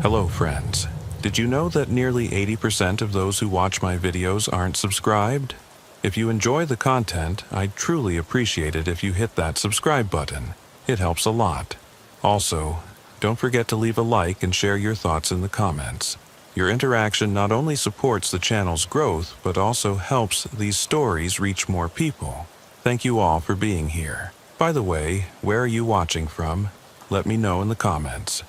Hello friends. Did you know that nearly 80% of those who watch my videos aren't subscribed? If you enjoy the content, I'd truly appreciate it if you hit that subscribe button. It helps a lot. Also, don't forget to leave a like and share your thoughts in the comments. Your interaction not only supports the channel's growth, but also helps these stories reach more people. Thank you all for being here. By the way, where are you watching from? Let me know in the comments.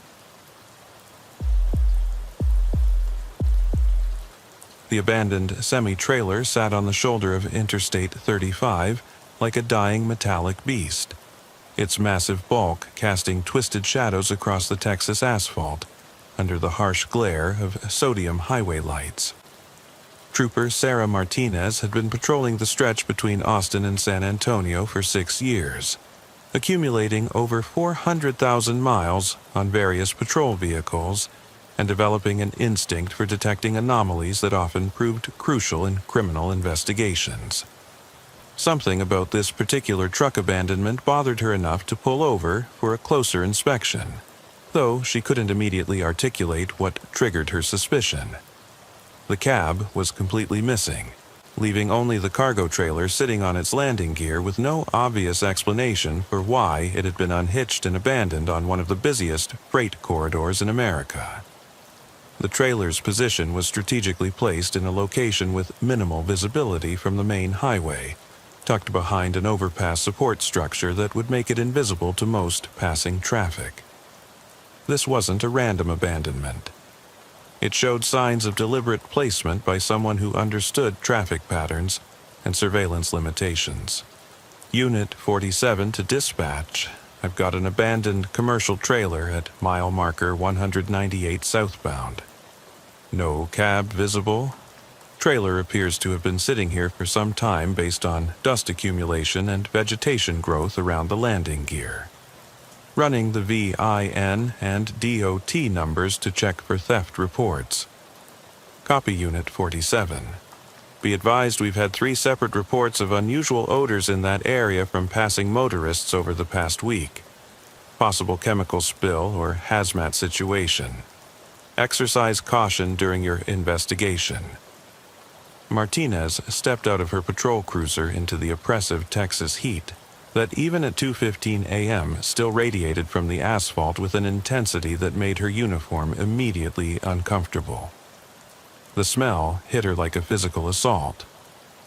The abandoned semi-trailer sat on the shoulder of Interstate 35 like a dying metallic beast, its massive bulk casting twisted shadows across the Texas asphalt under the harsh glare of sodium highway lights. Trooper Sarah Martinez had been patrolling the stretch between Austin and San Antonio for 6 years, accumulating over 400,000 miles on various patrol vehicles and developing an instinct for detecting anomalies that often proved crucial in criminal investigations. Something about this particular truck abandonment bothered her enough to pull over for a closer inspection, though she couldn't immediately articulate what triggered her suspicion. The cab was completely missing, leaving only the cargo trailer sitting on its landing gear with no obvious explanation for why it had been unhitched and abandoned on one of the busiest freight corridors in America. The trailer's position was strategically placed in a location with minimal visibility from the main highway, tucked behind an overpass support structure that would make it invisible to most passing traffic. This wasn't a random abandonment. It showed signs of deliberate placement by someone who understood traffic patterns and surveillance limitations. Unit 47 to dispatch. I've got an abandoned commercial trailer at mile marker 198 southbound. No cab visible. Trailer appears to have been sitting here for some time based on dust accumulation and vegetation growth around the landing gear. Running the VIN and DOT numbers to check for theft reports. Copy Unit 47. Be advised we've had 3 separate reports of unusual odors in that area from passing motorists over the past week. Possible chemical spill or hazmat situation. Exercise caution during your investigation. Martinez stepped out of her patrol cruiser into the oppressive Texas heat that even at 2:15 a.m. still radiated from the asphalt with an intensity that made her uniform immediately uncomfortable. The smell hit her like a physical assault.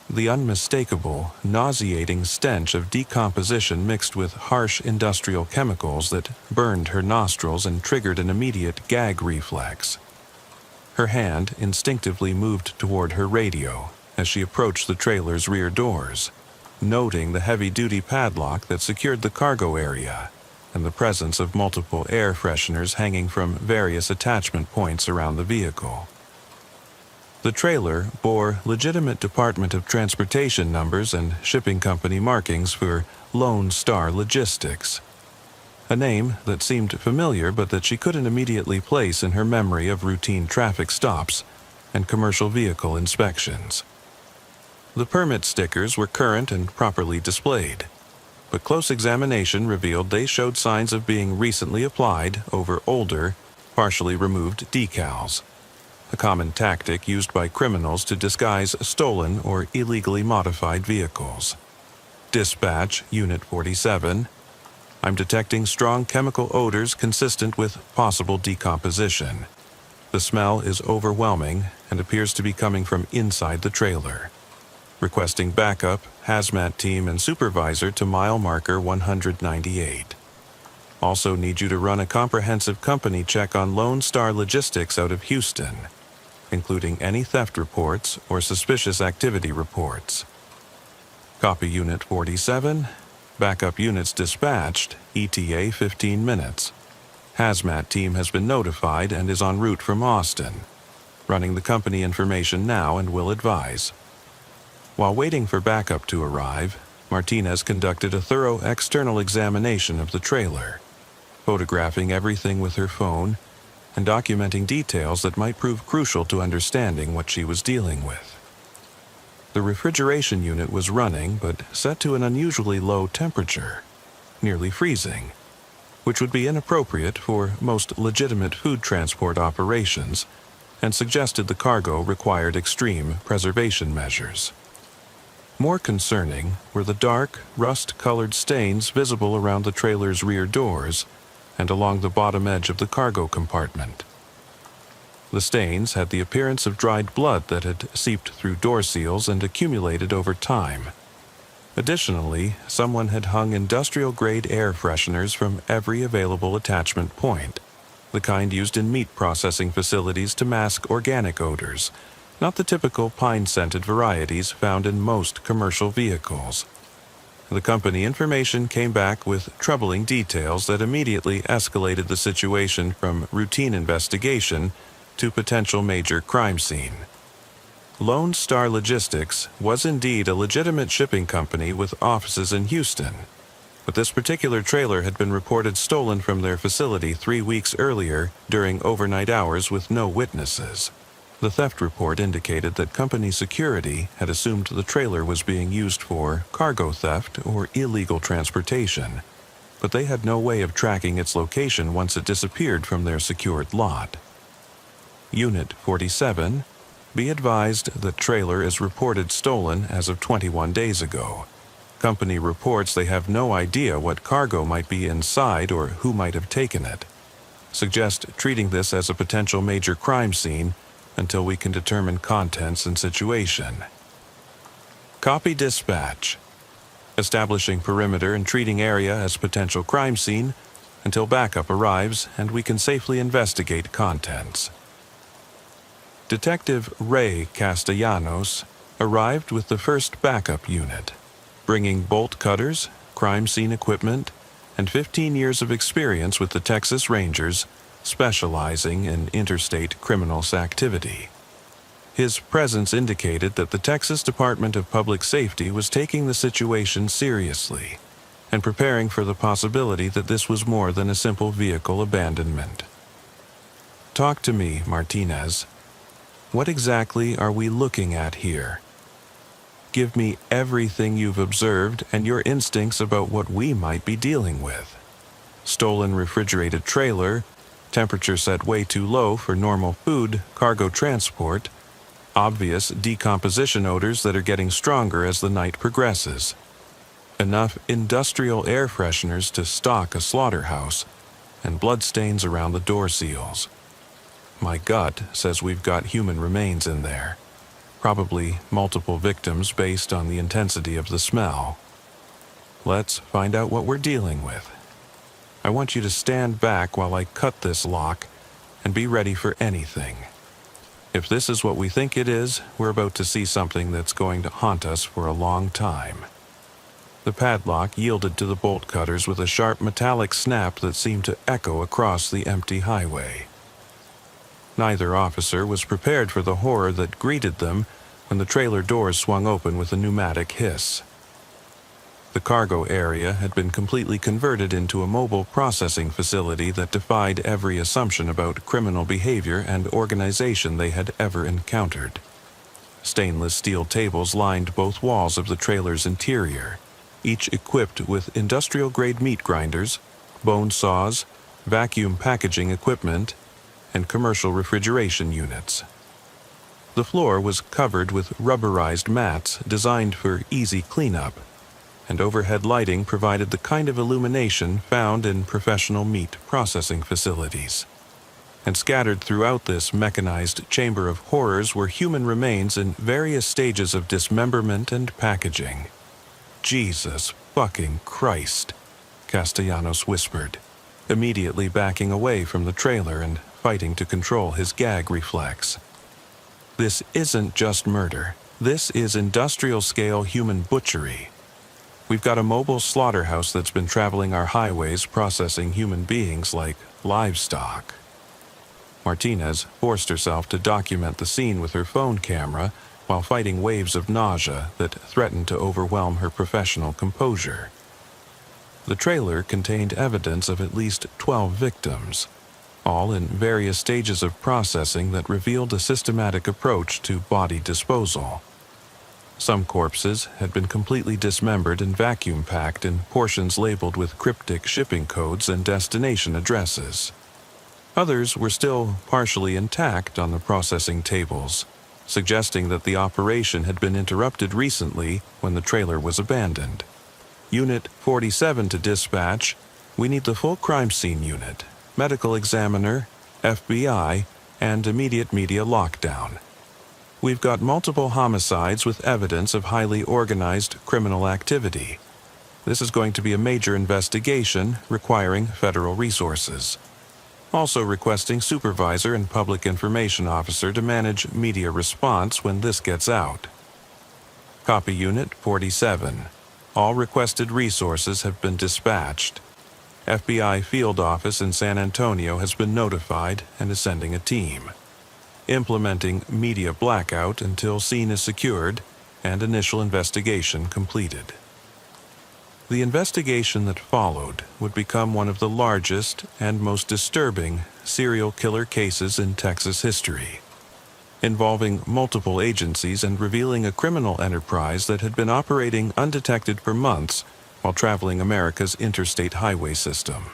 The unmistakable, nauseating stench of decomposition mixed with harsh industrial chemicals that burned her nostrils and triggered an immediate gag reflex. Her hand instinctively moved toward her radio as she approached the trailer's rear doors, noting the heavy-duty padlock that secured the cargo area and the presence of multiple air fresheners hanging from various attachment points around the vehicle. The trailer bore legitimate Department of Transportation numbers and shipping company markings for Lone Star Logistics, a name that seemed familiar but that she couldn't immediately place in her memory of routine traffic stops and commercial vehicle inspections. The permit stickers were current and properly displayed, but close examination revealed they showed signs of being recently applied over older, partially removed decals, a common tactic used by criminals to disguise stolen or illegally modified vehicles. Dispatch, Unit 47. I'm detecting strong chemical odors consistent with possible decomposition. The smell is overwhelming and appears to be coming from inside the trailer. Requesting backup, hazmat team and supervisor to mile marker 198. Also need you to run a comprehensive company check on Lone Star Logistics out of Houston, including any theft reports or suspicious activity reports. Copy Unit 47. Backup units dispatched, ETA 15 minutes. Hazmat team has been notified and is en route from Austin. Running the company information now and will advise. While waiting for backup to arrive, Martinez conducted a thorough external examination of the trailer, photographing everything with her phone and documenting details that might prove crucial to understanding what she was dealing with. The refrigeration unit was running, but set to an unusually low temperature, nearly freezing. which would be inappropriate for most legitimate food transport operations, and suggested the cargo required extreme preservation measures. More concerning were the dark, rust-colored stains visible around the trailer's rear doors and along the bottom edge of the cargo compartment. The stains had the appearance of dried blood that had seeped through door seals and accumulated over time. Additionally, someone had hung industrial-grade air fresheners from every available attachment point, the kind used in meat processing facilities to mask organic odors, not the typical pine-scented varieties found in most commercial vehicles. The company information came back with troubling details that immediately escalated the situation from routine investigation to potential major crime scene. Lone Star Logistics was indeed a legitimate shipping company with offices in Houston, but this particular trailer had been reported stolen from their facility 3 weeks earlier during overnight hours with no witnesses. The theft report indicated that company security had assumed the trailer was being used for cargo theft or illegal transportation, but they had no way of tracking its location once it disappeared from their secured lot. Unit 47, be advised that trailer is reported stolen as of 21 days ago. Company reports they have no idea what cargo might be inside or who might have taken it. Suggest treating this as a potential major crime scene until we can determine contents and situation. Copy dispatch. Establishing perimeter and treating area as potential crime scene until backup arrives and we can safely investigate contents. Detective Ray Castellanos arrived with the first backup unit, bringing bolt cutters, crime scene equipment, and 15 years of experience with the Texas Rangers, specializing in interstate criminals activity. His presence indicated that the Texas Department of Public Safety was taking the situation seriously and preparing for the possibility that this was more than a simple vehicle abandonment. Talk to me, Martinez. What exactly are we looking at here? Give me everything you've observed and your instincts about what we might be dealing with. Stolen refrigerated trailer, temperature set way too low for normal food, cargo transport, obvious decomposition odors that are getting stronger as the night progresses. Enough industrial air fresheners to stock a slaughterhouse, and bloodstains around the door seals. My gut says we've got human remains in there. Probably multiple victims based on the intensity of the smell. Let's find out what we're dealing with. I want you to stand back while I cut this lock and be ready for anything. If this is what we think it is, we're about to see something that's going to haunt us for a long time. The padlock yielded to the bolt cutters with a sharp metallic snap that seemed to echo across the empty highway. Neither officer was prepared for the horror that greeted them when the trailer doors swung open with a pneumatic hiss. The cargo area had been completely converted into a mobile processing facility that defied every assumption about criminal behavior and organization they had ever encountered. Stainless steel tables lined both walls of the trailer's interior, each equipped with industrial-grade meat grinders, bone saws, vacuum packaging equipment, and commercial refrigeration units. The floor was covered with rubberized mats designed for easy cleanup, and overhead lighting provided the kind of illumination found in professional meat processing facilities. And scattered throughout this mechanized chamber of horrors were human remains in various stages of dismemberment and packaging. Jesus fucking Christ, Castellanos whispered, immediately backing away from the trailer and fighting to control his gag reflex. This isn't just murder. This is industrial-scale human butchery. We've got a mobile slaughterhouse that's been traveling our highways processing human beings like livestock. Martinez forced herself to document the scene with her phone camera while fighting waves of nausea that threatened to overwhelm her professional composure. The trailer contained evidence of at least 12 victims, all in various stages of processing that revealed a systematic approach to body disposal. Some corpses had been completely dismembered and vacuum-packed in portions labeled with cryptic shipping codes and destination addresses. Others were still partially intact on the processing tables, suggesting that the operation had been interrupted recently when the trailer was abandoned. Unit 47 to dispatch. We need the full crime scene unit, medical examiner, FBI, and immediate media lockdown. We've got multiple homicides with evidence of highly organized criminal activity. This is going to be a major investigation requiring federal resources. Also requesting supervisor and public information officer to manage media response when this gets out. Copy Unit 47. All requested resources have been dispatched. FBI field office in San Antonio has been notified and is sending a team. Implementing media blackout until scene is secured and initial investigation completed. The investigation that followed would become one of the largest and most disturbing serial killer cases in Texas history, involving multiple agencies and revealing a criminal enterprise that had been operating undetected for months while traveling America's interstate highway system.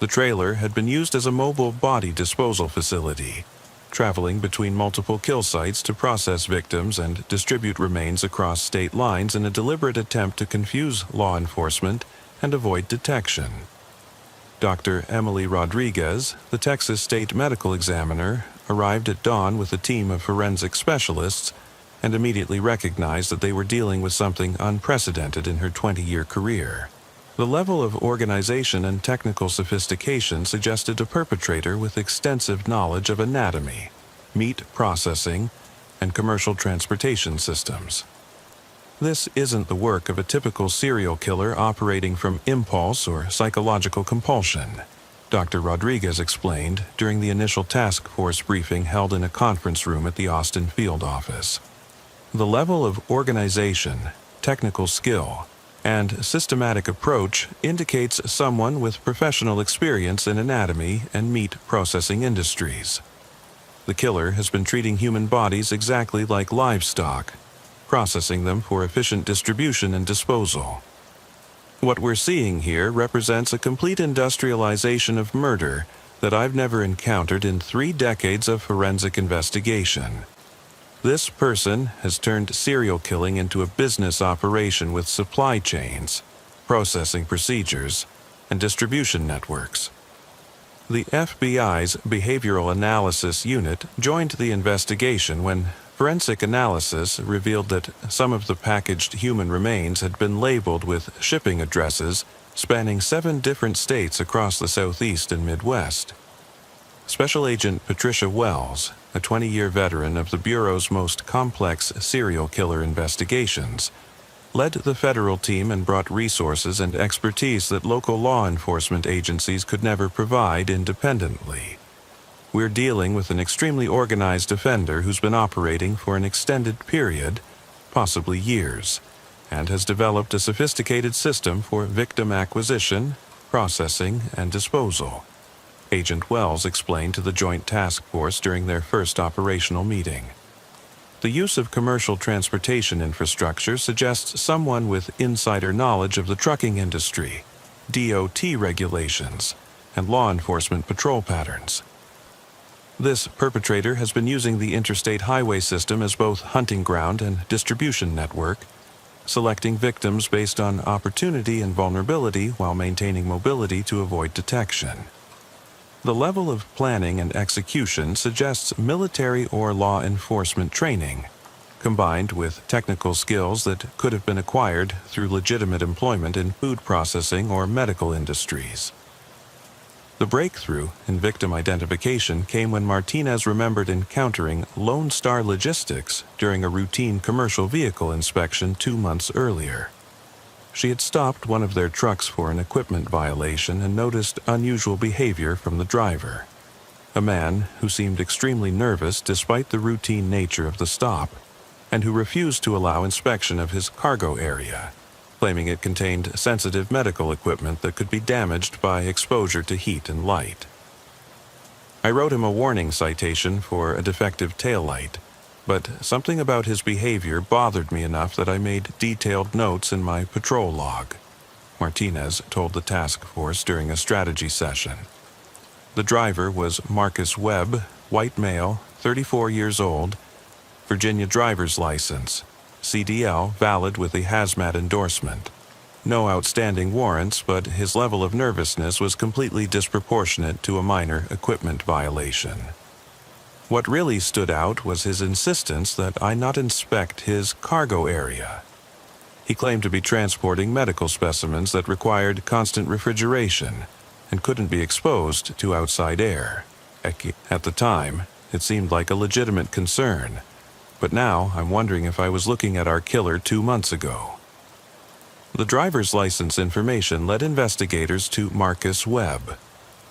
The trailer had been used as a mobile body disposal facility, traveling between multiple kill sites to process victims and distribute remains across state lines in a deliberate attempt to confuse law enforcement and avoid detection. Dr. Emily Rodriguez, the Texas State Medical Examiner, arrived at dawn with a team of forensic specialists and immediately recognized that they were dealing with something unprecedented in her 20-year career. The level of organization and technical sophistication suggested a perpetrator with extensive knowledge of anatomy, meat processing, and commercial transportation systems. This isn't the work of a typical serial killer operating from impulse or psychological compulsion, Dr. Rodriguez explained during the initial task force briefing held in a conference room at the Austin field office. The level of organization, technical skill, and systematic approach indicates someone with professional experience in anatomy and meat processing industries. The killer has been treating human bodies exactly like livestock, processing them for efficient distribution and disposal. What we're seeing here represents a complete industrialization of murder that I've never encountered in 3 decades of forensic investigation. This person has turned serial killing into a business operation with supply chains, processing procedures, and distribution networks. The FBI's Behavioral Analysis Unit joined the investigation when forensic analysis revealed that some of the packaged human remains had been labeled with shipping addresses spanning 7 different states across the Southeast and Midwest. Special Agent Patricia Wells, a 20-year veteran of the Bureau's most complex serial killer investigations, led the federal team and brought resources and expertise that local law enforcement agencies could never provide independently. We're dealing with an extremely organized offender who's been operating for an extended period, possibly years, and has developed a sophisticated system for victim acquisition, processing, and disposal, Agent Wells explained to the Joint Task Force during their first operational meeting. The use of commercial transportation infrastructure suggests someone with insider knowledge of the trucking industry, DOT regulations, and law enforcement patrol patterns. This perpetrator has been using the interstate highway system as both hunting ground and distribution network, selecting victims based on opportunity and vulnerability while maintaining mobility to avoid detection. The level of planning and execution suggests military or law enforcement training, combined with technical skills that could have been acquired through legitimate employment in food processing or medical industries. The breakthrough in victim identification came when Martinez remembered encountering Lone Star Logistics during a routine commercial vehicle inspection 2 months earlier. She had stopped one of their trucks for an equipment violation and noticed unusual behavior from the driver, a man who seemed extremely nervous despite the routine nature of the stop, and who refused to allow inspection of his cargo area, claiming it contained sensitive medical equipment that could be damaged by exposure to heat and light. I wrote him a warning citation for a defective taillight, but something about his behavior bothered me enough that I made detailed notes in my patrol log, Martinez told the task force during a strategy session. The driver was Marcus Webb, white male, 34 years old, Virginia driver's license, CDL valid with a hazmat endorsement. No outstanding warrants, but his level of nervousness was completely disproportionate to a minor equipment violation. What really stood out was his insistence that I not inspect his cargo area. He claimed to be transporting medical specimens that required constant refrigeration and couldn't be exposed to outside air. At the time, it seemed like a legitimate concern, but now I'm wondering if I was looking at our killer 2 months ago. The driver's license information led investigators to Marcus Webb,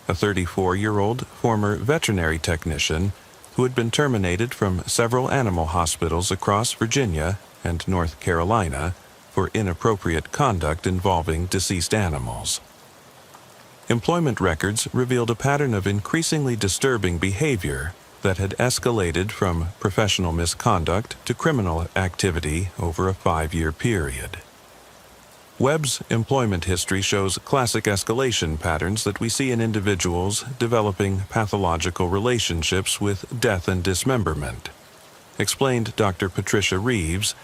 a 34-year-old former veterinary technician who had been terminated from several animal hospitals across Virginia and North Carolina for inappropriate conduct involving deceased animals. Employment records revealed a pattern of increasingly disturbing behavior that had escalated from professional misconduct to criminal activity over a 5-year period. Webb's employment history shows classic escalation patterns that we see in individuals developing pathological relationships with death and dismemberment, explained Dr. Patricia Reeves,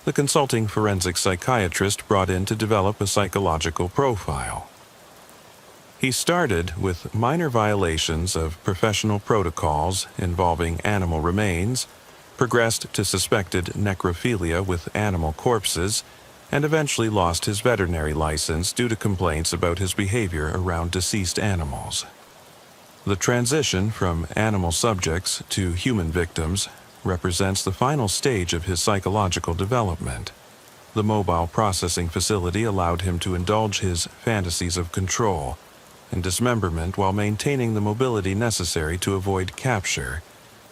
the consulting forensic psychiatrist brought in to develop a psychological profile. He started with minor violations of professional protocols involving animal remains, progressed to suspected necrophilia with animal corpses, and eventually lost his veterinary license due to complaints about his behavior around deceased animals. The transition from animal subjects to human victims represents the final stage of his psychological development. The mobile processing facility allowed him to indulge his fantasies of control and dismemberment while maintaining the mobility necessary to avoid capture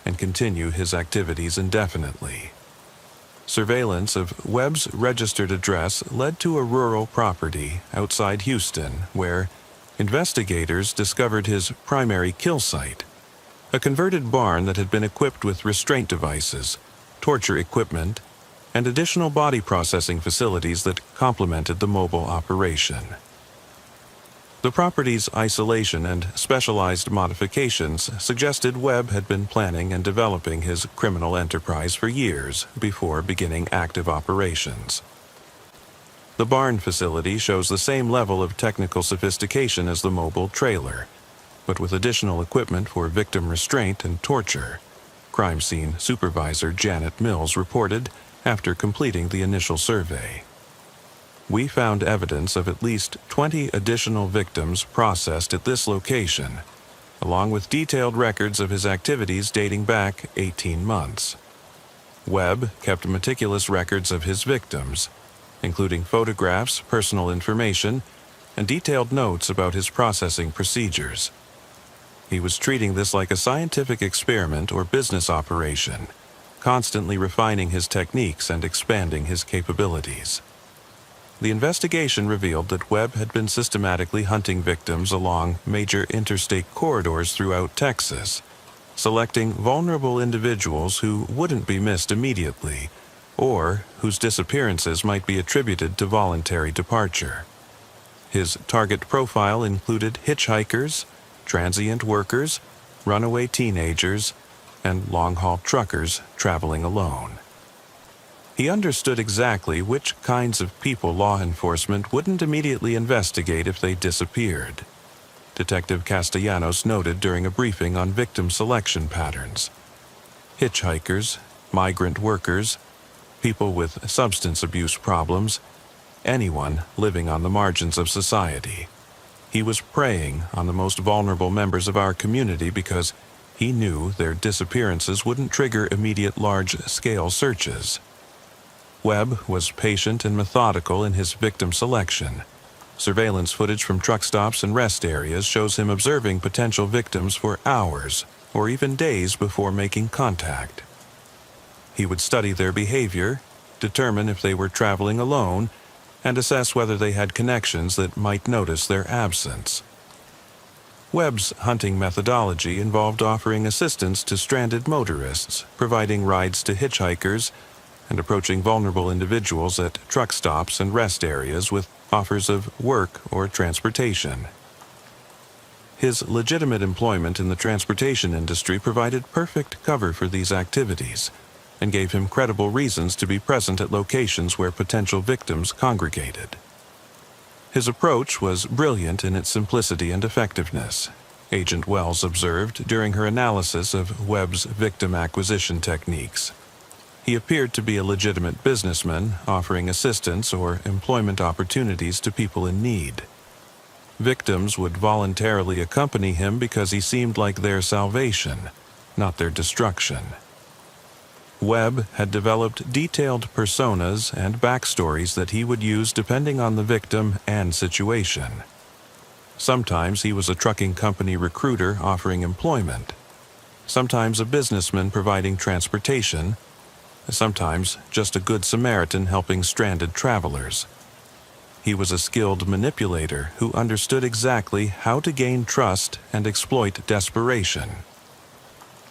and continue his activities indefinitely. Surveillance of Webb's registered address led to a rural property outside Houston where investigators discovered his primary kill site, a converted barn that had been equipped with restraint devices, torture equipment, and additional body processing facilities that complemented the mobile operation. The property's isolation and specialized modifications suggested Webb had been planning and developing his criminal enterprise for years before beginning active operations. The barn facility shows the same level of technical sophistication as the mobile trailer, but with additional equipment for victim restraint and torture, crime scene supervisor Janet Mills reported after completing the initial survey. We found evidence of at least 20 additional victims processed at this location, along with detailed records of his activities dating back 18 months. Webb kept meticulous records of his victims, including photographs, personal information, and detailed notes about his processing procedures. He was treating this like a scientific experiment or business operation, constantly refining his techniques and expanding his capabilities. The investigation revealed that Webb had been systematically hunting victims along major interstate corridors throughout Texas, selecting vulnerable individuals who wouldn't be missed immediately, or whose disappearances might be attributed to voluntary departure. His target profile included hitchhikers, transient workers, runaway teenagers, and long-haul truckers traveling alone. He understood exactly which kinds of people law enforcement wouldn't immediately investigate if they disappeared. Detective Castellanos noted during a briefing on victim selection patterns. Hitchhikers, migrant workers, people with substance abuse problems, anyone living on the margins of society. He was preying on the most vulnerable members of our community because he knew their disappearances wouldn't trigger immediate large-scale searches. Webb was patient and methodical in his victim selection. Surveillance footage from truck stops and rest areas shows him observing potential victims for hours or even days before making contact. He would study their behavior, determine if they were traveling alone, and assess whether they had connections that might notice their absence. Webb's hunting methodology involved offering assistance to stranded motorists, providing rides to hitchhikers, and approaching vulnerable individuals at truck stops and rest areas with offers of work or transportation. His legitimate employment in the transportation industry provided perfect cover for these activities and gave him credible reasons to be present at locations where potential victims congregated. His approach was brilliant in its simplicity and effectiveness, Agent Wells observed during her analysis of Webb's victim acquisition techniques. He appeared to be a legitimate businessman, offering assistance or employment opportunities to people in need. Victims would voluntarily accompany him because he seemed like their salvation, not their destruction. Webb had developed detailed personas and backstories that he would use depending on the victim and situation. Sometimes he was a trucking company recruiter offering employment, sometimes a businessman providing transportation, sometimes just a good Samaritan helping stranded travelers. He was a skilled manipulator who understood exactly how to gain trust and exploit desperation.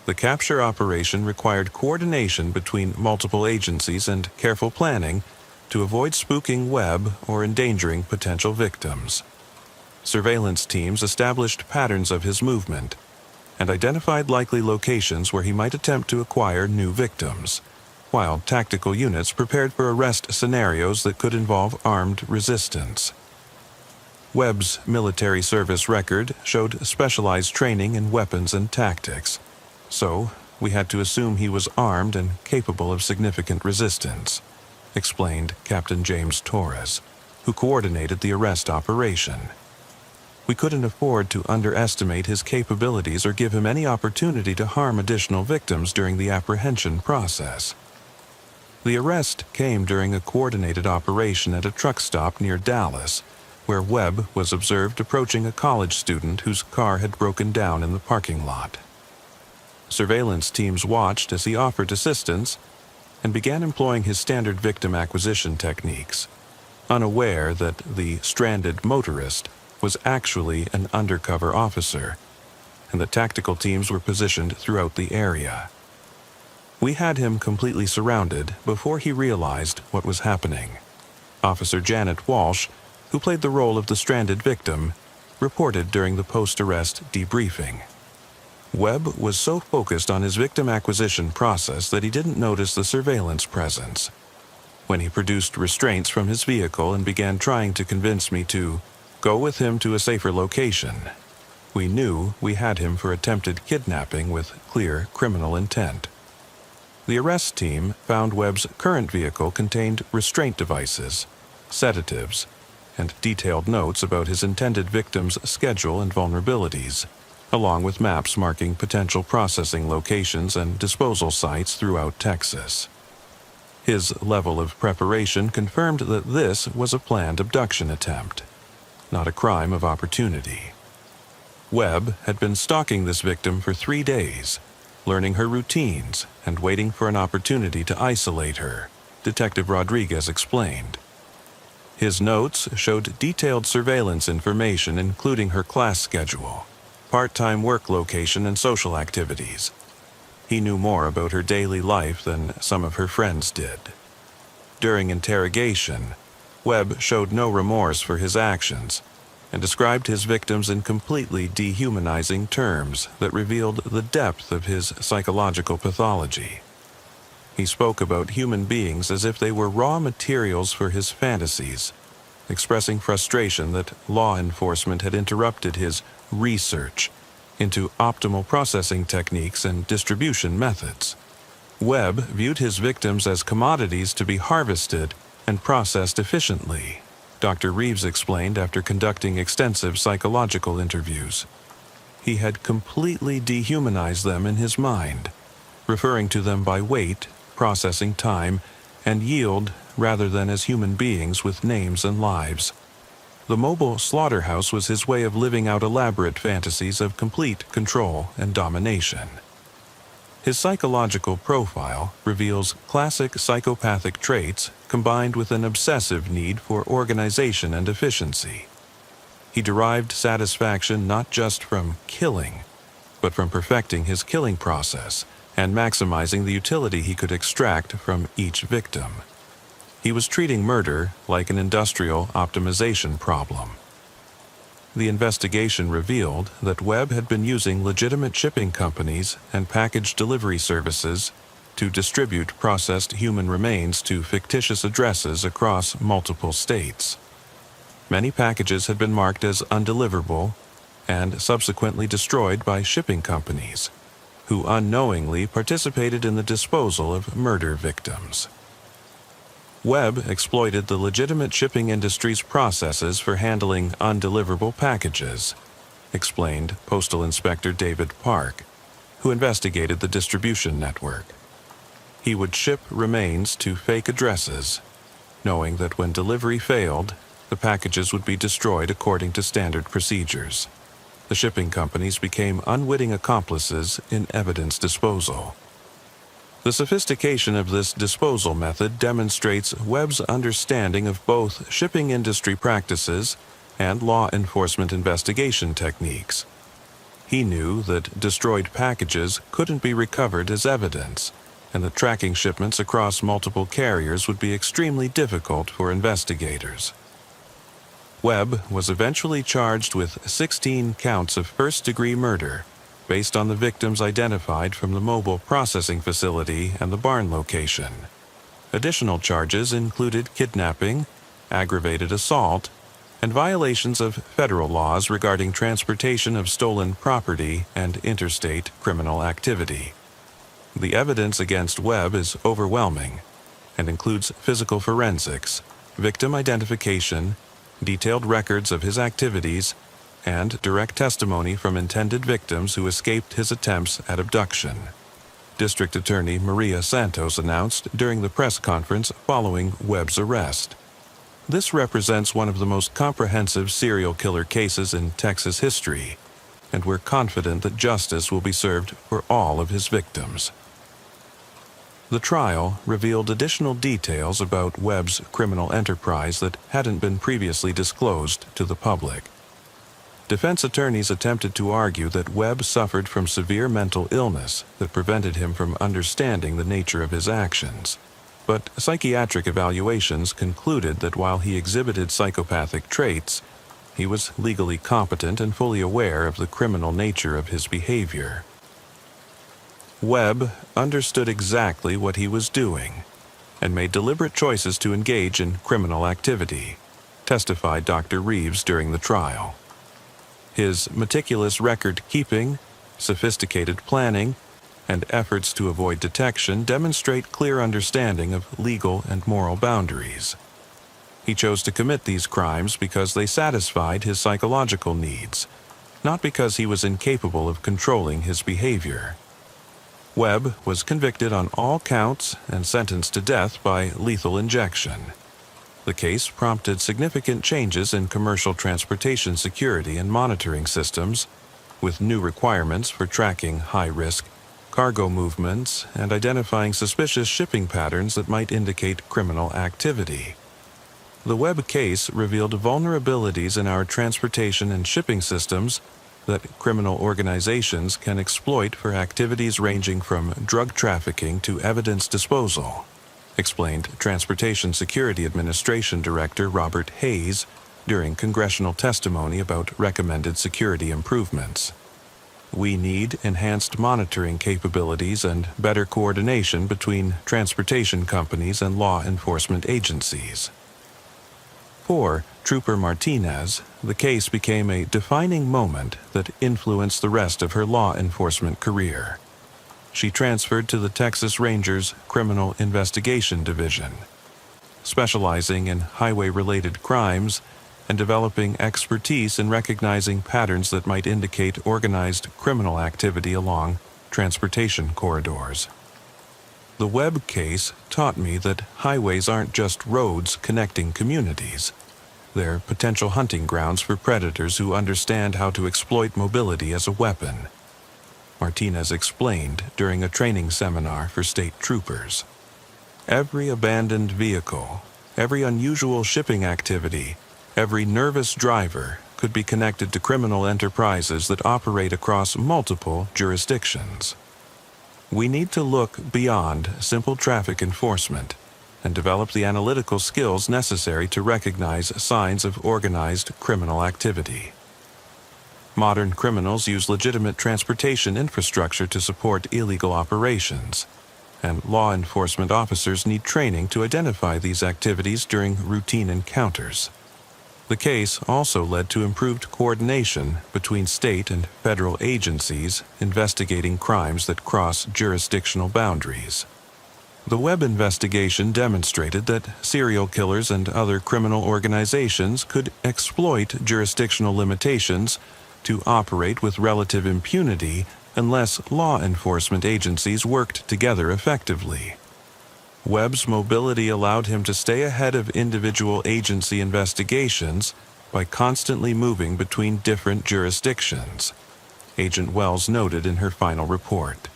The capture operation required coordination between multiple agencies and careful planning to avoid spooking Webb or endangering potential victims. Surveillance teams established patterns of his movement and identified likely locations where he might attempt to acquire new victims, while tactical units prepared for arrest scenarios that could involve armed resistance. Webb's military service record showed specialized training in weapons and tactics, so we had to assume he was armed and capable of significant resistance, explained Captain James Torres, who coordinated the arrest operation. We couldn't afford to underestimate his capabilities or give him any opportunity to harm additional victims during the apprehension process. The arrest came during a coordinated operation at a truck stop near Dallas, where Webb was observed approaching a college student whose car had broken down in the parking lot. Surveillance teams watched as he offered assistance and began employing his standard victim acquisition techniques, unaware that the stranded motorist was actually an undercover officer, and the tactical teams were positioned throughout the area. We had him completely surrounded before he realized what was happening. Officer Janet Walsh, who played the role of the stranded victim, reported during the post-arrest debriefing. Webb was so focused on his victim acquisition process that he didn't notice the surveillance presence. When he produced restraints from his vehicle and began trying to convince me to go with him to a safer location, we knew we had him for attempted kidnapping with clear criminal intent. The arrest team found Webb's current vehicle contained restraint devices, sedatives, and detailed notes about his intended victim's schedule and vulnerabilities, along with maps marking potential processing locations and disposal sites throughout Texas. His level of preparation confirmed that this was a planned abduction attempt, not a crime of opportunity. Webb had been stalking this victim for 3 days, learning her routines and waiting for an opportunity to isolate her, Detective Rodriguez explained. His notes showed detailed surveillance information including her class schedule, part-time work location, and social activities. He knew more about her daily life than some of her friends did. During interrogation, Webb showed no remorse for his actions and described his victims in completely dehumanizing terms that revealed the depth of his psychological pathology. He spoke about human beings as if they were raw materials for his fantasies, expressing frustration that law enforcement had interrupted his research into optimal processing techniques and distribution methods. Webb viewed his victims as commodities to be harvested and processed efficiently, Dr. Reeves explained after conducting extensive psychological interviews. He had completely dehumanized them in his mind, referring to them by weight, processing time, and yield rather than as human beings with names and lives. The mobile slaughterhouse was his way of living out elaborate fantasies of complete control and domination. His psychological profile reveals classic psychopathic traits combined with an obsessive need for organization and efficiency. He derived satisfaction not just from killing, but from perfecting his killing process and maximizing the utility he could extract from each victim. He was treating murder like an industrial optimization problem. The investigation revealed that Webb had been using legitimate shipping companies and package delivery services to distribute processed human remains to fictitious addresses across multiple states. Many packages had been marked as undeliverable and subsequently destroyed by shipping companies, who unknowingly participated in the disposal of murder victims. Webb exploited the legitimate shipping industry's processes for handling undeliverable packages, explained Postal Inspector David Park, who investigated the distribution network. He would ship remains to fake addresses, knowing that when delivery failed, the packages would be destroyed according to standard procedures. The shipping companies became unwitting accomplices in evidence disposal. The sophistication of this disposal method demonstrates Webb's understanding of both shipping industry practices and law enforcement investigation techniques. He knew that destroyed packages couldn't be recovered as evidence, and that tracking shipments across multiple carriers would be extremely difficult for investigators. Webb was eventually charged with 16 counts of first-degree murder, based on the victims identified from the mobile processing facility and the barn location. Additional charges included kidnapping, aggravated assault, and violations of federal laws regarding transportation of stolen property and interstate criminal activity. The evidence against Webb is overwhelming and includes physical forensics, victim identification, detailed records of his activities, and direct testimony from intended victims who escaped his attempts at abduction, District Attorney Maria Santos announced during the press conference following Webb's arrest. This represents one of the most comprehensive serial killer cases in Texas history, and we're confident that justice will be served for all of his victims. The trial revealed additional details about Webb's criminal enterprise that hadn't been previously disclosed to the public. Defense attorneys attempted to argue that Webb suffered from severe mental illness that prevented him from understanding the nature of his actions. But psychiatric evaluations concluded that while he exhibited psychopathic traits, he was legally competent and fully aware of the criminal nature of his behavior. Webb understood exactly what he was doing and made deliberate choices to engage in criminal activity, testified Dr. Reeves during the trial. His meticulous record-keeping, sophisticated planning, and efforts to avoid detection demonstrate clear understanding of legal and moral boundaries. He chose to commit these crimes because they satisfied his psychological needs, not because he was incapable of controlling his behavior. Webb was convicted on all counts and sentenced to death by lethal injection. The case prompted significant changes in commercial transportation security and monitoring systems, with new requirements for tracking high-risk cargo movements and identifying suspicious shipping patterns that might indicate criminal activity. The Webb case revealed vulnerabilities in our transportation and shipping systems that criminal organizations can exploit for activities ranging from drug trafficking to evidence disposal, explained Transportation Security Administration Director Robert Hayes during congressional testimony about recommended security improvements. We need enhanced monitoring capabilities and better coordination between transportation companies and law enforcement agencies. For Trooper Martinez, the case became a defining moment that influenced the rest of her law enforcement career. She transferred to the Texas Rangers Criminal Investigation Division, specializing in highway-related crimes and developing expertise in recognizing patterns that might indicate organized criminal activity along transportation corridors. The Webb case taught me that highways aren't just roads connecting communities. They're potential hunting grounds for predators who understand how to exploit mobility as a weapon, Martinez explained during a training seminar for state troopers. Every abandoned vehicle, every unusual shipping activity, every nervous driver could be connected to criminal enterprises that operate across multiple jurisdictions. We need to look beyond simple traffic enforcement and develop the analytical skills necessary to recognize signs of organized criminal activity. Modern criminals use legitimate transportation infrastructure to support illegal operations, and law enforcement officers need training to identify these activities during routine encounters. The case also led to improved coordination between state and federal agencies investigating crimes that cross jurisdictional boundaries. The Webb investigation demonstrated that serial killers and other criminal organizations could exploit jurisdictional limitations to operate with relative impunity unless law enforcement agencies worked together effectively. Webb's mobility allowed him to stay ahead of individual agency investigations by constantly moving between different jurisdictions, Agent Wells noted in her final report.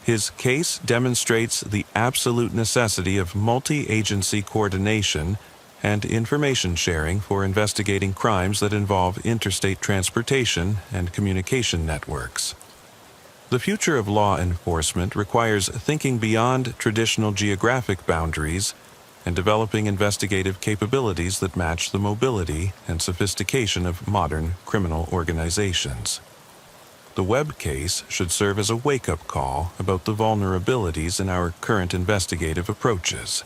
His case demonstrates the absolute necessity of multi-agency coordination and information sharing for investigating crimes that involve interstate transportation and communication networks. The future of law enforcement requires thinking beyond traditional geographic boundaries and developing investigative capabilities that match the mobility and sophistication of modern criminal organizations. The Webb case should serve as a wake-up call about the vulnerabilities in our current investigative approaches.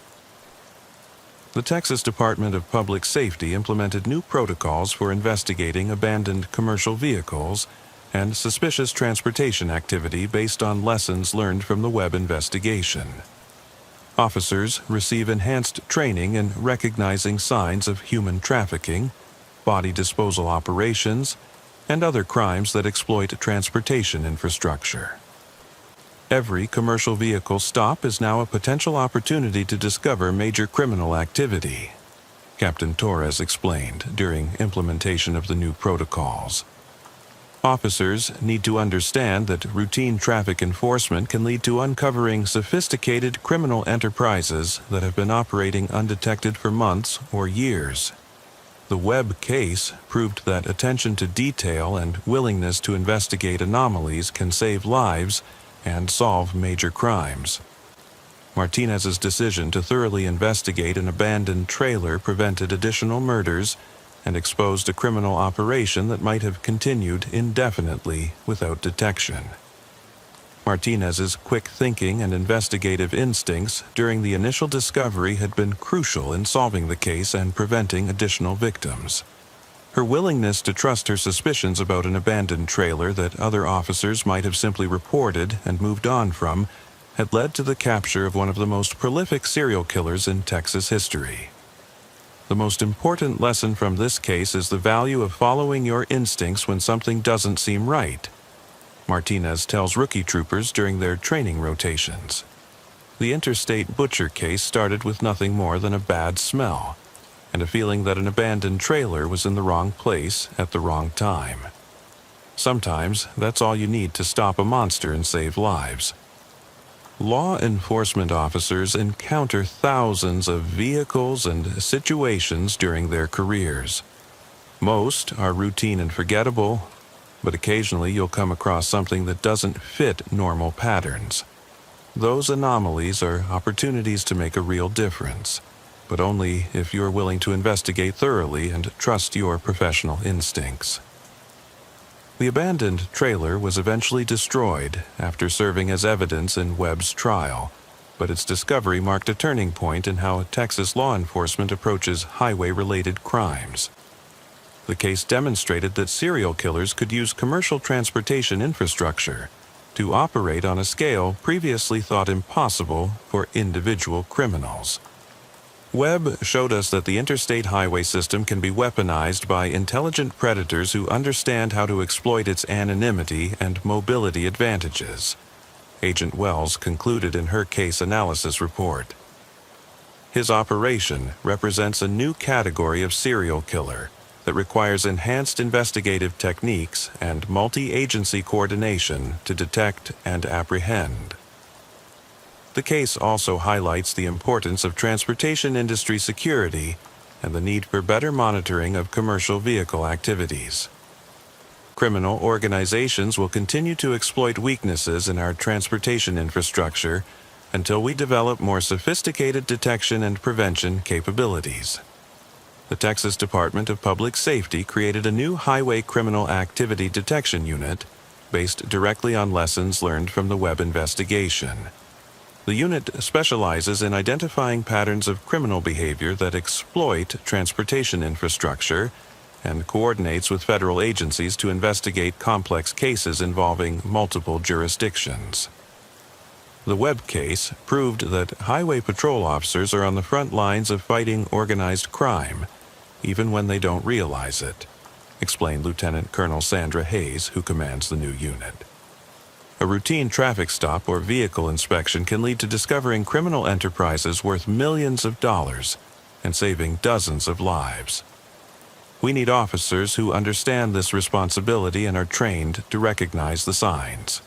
The Texas Department of Public Safety implemented new protocols for investigating abandoned commercial vehicles and suspicious transportation activity based on lessons learned from the Webb investigation. Officers receive enhanced training in recognizing signs of human trafficking, body disposal operations, and other crimes that exploit transportation infrastructure. Every commercial vehicle stop is now a potential opportunity to discover major criminal activity, Captain Torres explained during implementation of the new protocols. Officers need to understand that routine traffic enforcement can lead to uncovering sophisticated criminal enterprises that have been operating undetected for months or years. The Webb case proved that attention to detail and willingness to investigate anomalies can save lives and solve major crimes. Martinez's decision to thoroughly investigate an abandoned trailer prevented additional murders and exposed a criminal operation that might have continued indefinitely without detection. Martinez's quick thinking and investigative instincts during the initial discovery had been crucial in solving the case and preventing additional victims. Her willingness to trust her suspicions about an abandoned trailer that other officers might have simply reported and moved on from had led to the capture of one of the most prolific serial killers in Texas history. The most important lesson from this case is the value of following your instincts when something doesn't seem right, Martinez tells rookie troopers during their training rotations. The interstate butcher case started with nothing more than a bad smell and a feeling that an abandoned trailer was in the wrong place at the wrong time. Sometimes that's all you need to stop a monster and save lives. Law enforcement officers encounter thousands of vehicles and situations during their careers. Most are routine and forgettable, but occasionally you'll come across something that doesn't fit normal patterns. Those anomalies are opportunities to make a real difference, but only if you're willing to investigate thoroughly and trust your professional instincts. The abandoned trailer was eventually destroyed after serving as evidence in Webb's trial, but its discovery marked a turning point in how Texas law enforcement approaches highway-related crimes. The case demonstrated that serial killers could use commercial transportation infrastructure to operate on a scale previously thought impossible for individual criminals. Webb showed us that the interstate highway system can be weaponized by intelligent predators who understand how to exploit its anonymity and mobility advantages, Agent Wells concluded in her case analysis report. His operation represents a new category of serial killer that requires enhanced investigative techniques and multi-agency coordination to detect and apprehend. The case also highlights the importance of transportation industry security and the need for better monitoring of commercial vehicle activities. Criminal organizations will continue to exploit weaknesses in our transportation infrastructure until we develop more sophisticated detection and prevention capabilities. The Texas Department of Public Safety created a new Highway Criminal Activity Detection Unit based directly on lessons learned from the Webb investigation. The unit specializes in identifying patterns of criminal behavior that exploit transportation infrastructure and coordinates with federal agencies to investigate complex cases involving multiple jurisdictions. The Webb case proved that highway patrol officers are on the front lines of fighting organized crime, even when they don't realize it, explained Lieutenant Colonel Sandra Hayes, who commands the new unit. A routine traffic stop or vehicle inspection can lead to discovering criminal enterprises worth millions of dollars and saving dozens of lives. We need officers who understand this responsibility and are trained to recognize the signs.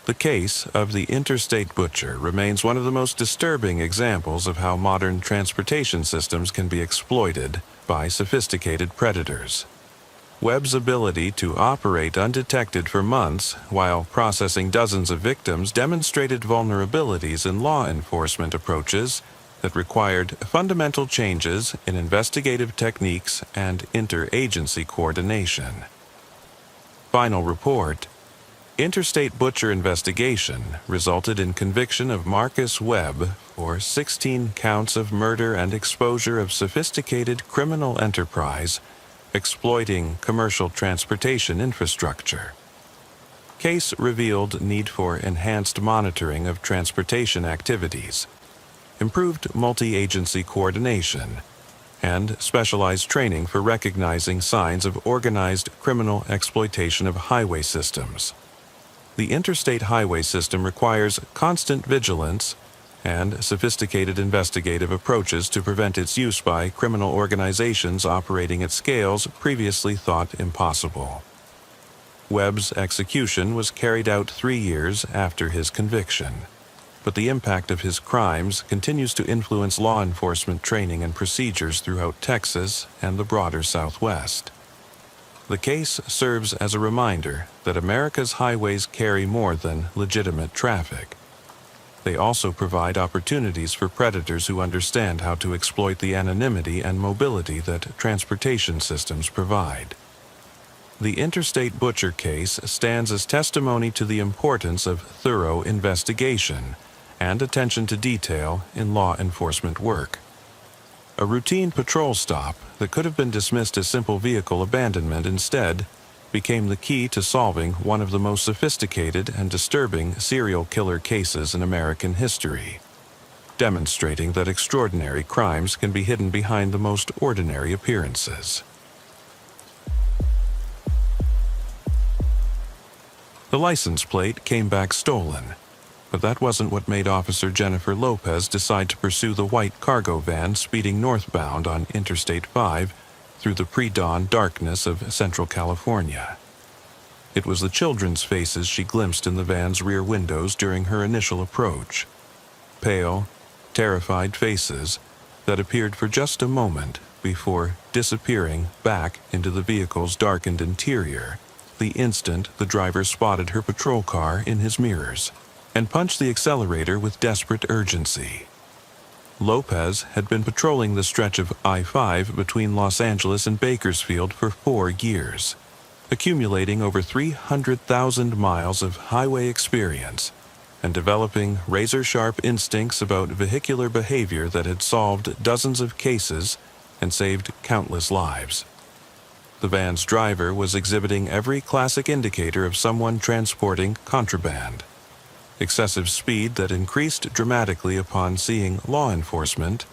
The case of the interstate butcher remains one of the most disturbing examples of how modern transportation systems can be exploited by sophisticated predators. Webb's ability to operate undetected for months while processing dozens of victims demonstrated vulnerabilities in law enforcement approaches that required fundamental changes in investigative techniques and interagency coordination. Final report: Interstate Butcher investigation resulted in conviction of Marcus Webb for 16 counts of murder and exposure of sophisticated criminal enterprise exploiting commercial transportation infrastructure. Case revealed need for enhanced monitoring of transportation activities, improved multi-agency coordination, and specialized training for recognizing signs of organized criminal exploitation of highway systems. The interstate highway system requires constant vigilance and sophisticated investigative approaches to prevent its use by criminal organizations operating at scales previously thought impossible. Webb's execution was carried out 3 years after his conviction, but the impact of his crimes continues to influence law enforcement training and procedures throughout Texas and the broader Southwest. The case serves as a reminder that America's highways carry more than legitimate traffic. They also provide opportunities for predators who understand how to exploit the anonymity and mobility that transportation systems provide. The Interstate Butcher case stands as testimony to the importance of thorough investigation and attention to detail in law enforcement work. A routine patrol stop that could have been dismissed as simple vehicle abandonment instead became the key to solving one of the most sophisticated and disturbing serial killer cases in American history, demonstrating that extraordinary crimes can be hidden behind the most ordinary appearances. The license plate came back stolen, but that wasn't what made Officer Jennifer Lopez decide to pursue the white cargo van speeding northbound on Interstate 5 through the pre-dawn darkness of Central California. It was the children's faces she glimpsed in the van's rear windows during her initial approach. Pale, terrified faces that appeared for just a moment before disappearing back into the vehicle's darkened interior the instant the driver spotted her patrol car in his mirrors and punched the accelerator with desperate urgency. Lopez had been patrolling the stretch of I-5 between Los Angeles and Bakersfield for 4 years, accumulating over 300,000 miles of highway experience and developing razor-sharp instincts about vehicular behavior that had solved dozens of cases and saved countless lives. The van's driver was exhibiting every classic indicator of someone transporting contraband. Excessive speed that increased dramatically upon seeing law enforcement,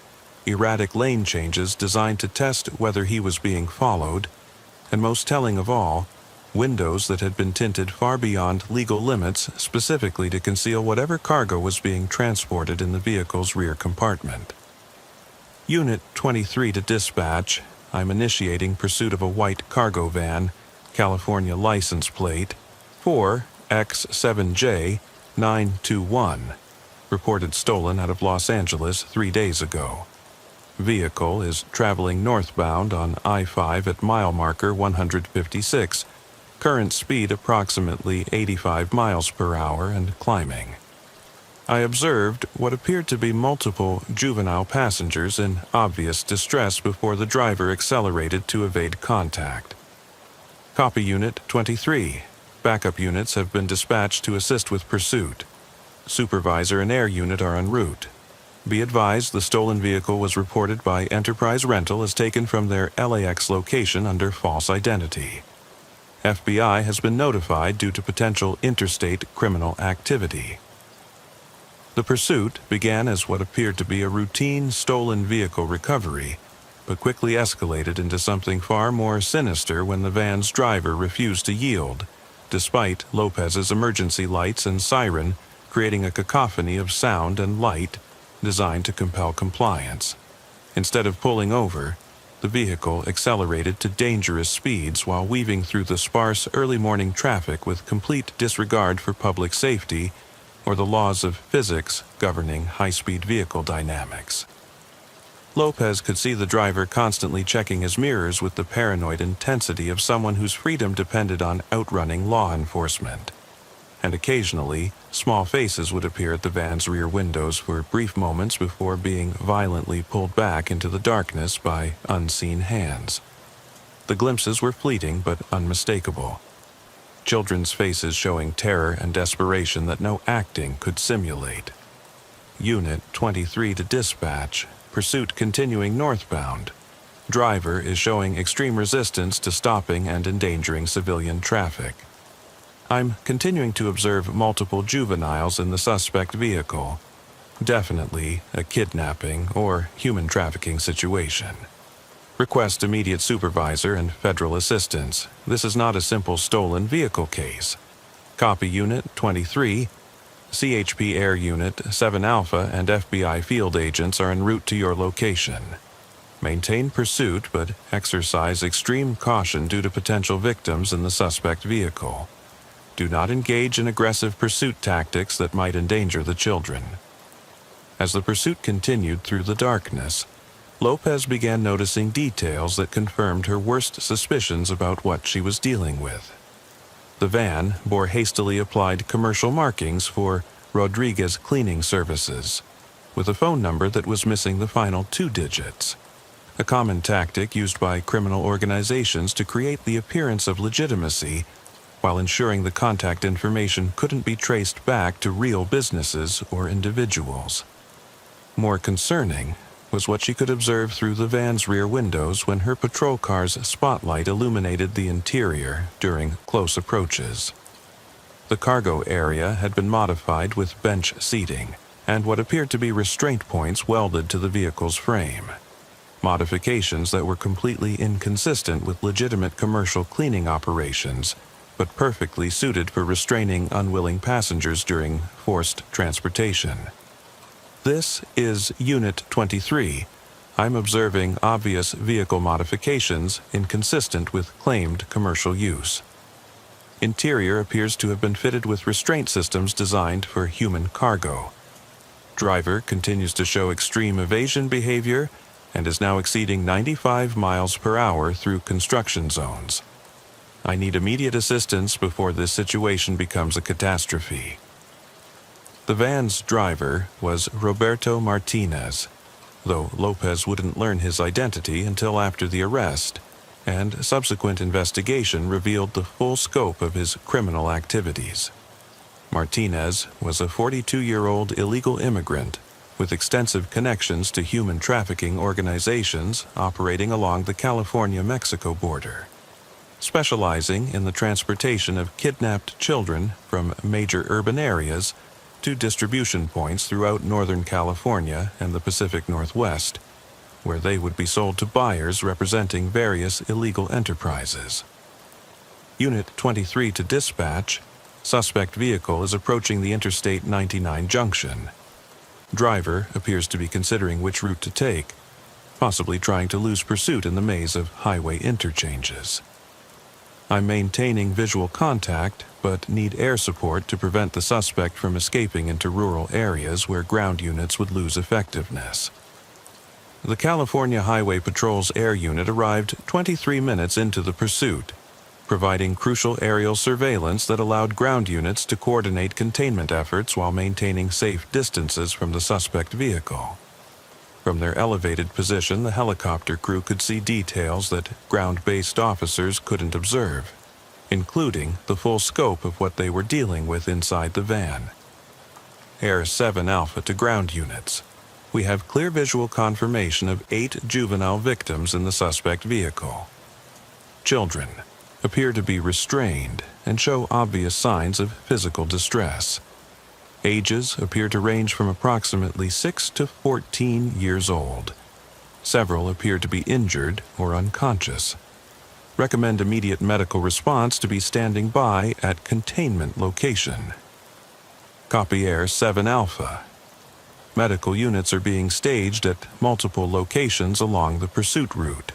erratic lane changes designed to test whether he was being followed, and most telling of all, windows that had been tinted far beyond legal limits specifically to conceal whatever cargo was being transported in the vehicle's rear compartment. Unit 23 to dispatch. I'm initiating pursuit of a white cargo van, California license plate 4X7J 921, reported stolen out of Los Angeles 3 days ago. Vehicle is traveling northbound on I-5 at mile marker 156, current speed approximately 85 miles per hour and climbing. I observed what appeared to be multiple juvenile passengers in obvious distress before the driver accelerated to evade contact. Copy Unit 23. Backup units have been dispatched to assist with pursuit. Supervisor and air unit are en route. Be advised the stolen vehicle was reported by Enterprise Rental as taken from their LAX location under false identity. FBI has been notified due to potential interstate criminal activity. The pursuit began as what appeared to be a routine stolen vehicle recovery, but quickly escalated into something far more sinister when the van's driver refused to yield, despite Lopez's emergency lights and siren creating a cacophony of sound and light designed to compel compliance. Instead of pulling over, the vehicle accelerated to dangerous speeds while weaving through the sparse early morning traffic with complete disregard for public safety or the laws of physics governing high-speed vehicle dynamics. Lopez could see the driver constantly checking his mirrors with the paranoid intensity of someone whose freedom depended on outrunning law enforcement. And occasionally, small faces would appear at the van's rear windows for brief moments before being violently pulled back into the darkness by unseen hands. The glimpses were fleeting but unmistakable. Children's faces showing terror and desperation that no acting could simulate. Unit 23 to dispatch. Pursuit continuing northbound. Driver is showing extreme resistance to stopping and endangering civilian traffic. I'm continuing to observe multiple juveniles in the suspect vehicle. Definitely a kidnapping or human trafficking situation. Request immediate supervisor and federal assistance. This is not a simple stolen vehicle case. Copy Unit 23. CHP Air Unit 7 Alpha and FBI field agents are en route to your location. Maintain pursuit but exercise extreme caution due to potential victims in the suspect vehicle. Do not engage in aggressive pursuit tactics that might endanger the children. As the pursuit continued through the darkness, Lopez began noticing details that confirmed her worst suspicions about what she was dealing with. The van bore hastily applied commercial markings for Rodriguez Cleaning Services, with a phone number that was missing the final 2 digits, a common tactic used by criminal organizations to create the appearance of legitimacy while ensuring the contact information couldn't be traced back to real businesses or individuals. More concerning was what she could observe through the van's rear windows when her patrol car's spotlight illuminated the interior during close approaches. The cargo area had been modified with bench seating and what appeared to be restraint points welded to the vehicle's frame. Modifications that were completely inconsistent with legitimate commercial cleaning operations, but perfectly suited for restraining unwilling passengers during forced transportation. This is Unit 23. I'm observing obvious vehicle modifications inconsistent with claimed commercial use. Interior appears to have been fitted with restraint systems designed for human cargo. Driver continues to show extreme evasion behavior and is now exceeding 95 miles per hour through construction zones. I need immediate assistance before this situation becomes a catastrophe. The van's driver was Roberto Martinez, though Lopez wouldn't learn his identity until after the arrest, and subsequent investigation revealed the full scope of his criminal activities. Martinez was a 42-year-old illegal immigrant with extensive connections to human trafficking organizations operating along the California-Mexico border, specializing in the transportation of kidnapped children from major urban areas to distribution points throughout Northern California and the Pacific Northwest, where they would be sold to buyers representing various illegal enterprises. Unit 23 to dispatch. Suspect vehicle is approaching the Interstate 99 junction. Driver appears to be considering which route to take, possibly trying to lose pursuit in the maze of highway interchanges. I'm maintaining visual contact, but need air support to prevent the suspect from escaping into rural areas where ground units would lose effectiveness. The California Highway Patrol's air unit arrived 23 minutes into the pursuit, providing crucial aerial surveillance that allowed ground units to coordinate containment efforts while maintaining safe distances from the suspect vehicle. From their elevated position, the helicopter crew could see details that ground-based officers couldn't observe, including the full scope of what they were dealing with inside the van. Air 7 Alpha to ground units. We have clear visual confirmation of 8 juvenile victims in the suspect vehicle. Children appear to be restrained and show obvious signs of physical distress. Ages appear to range from approximately 6 to 14 years old. Several appear to be injured or unconscious. Recommend immediate medical response to be standing by at containment location. Copy Air 7 Alpha. Medical units are being staged at multiple locations along the pursuit route.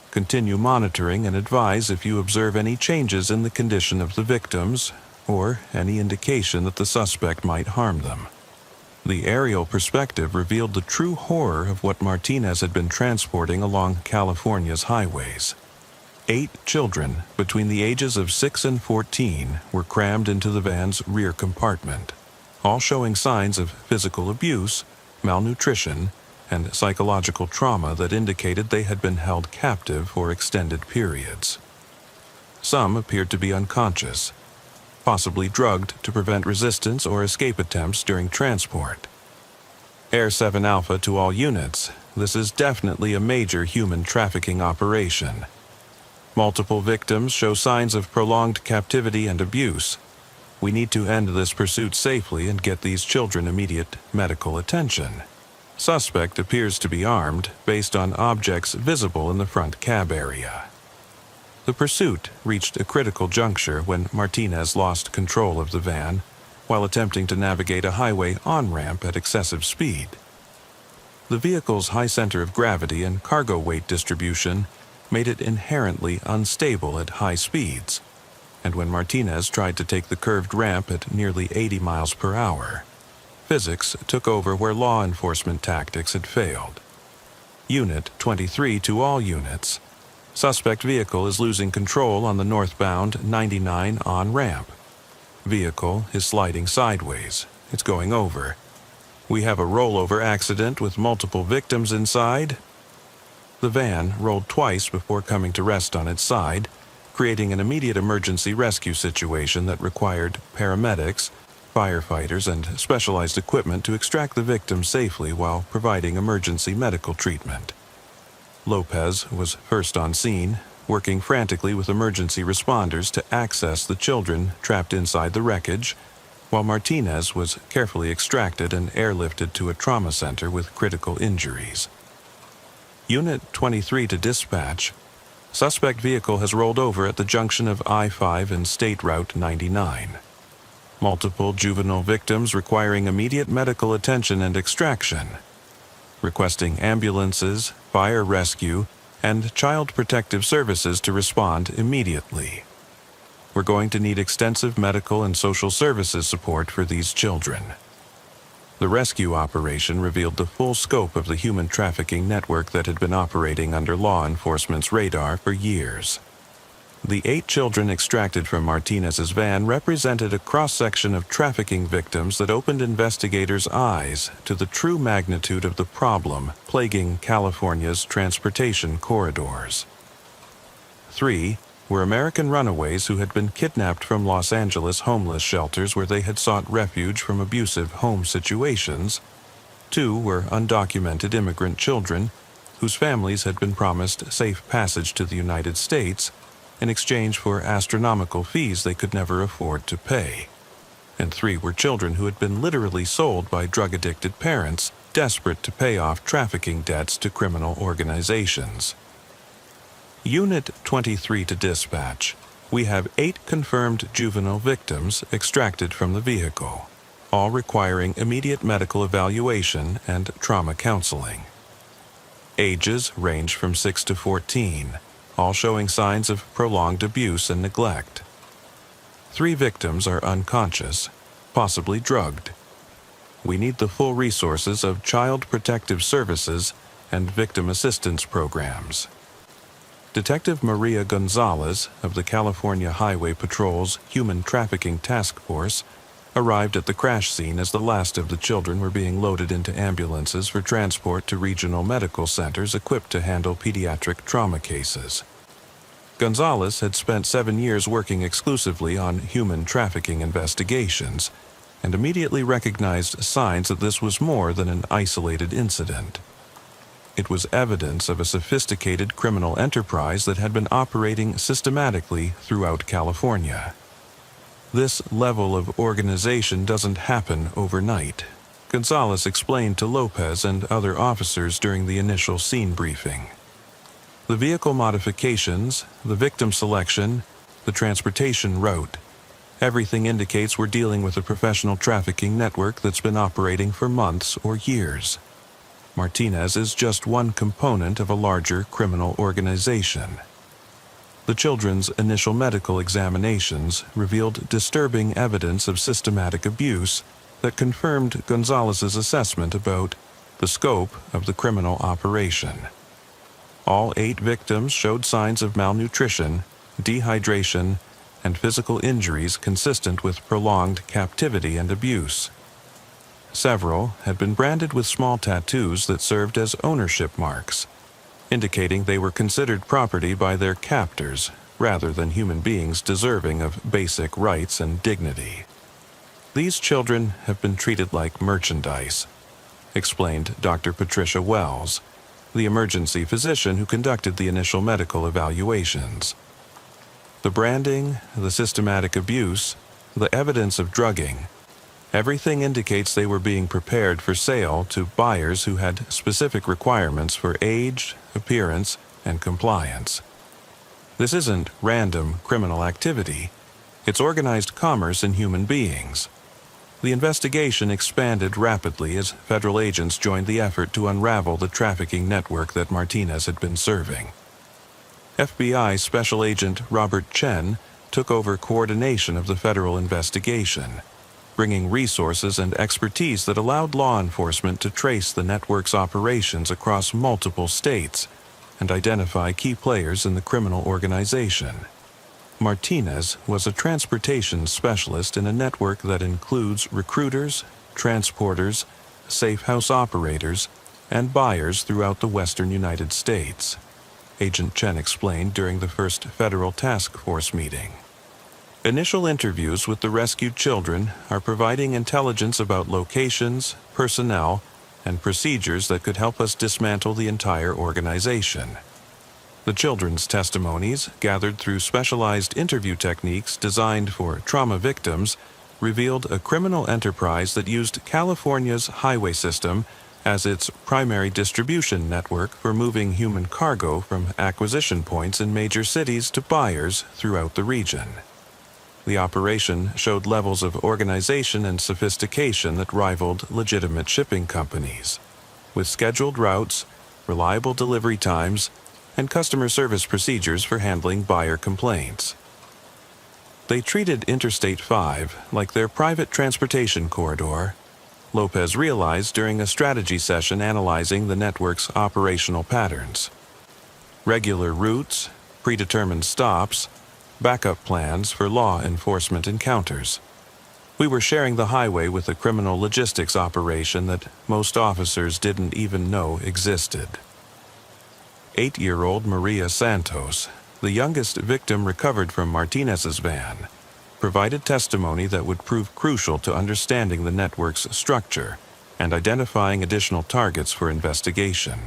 Continue monitoring and advise if you observe any changes in the condition of the victims or any indication that the suspect might harm them. The aerial perspective revealed the true horror of what Martinez had been transporting along California's highways. 8 children between the ages of 6 and 14 were crammed into the van's rear compartment, all showing signs of physical abuse, malnutrition, and psychological trauma that indicated they had been held captive for extended periods. Some appeared to be unconscious, possibly drugged to prevent resistance or escape attempts during transport. Air 7 Alpha to all units, this is definitely a major human trafficking operation. Multiple victims show signs of prolonged captivity and abuse. We need to end this pursuit safely and get these children immediate medical attention. Suspect appears to be armed based on objects visible in the front cab area. The pursuit reached a critical juncture when Martinez lost control of the van while attempting to navigate a highway on-ramp at excessive speed. The vehicle's high center of gravity and cargo weight distribution made it inherently unstable at high speeds, and when Martinez tried to take the curved ramp at nearly 80 miles per hour, physics took over where law enforcement tactics had failed. Unit 23 to all units. Suspect vehicle is losing control on the northbound 99 on-ramp. Vehicle is sliding sideways. It's going over. We have a rollover accident with multiple victims inside. The van rolled twice before coming to rest on its side, creating an immediate emergency rescue situation that required paramedics, firefighters, and specialized equipment to extract the victim safely while providing emergency medical treatment. Lopez was first on scene, working frantically with emergency responders to access the children trapped inside the wreckage, while Martinez was carefully extracted and airlifted to a trauma center with critical injuries. Unit 23 to dispatch. Suspect vehicle has rolled over at the junction of I-5 and State Route 99. Multiple juvenile victims requiring immediate medical attention and extraction. Requesting ambulances, fire rescue, and child protective services to respond immediately. We're going to need extensive medical and social services support for these children. The rescue operation revealed the full scope of the human trafficking network that had been operating under law enforcement's radar for years. The 8 children extracted from Martinez's van represented a cross-section of trafficking victims that opened investigators' eyes to the true magnitude of the problem plaguing California's transportation corridors. 3 were American runaways who had been kidnapped from Los Angeles homeless shelters where they had sought refuge from abusive home situations. 2 were undocumented immigrant children whose families had been promised safe passage to the United States in exchange for astronomical fees they could never afford to pay. And 3 were children who had been literally sold by drug-addicted parents desperate to pay off trafficking debts to criminal organizations. Unit 23 to dispatch. We have 8 confirmed juvenile victims extracted from the vehicle, all requiring immediate medical evaluation and trauma counseling. Ages range from 6 to 14, all showing signs of prolonged abuse and neglect. 3 victims are unconscious, possibly drugged. We need the full resources of Child Protective Services and victim assistance programs. Detective Maria Gonzalez of the California Highway Patrol's Human Trafficking Task Force arrived at the crash scene as the last of the children were being loaded into ambulances for transport to regional medical centers equipped to handle pediatric trauma cases. Gonzalez had spent 7 years working exclusively on human trafficking investigations and immediately recognized signs that this was more than an isolated incident. It was evidence of a sophisticated criminal enterprise that had been operating systematically throughout California. This level of organization doesn't happen overnight, Gonzalez explained to Lopez and other officers during the initial scene briefing. The vehicle modifications, the victim selection, the transportation route, everything indicates we're dealing with a professional trafficking network that's been operating for months or years. Martinez is just one component of a larger criminal organization. The children's initial medical examinations revealed disturbing evidence of systematic abuse that confirmed Gonzalez's assessment about the scope of the criminal operation. All 8 victims showed signs of malnutrition, dehydration, and physical injuries consistent with prolonged captivity and abuse. Several had been branded with small tattoos that served as ownership marks, indicating they were considered property by their captors rather than human beings deserving of basic rights and dignity. These children have been treated like merchandise, explained Dr. Patricia Wells, the emergency physician who conducted the initial medical evaluations. The branding, the systematic abuse, the evidence of drugging, everything indicates they were being prepared for sale to buyers who had specific requirements for age, appearance, and compliance. This isn't random criminal activity. It's organized commerce in human beings. The investigation expanded rapidly as federal agents joined the effort to unravel the trafficking network that Martinez had been serving. FBI Special Agent Robert Chen took over coordination of the federal investigation, bringing resources and expertise that allowed law enforcement to trace the network's operations across multiple states and identify key players in the criminal organization. Martinez was a transportation specialist in a network that includes recruiters, transporters, safe house operators, and buyers throughout the western United States, Agent Chen explained during the first federal task force meeting. Initial interviews with the rescued children are providing intelligence about locations, personnel, and procedures that could help us dismantle the entire organization. The children's testimonies, gathered through specialized interview techniques designed for trauma victims, revealed a criminal enterprise that used California's highway system as its primary distribution network for moving human cargo from acquisition points in major cities to buyers throughout the region. The operation showed levels of organization and sophistication that rivaled legitimate shipping companies, with scheduled routes, reliable delivery times, and customer service procedures for handling buyer complaints. They treated Interstate 5 like their private transportation corridor, Lopez realized during a strategy session analyzing the network's operational patterns. Regular routes, predetermined stops, backup plans for law enforcement encounters. We were sharing the highway with a criminal logistics operation that most officers didn't even know existed. 8-year-old Maria Santos, the youngest victim recovered from Martinez's van, provided testimony that would prove crucial to understanding the network's structure and identifying additional targets for investigation.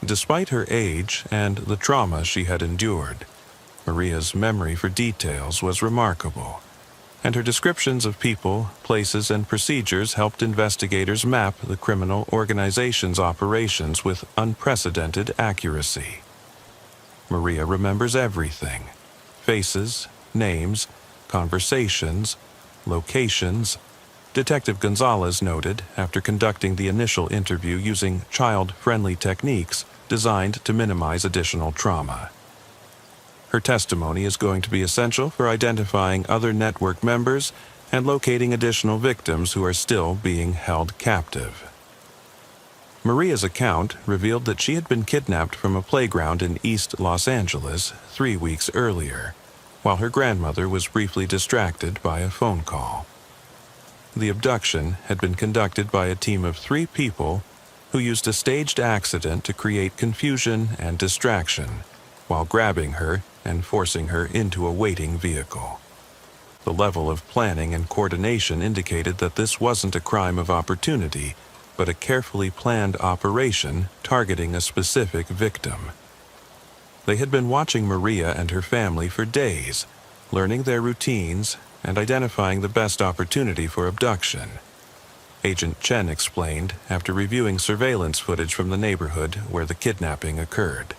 Despite her age and the trauma she had endured, Maria's memory for details was remarkable, and her descriptions of people, places, and procedures helped investigators map the criminal organization's operations with unprecedented accuracy. Maria remembers everything: faces, names, conversations, locations. Detective Gonzalez noted after conducting the initial interview using child-friendly techniques designed to minimize additional trauma. Her testimony is going to be essential for identifying other network members and locating additional victims who are still being held captive. Maria's account revealed that she had been kidnapped from a playground in East Los Angeles 3 weeks earlier, while her grandmother was briefly distracted by a phone call. The abduction had been conducted by a team of 3 people who used a staged accident to create confusion and distraction, while grabbing her and forcing her into a waiting vehicle. The level of planning and coordination indicated that this wasn't a crime of opportunity, but a carefully planned operation targeting a specific victim. They had been watching Maria and her family for days, learning their routines and identifying the best opportunity for abduction. Agent Chen explained after reviewing surveillance footage from the neighborhood where the kidnapping occurred.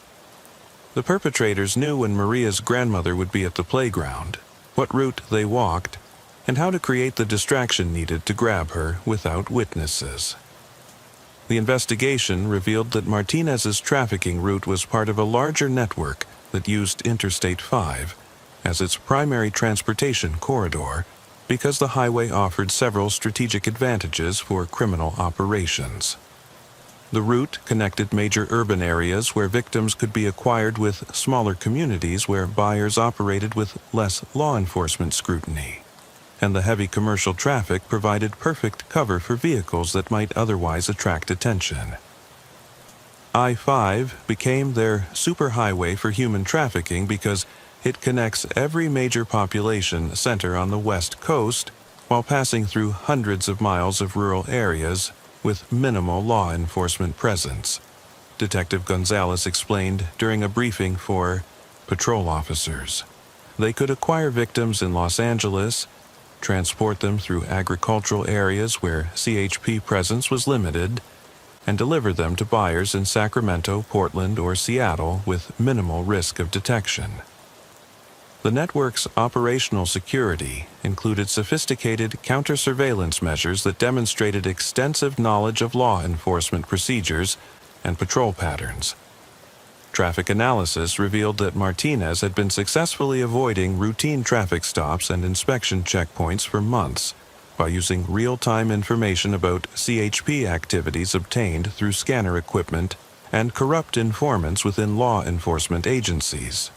The perpetrators knew when Maria's grandmother would be at the playground, what route they walked, and how to create the distraction needed to grab her without witnesses. The investigation revealed that Martinez's trafficking route was part of a larger network that used Interstate 5 as its primary transportation corridor because the highway offered several strategic advantages for criminal operations. The route connected major urban areas where victims could be acquired with smaller communities where buyers operated with less law enforcement scrutiny, and the heavy commercial traffic provided perfect cover for vehicles that might otherwise attract attention. I-5 became their superhighway for human trafficking because it connects every major population center on the West Coast while passing through hundreds of miles of rural areas with minimal law enforcement presence, Detective Gonzalez explained during a briefing for patrol officers. They could acquire victims in Los Angeles, transport them through agricultural areas where CHP presence was limited, and deliver them to buyers in Sacramento, Portland, or Seattle with minimal risk of detection. The network's operational security included sophisticated counter-surveillance measures that demonstrated extensive knowledge of law enforcement procedures and patrol patterns. Traffic analysis revealed that Martinez had been successfully avoiding routine traffic stops and inspection checkpoints for months by using real-time information about CHP activities obtained through scanner equipment and corrupt informants within law enforcement agencies.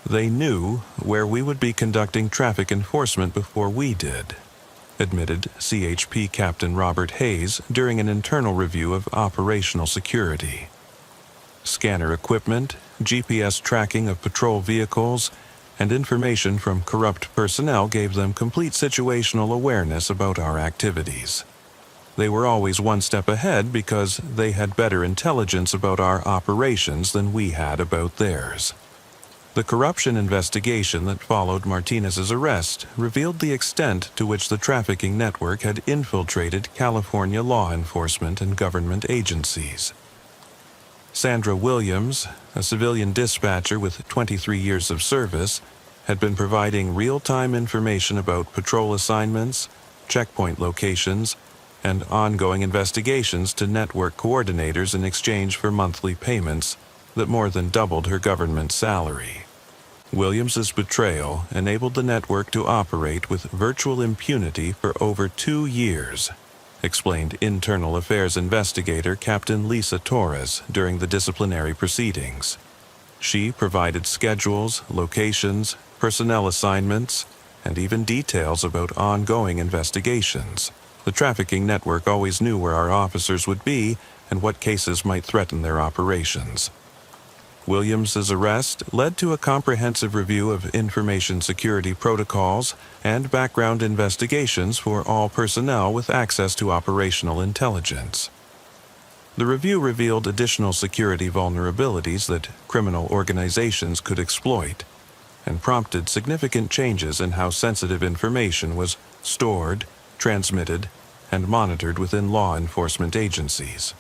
They knew where we would be conducting traffic enforcement before we did, admitted CHP Captain Robert Hayes during an internal review of operational security. Scanner equipment, GPS tracking of patrol vehicles, and information from corrupt personnel gave them complete situational awareness about our activities. They were always one step ahead because they had better intelligence about our operations than we had about theirs. The corruption investigation that followed Martinez's arrest revealed the extent to which the trafficking network had infiltrated California law enforcement and government agencies. Sandra Williams, a civilian dispatcher with 23 years of service, had been providing real-time information about patrol assignments, checkpoint locations, and ongoing investigations to network coordinators in exchange for monthly payments that more than doubled her government salary. Williams's betrayal enabled the network to operate with virtual impunity for over 2 years, explained Internal Affairs investigator Captain Lisa Torres during the disciplinary proceedings. She provided schedules, locations, personnel assignments, and even details about ongoing investigations. The trafficking network always knew where our officers would be and what cases might threaten their operations. Williams's arrest led to a comprehensive review of information security protocols and background investigations for all personnel with access to operational intelligence. The review revealed additional security vulnerabilities that criminal organizations could exploit and prompted significant changes in how sensitive information was stored, transmitted, and monitored within law enforcement agencies.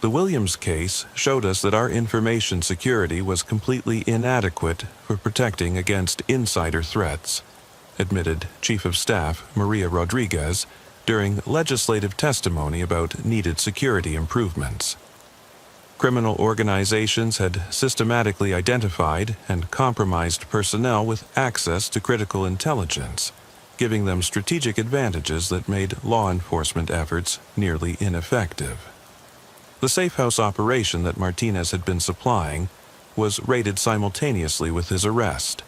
The Williams case showed us that our information security was completely inadequate for protecting against insider threats, admitted Chief of Staff Maria Rodriguez during legislative testimony about needed security improvements. Criminal organizations had systematically identified and compromised personnel with access to critical intelligence, giving them strategic advantages that made law enforcement efforts nearly ineffective. The safe house operation that Martinez had been supplying was raided simultaneously with his arrest,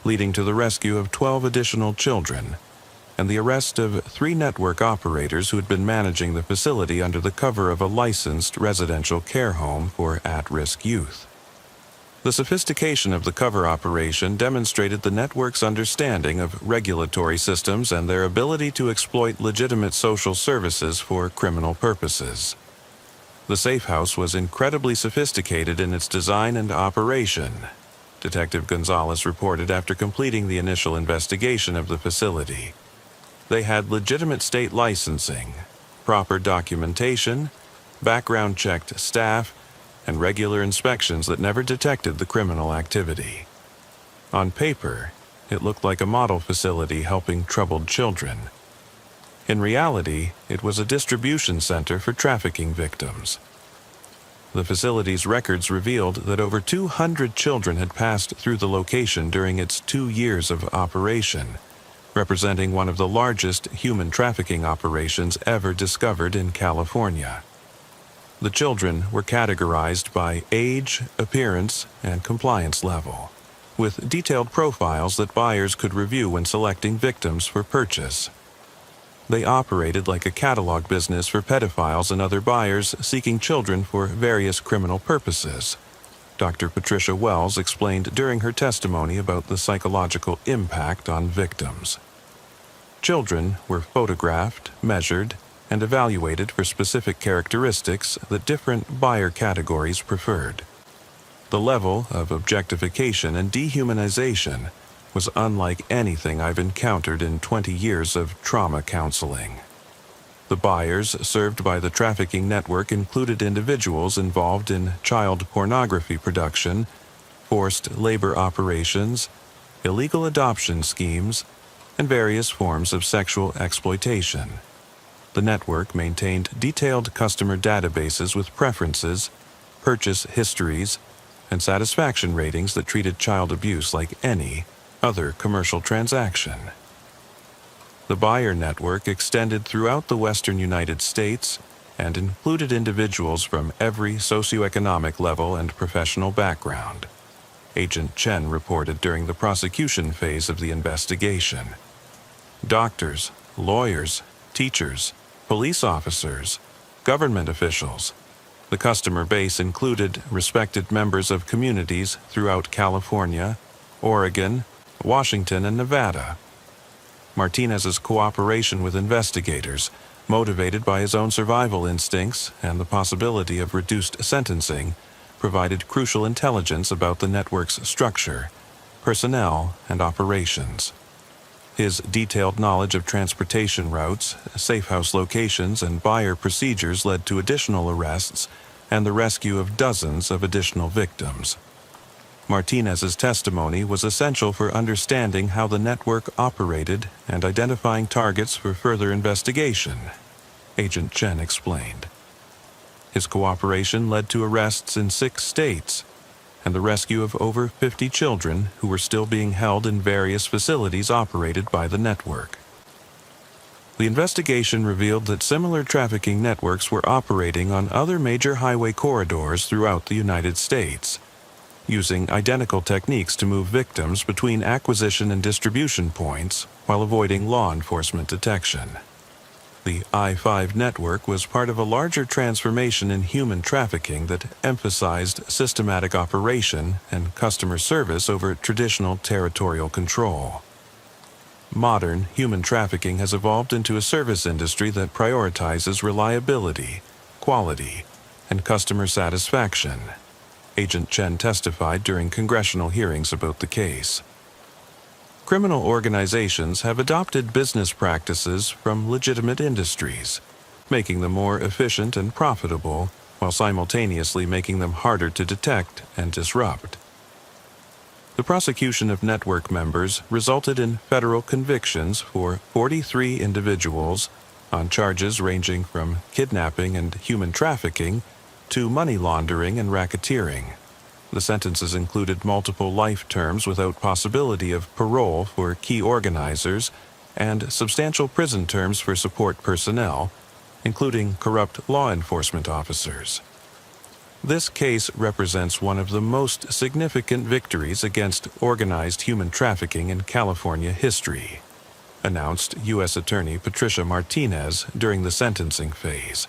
leading to the rescue of 12 additional children and the arrest of 3 network operators who had been managing the facility under the cover of a licensed residential care home for at-risk youth. The sophistication of the cover operation demonstrated the network's understanding of regulatory systems and their ability to exploit legitimate social services for criminal purposes. The safe house was incredibly sophisticated in its design and operation, Detective Gonzalez reported after completing the initial investigation of the facility. They had legitimate state licensing, proper documentation, background-checked staff, and regular inspections that never detected the criminal activity. On paper, it looked like a model facility helping troubled children. In reality, it was a distribution center for trafficking victims. The facility's records revealed that over 200 children had passed through the location during its 2 years of operation, representing one of the largest human trafficking operations ever discovered in California. The children were categorized by age, appearance, and compliance level, with detailed profiles that buyers could review when selecting victims for purchase. They operated like a catalog business for pedophiles and other buyers seeking children for various criminal purposes. Dr. Patricia Wells explained during her testimony about the psychological impact on victims. Children were photographed, measured, and evaluated for specific characteristics that different buyer categories preferred. The level of objectification and dehumanization was unlike anything I've encountered in 20 years of trauma counseling. The buyers served by the trafficking network included individuals involved in child pornography production, forced labor operations, illegal adoption schemes, and various forms of sexual exploitation. The network maintained detailed customer databases with preferences, purchase histories, and satisfaction ratings that treated child abuse like any other commercial transaction. The buyer network extended throughout the western United States and included individuals from every socioeconomic level and professional background. Agent Chen reported during the prosecution phase of the investigation. Doctors, lawyers, teachers, police officers, government officials. The customer base included respected members of communities throughout California, Oregon, Washington, and Nevada. Martinez's cooperation with investigators, motivated by his own survival instincts and the possibility of reduced sentencing, provided crucial intelligence about the network's structure, personnel, and operations. His detailed knowledge of transportation routes, safe house locations, and buyer procedures led to additional arrests and the rescue of dozens of additional victims. Martinez's testimony was essential for understanding how the network operated and identifying targets for further investigation, Agent Chen explained. His cooperation led to arrests in 6 states and the rescue of over 50 children who were still being held in various facilities operated by the network. The investigation revealed that similar trafficking networks were operating on other major highway corridors throughout the United States, using identical techniques to move victims between acquisition and distribution points while avoiding law enforcement detection. The I-5 network was part of a larger transformation in human trafficking that emphasized systematic operation and customer service over traditional territorial control. Modern human trafficking has evolved into a service industry that prioritizes reliability, quality, and customer satisfaction, Agent Chen testified during congressional hearings about the case. Criminal organizations have adopted business practices from legitimate industries, making them more efficient and profitable while simultaneously making them harder to detect and disrupt. The prosecution of network members resulted in federal convictions for 43 individuals on charges ranging from kidnapping and human trafficking to money laundering and racketeering. The sentences included multiple life terms without possibility of parole for key organizers and substantial prison terms for support personnel, including corrupt law enforcement officers. This case represents one of the most significant victories against organized human trafficking in California history, announced U.S. Attorney Patricia Martinez during the sentencing phase.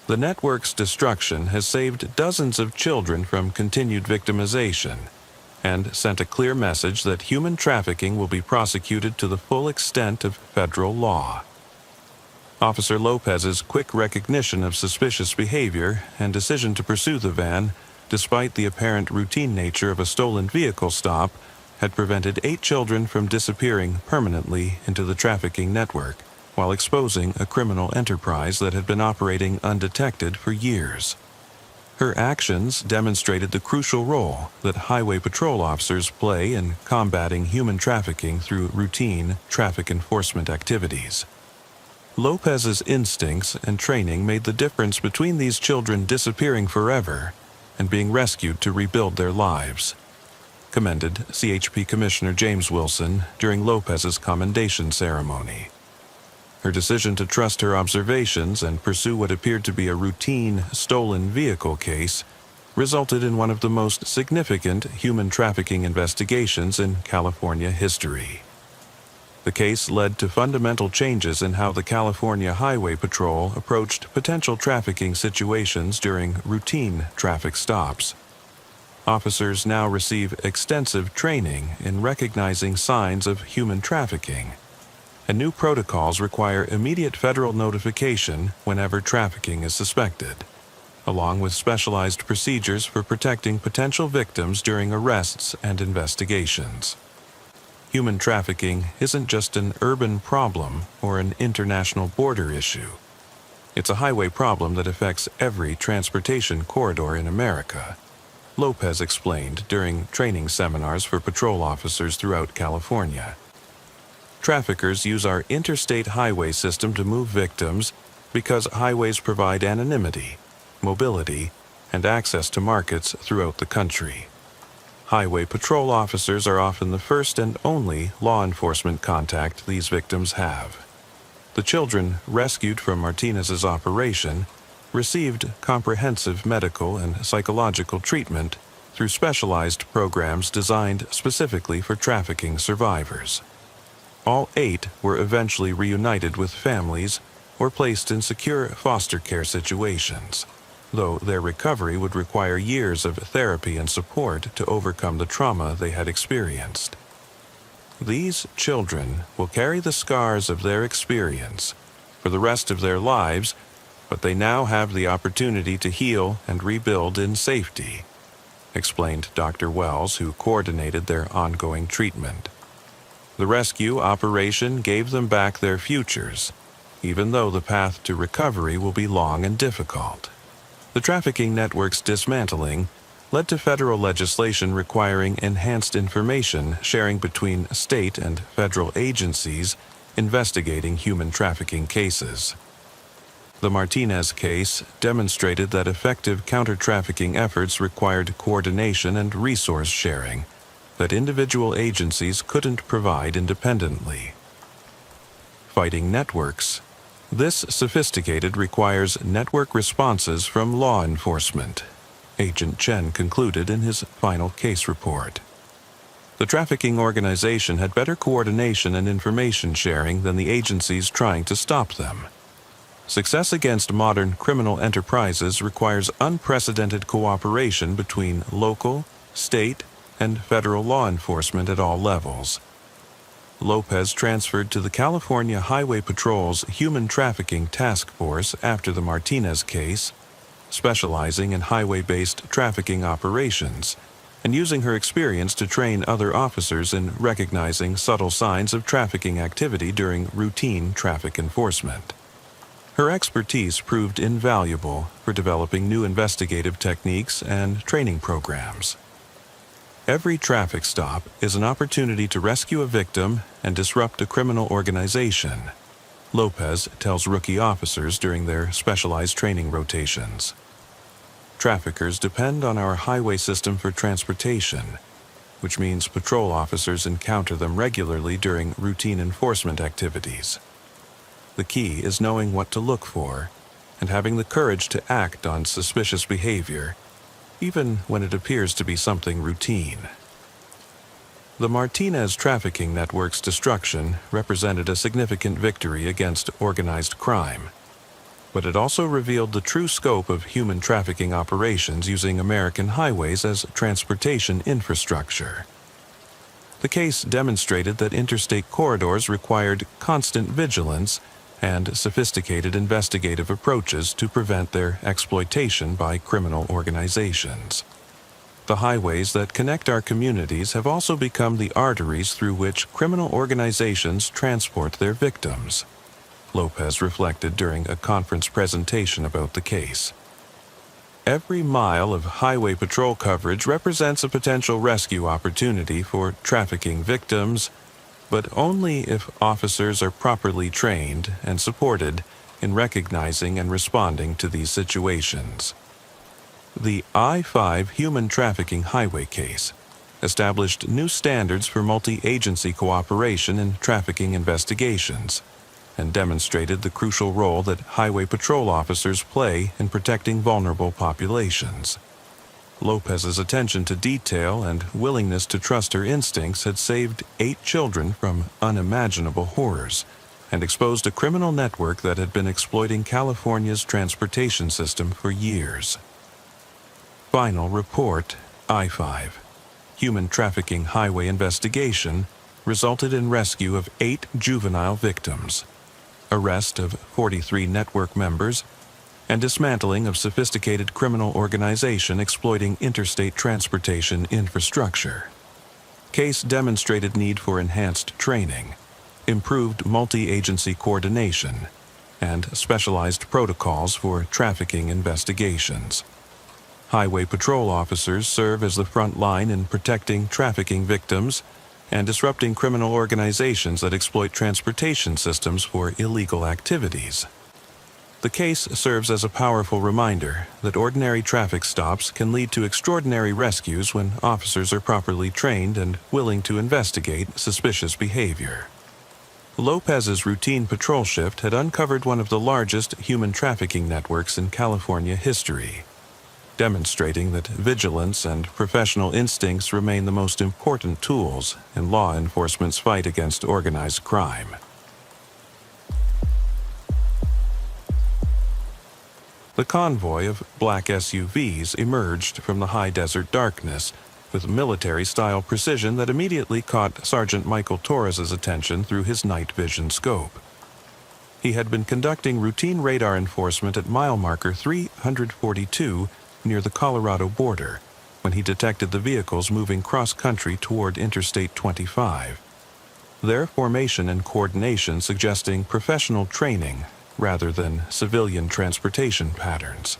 The network's destruction has saved dozens of children from continued victimization and sent a clear message that human trafficking will be prosecuted to the full extent of federal law. Officer Lopez's quick recognition of suspicious behavior and decision to pursue the van, despite the apparent routine nature of a stolen vehicle stop, had prevented 8 children from disappearing permanently into the trafficking network, while exposing a criminal enterprise that had been operating undetected for years. Her actions demonstrated the crucial role that highway patrol officers play in combating human trafficking through routine traffic enforcement activities. Lopez's instincts and training made the difference between these children disappearing forever and being rescued to rebuild their lives, commended CHP Commissioner James Wilson during Lopez's commendation ceremony. Her decision to trust her observations and pursue what appeared to be a routine stolen vehicle case resulted in one of the most significant human trafficking investigations in California history. The case led to fundamental changes in how the California Highway Patrol approached potential trafficking situations during routine traffic stops. Officers now receive extensive training in recognizing signs of human trafficking, and new protocols require immediate federal notification whenever trafficking is suspected, along with specialized procedures for protecting potential victims during arrests and investigations. Human trafficking isn't just an urban problem or an international border issue. It's a highway problem that affects every transportation corridor in America, Lopez explained during training seminars for patrol officers throughout California. Traffickers use our interstate highway system to move victims because highways provide anonymity, mobility, and access to markets throughout the country. Highway patrol officers are often the first and only law enforcement contact these victims have. The children rescued from Martinez's operation received comprehensive medical and psychological treatment through specialized programs designed specifically for trafficking survivors. All 8 were eventually reunited with families or placed in secure foster care situations, though their recovery would require years of therapy and support to overcome the trauma they had experienced. These children will carry the scars of their experience for the rest of their lives, but they now have the opportunity to heal and rebuild in safety, explained Dr. Wells, who coordinated their ongoing treatment. The rescue operation gave them back their futures, even though the path to recovery will be long and difficult. The trafficking network's dismantling led to federal legislation requiring enhanced information sharing between state and federal agencies investigating human trafficking cases. The Martinez case demonstrated that effective counter-trafficking efforts required coordination and resource sharing that individual agencies couldn't provide independently. Fighting networks. This sophisticated requires network responses from law enforcement, Agent Chen concluded in his final case report. The trafficking organization had better coordination and information sharing than the agencies trying to stop them. Success against modern criminal enterprises requires unprecedented cooperation between local, state, and federal law enforcement at all levels. Lopez transferred to the California Highway Patrol's Human Trafficking Task Force after the Martinez case, specializing in highway-based trafficking operations, and using her experience to train other officers in recognizing subtle signs of trafficking activity during routine traffic enforcement. Her expertise proved invaluable for developing new investigative techniques and training programs. Every traffic stop is an opportunity to rescue a victim and disrupt a criminal organization, Lopez tells rookie officers during their specialized training rotations. Traffickers depend on our highway system for transportation, which means patrol officers encounter them regularly during routine enforcement activities. The key is knowing what to look for and having the courage to act on suspicious behavior, even when it appears to be something routine. The Martinez trafficking network's destruction represented a significant victory against organized crime, but it also revealed the true scope of human trafficking operations using American highways as transportation infrastructure. The case demonstrated that interstate corridors required constant vigilance and sophisticated investigative approaches to prevent their exploitation by criminal organizations. The highways that connect our communities have also become the arteries through which criminal organizations transport their victims, Lopez reflected during a conference presentation about the case. Every mile of highway patrol coverage represents a potential rescue opportunity for trafficking victims, but only if officers are properly trained and supported in recognizing and responding to these situations. The I-5 human trafficking highway case established new standards for multi-agency cooperation in trafficking investigations and demonstrated the crucial role that highway patrol officers play in protecting vulnerable populations. Lopez's attention to detail and willingness to trust her instincts had saved 8 children from unimaginable horrors and exposed a criminal network that had been exploiting California's transportation system for years. Final report, I-5, Human Trafficking Highway Investigation, resulted in rescue of 8 juvenile victims, arrest of 43 network members, and dismantling of sophisticated criminal organization exploiting interstate transportation infrastructure. Case demonstrated need for enhanced training, improved multi-agency coordination, and specialized protocols for trafficking investigations. Highway patrol officers serve as the front line in protecting trafficking victims and disrupting criminal organizations that exploit transportation systems for illegal activities. The case serves as a powerful reminder that ordinary traffic stops can lead to extraordinary rescues when officers are properly trained and willing to investigate suspicious behavior. Lopez's routine patrol shift had uncovered one of the largest human trafficking networks in California history, demonstrating that vigilance and professional instincts remain the most important tools in law enforcement's fight against organized crime. The convoy of black SUVs emerged from the high desert darkness with military-style precision that immediately caught Sergeant Michael Torres's attention through his night vision scope. He had been conducting routine radar enforcement at mile marker 342 near the Colorado border when he detected the vehicles moving cross-country toward Interstate 25. Their formation and coordination suggesting professional training rather than civilian transportation patterns.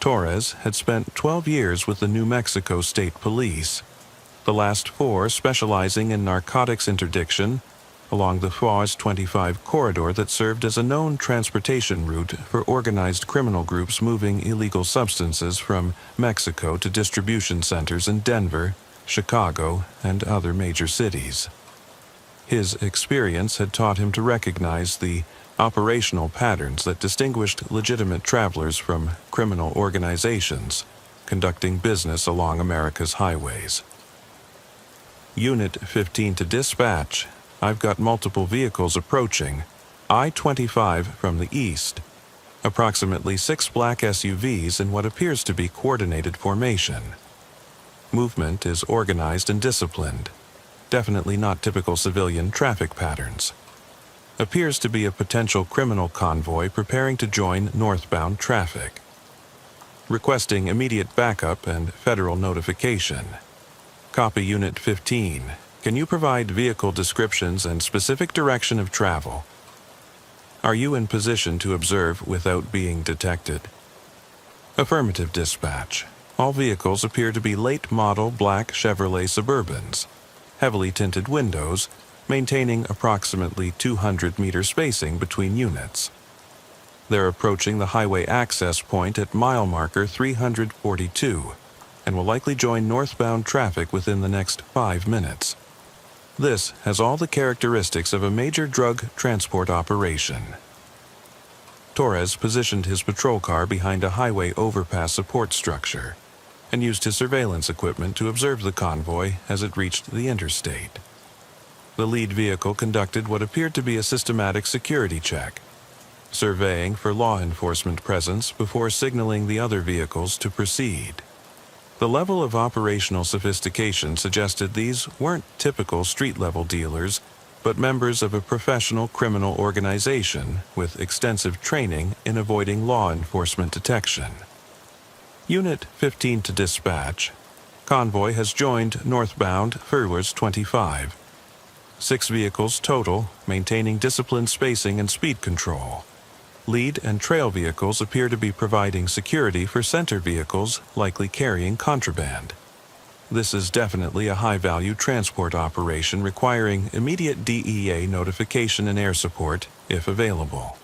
Torres had spent 12 years with the New Mexico State Police, the last 4 specializing in narcotics interdiction along the FAWS 25 corridor that served as a known transportation route for organized criminal groups moving illegal substances from Mexico to distribution centers in Denver, Chicago, and other major cities. His experience had taught him to recognize the operational patterns that distinguished legitimate travelers from criminal organizations conducting business along America's highways. Unit 15 to dispatch. I've got multiple vehicles approaching, I-25 from the east, approximately 6 black SUVs in what appears to be coordinated formation. Movement is organized and disciplined, definitely not typical civilian traffic patterns. Appears to be a potential criminal convoy preparing to join northbound traffic. Requesting immediate backup and federal notification. Copy Unit 15. Can you provide vehicle descriptions and specific direction of travel? Are you in position to observe without being detected? Affirmative dispatch. All vehicles appear to be late-model black Chevrolet Suburbans, heavily tinted windows, maintaining approximately 200-meter spacing between units. They're approaching the highway access point at mile marker 342 and will likely join northbound traffic within the next 5 minutes. This has all the characteristics of a major drug transport operation. Torres positioned his patrol car behind a highway overpass support structure and used his surveillance equipment to observe the convoy as it reached the interstate. The lead vehicle conducted what appeared to be a systematic security check, surveying for law enforcement presence before signaling the other vehicles to proceed. The level of operational sophistication suggested these weren't typical street-level dealers, but members of a professional criminal organization with extensive training in avoiding law enforcement detection. Unit 15 to dispatch. Convoy has joined northbound Furlers 25. 6 vehicles total, maintaining disciplined spacing and speed control. Lead and trail vehicles appear to be providing security for center vehicles likely carrying contraband. This is definitely a high-value transport operation requiring immediate DEA notification and air support if available.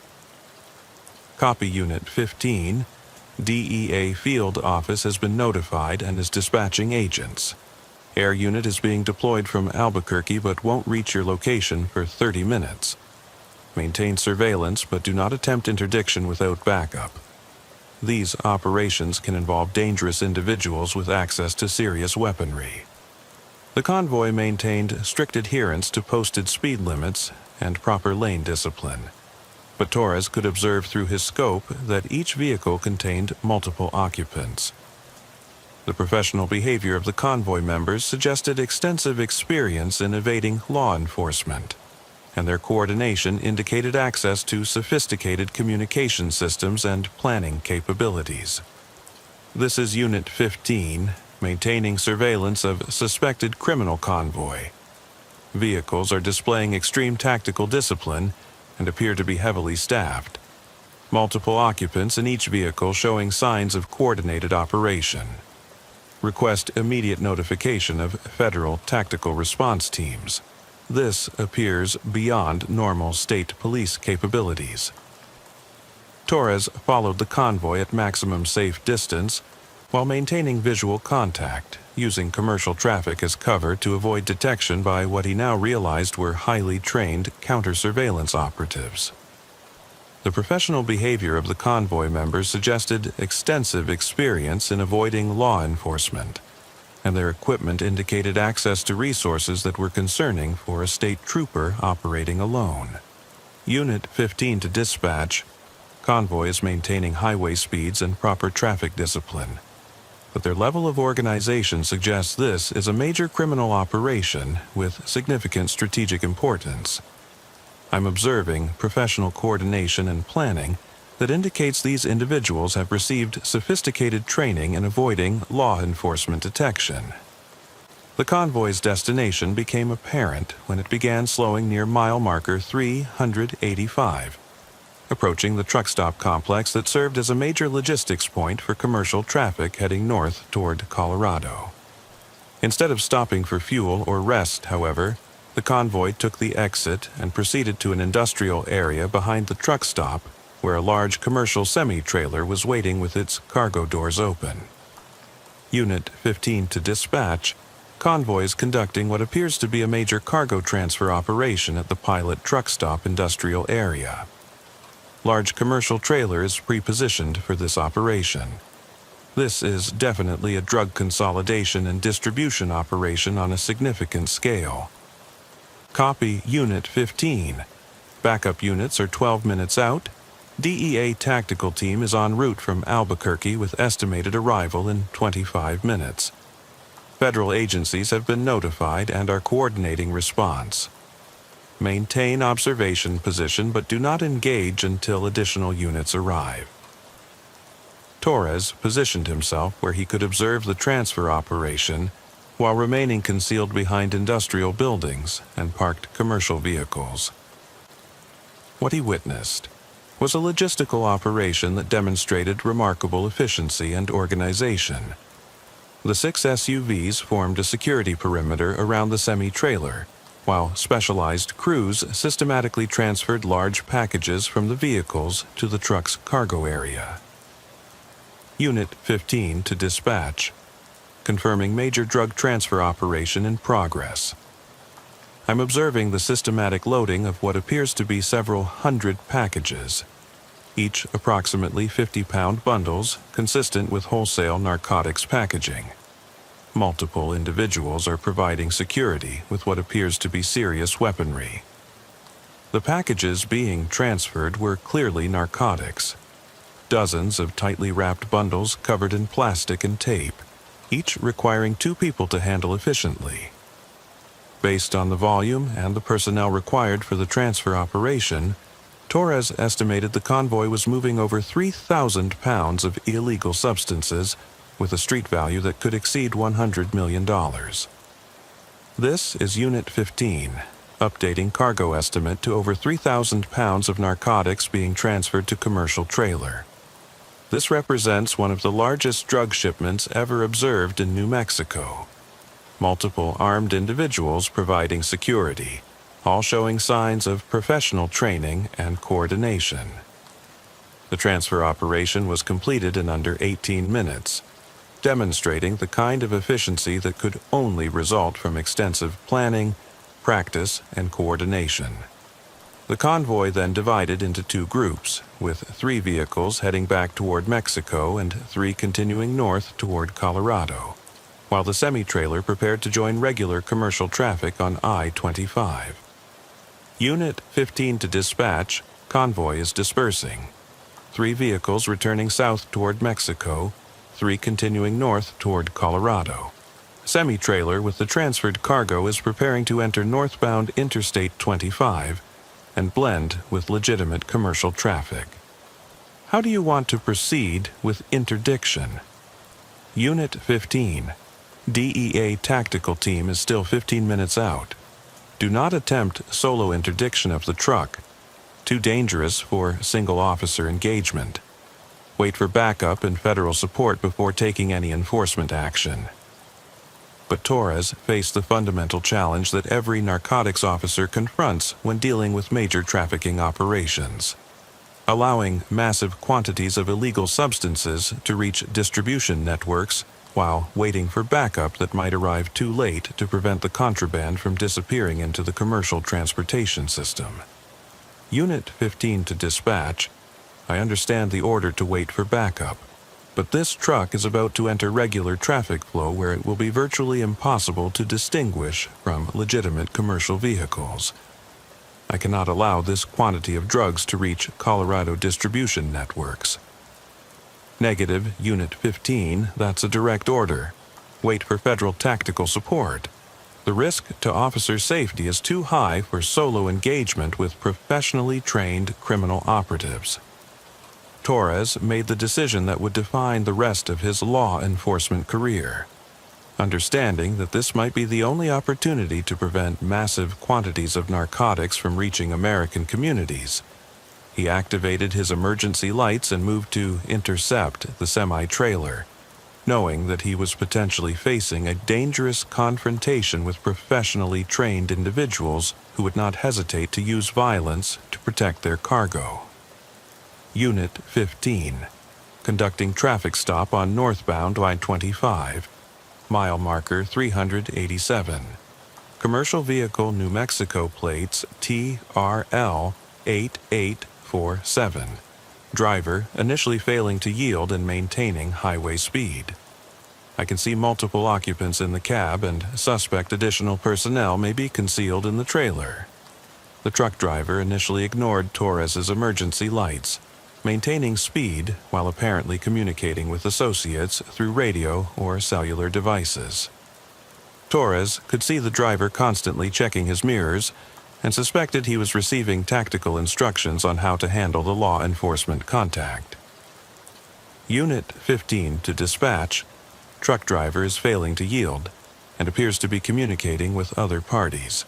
Copy Unit 15. DEA Field Office has been notified and is dispatching agents. Air unit is being deployed from Albuquerque but won't reach your location for 30 minutes. Maintain surveillance but do not attempt interdiction without backup. These operations can involve dangerous individuals with access to serious weaponry. The convoy maintained strict adherence to posted speed limits and proper lane discipline, but Torres could observe through his scope that each vehicle contained multiple occupants. The professional behavior of the convoy members suggested extensive experience in evading law enforcement, and their coordination indicated access to sophisticated communication systems and planning capabilities. This is Unit 15, maintaining surveillance of suspected criminal convoy. Vehicles are displaying extreme tactical discipline and appear to be heavily staffed. Multiple occupants in each vehicle showing signs of coordinated operation. Request immediate notification of federal tactical response teams. This appears beyond normal state police capabilities. Torres followed the convoy at maximum safe distance while maintaining visual contact, using commercial traffic as cover to avoid detection by what he now realized were highly trained counter-surveillance operatives. The professional behavior of the convoy members suggested extensive experience in avoiding law enforcement, and their equipment indicated access to resources that were concerning for a state trooper operating alone. Unit 15 to dispatch. Convoy is maintaining highway speeds and proper traffic discipline, but their level of organization suggests this is a major criminal operation with significant strategic importance. I'm observing professional coordination and planning that indicates these individuals have received sophisticated training in avoiding law enforcement detection. The convoy's destination became apparent when it began slowing near mile marker 385, approaching the truck stop complex that served as a major logistics point for commercial traffic heading north toward Colorado. Instead of stopping for fuel or rest, however, the convoy took the exit and proceeded to an industrial area behind the truck stop where a large commercial semi-trailer was waiting with its cargo doors open. Unit 15 to dispatch. Convoy is conducting what appears to be a major cargo transfer operation at the pilot truck stop industrial area. Large commercial trailer is pre-positioned for this operation. This is definitely a drug consolidation and distribution operation on a significant scale. Copy Unit 15. Backup units are 12 minutes out. DEA tactical team is en route from Albuquerque with estimated arrival in 25 minutes. Federal agencies have been notified and are coordinating response. Maintain observation position but do not engage until additional units arrive. Torres positioned himself where he could observe the transfer operation while remaining concealed behind industrial buildings and parked commercial vehicles. What he witnessed was a logistical operation that demonstrated remarkable efficiency and organization. The 6 SUVs formed a security perimeter around the semi-trailer, while specialized crews systematically transferred large packages from the vehicles to the truck's cargo area. Unit 15 to dispatch. Confirming major drug transfer operation in progress. I'm observing the systematic loading of what appears to be several hundred packages. each approximately 50-pound bundles consistent with wholesale narcotics packaging. Multiple individuals are providing security with what appears to be serious weaponry. The packages being transferred were clearly narcotics. Dozens of tightly wrapped bundles covered in plastic and tape, each requiring 2 people to handle efficiently. Based on the volume and the personnel required for the transfer operation, Torres estimated the convoy was moving over 3,000 pounds of illegal substances with a street value that could exceed $100 million. This is Unit 15, updating cargo estimate to over 3,000 pounds of narcotics being transferred to commercial trailer. This represents one of the largest drug shipments ever observed in New Mexico. Multiple armed individuals providing security, all showing signs of professional training and coordination. The transfer operation was completed in under 18 minutes, demonstrating the kind of efficiency that could only result from extensive planning, practice, and coordination. The convoy then divided into 2 groups, with 3 vehicles heading back toward Mexico and 3 continuing north toward Colorado, while the semi-trailer prepared to join regular commercial traffic on I-25. Unit 15 to dispatch, convoy is dispersing. 3 vehicles returning south toward Mexico, 3 continuing north toward Colorado. Semi-trailer with the transferred cargo is preparing to enter northbound Interstate 25 and blend with legitimate commercial traffic. How do you want to proceed with interdiction? Unit 15. DEA tactical team is still 15 minutes out. Do not attempt solo interdiction of the truck. Too dangerous for single officer engagement. Wait for backup and federal support before taking any enforcement action. But Torres faced the fundamental challenge that every narcotics officer confronts when dealing with major trafficking operations: allowing massive quantities of illegal substances to reach distribution networks while waiting for backup that might arrive too late to prevent the contraband from disappearing into the commercial transportation system. Unit 15 to dispatch. I understand the order to wait for backup, but this truck is about to enter regular traffic flow where it will be virtually impossible to distinguish from legitimate commercial vehicles. I cannot allow this quantity of drugs to reach Colorado distribution networks. Negative, Unit 15, that's a direct order. Wait for federal tactical support. The risk to officer safety is too high for solo engagement with professionally trained criminal operatives. Torres made the decision that would define the rest of his law enforcement career, understanding that this might be the only opportunity to prevent massive quantities of narcotics from reaching American communities. He activated his emergency lights and moved to intercept the semi-trailer, knowing that he was potentially facing a dangerous confrontation with professionally trained individuals who would not hesitate to use violence to protect their cargo. Unit 15, conducting traffic stop on northbound I-25, mile marker 387. Commercial vehicle New Mexico plates TRL 8847. Driver initially failing to yield and maintaining highway speed. I can see multiple occupants in the cab and suspect additional personnel may be concealed in the trailer. The truck driver initially ignored Torres's emergency lights, maintaining speed while apparently communicating with associates through radio or cellular devices. Torres could see the driver constantly checking his mirrors and suspected he was receiving tactical instructions on how to handle the law enforcement contact. Unit 15 to dispatch. Truck driver is failing to yield and appears to be communicating with other parties.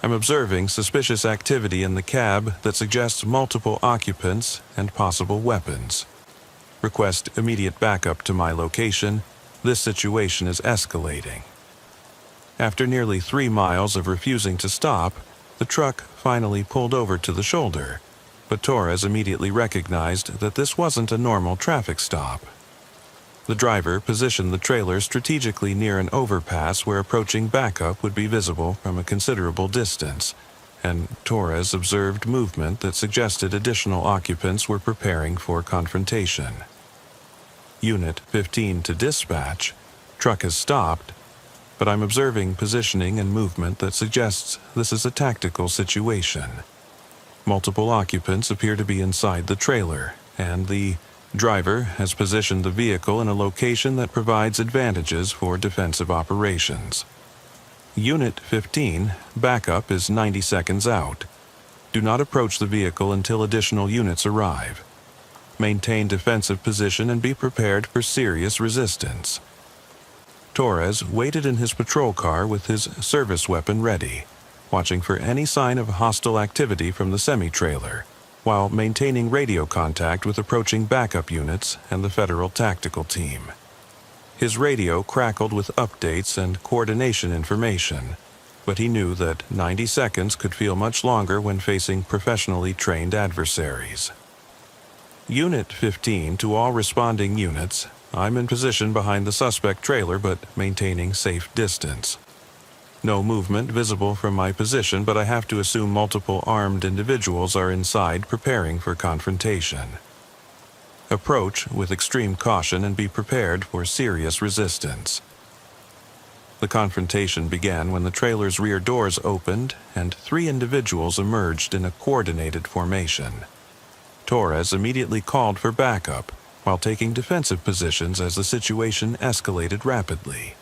I'm observing suspicious activity in the cab that suggests multiple occupants and possible weapons. Request immediate backup to my location. This situation is escalating. After nearly 3 miles of refusing to stop, the truck finally pulled over to the shoulder, but Torres immediately recognized that this wasn't a normal traffic stop. The driver positioned the trailer strategically near an overpass where approaching backup would be visible from a considerable distance, and Torres observed movement that suggested additional occupants were preparing for confrontation. Unit 15 to dispatch, truck has stopped, but I'm observing positioning and movement that suggests this is a tactical situation. Multiple occupants appear to be inside the trailer, and the driver has positioned the vehicle in a location that provides advantages for defensive operations. Unit 15, backup is 90 seconds out. Do not approach the vehicle until additional units arrive. Maintain defensive position and be prepared for serious resistance. Torres waited in his patrol car with his service weapon ready, watching for any sign of hostile activity from the semi-trailer, while maintaining radio contact with approaching backup units and the federal tactical team. His radio crackled with updates and coordination information, but he knew that 90 seconds could feel much longer when facing professionally trained adversaries. Unit 15 to all responding units, I'm in position behind the suspect trailer but maintaining safe distance. No movement visible from my position, but I have to assume multiple armed individuals are inside preparing for confrontation. Approach with extreme caution and be prepared for serious resistance. The confrontation began when the trailer's rear doors opened and 3 individuals emerged in a coordinated formation. Torres immediately called for backup while taking defensive positions as the situation escalated rapidly.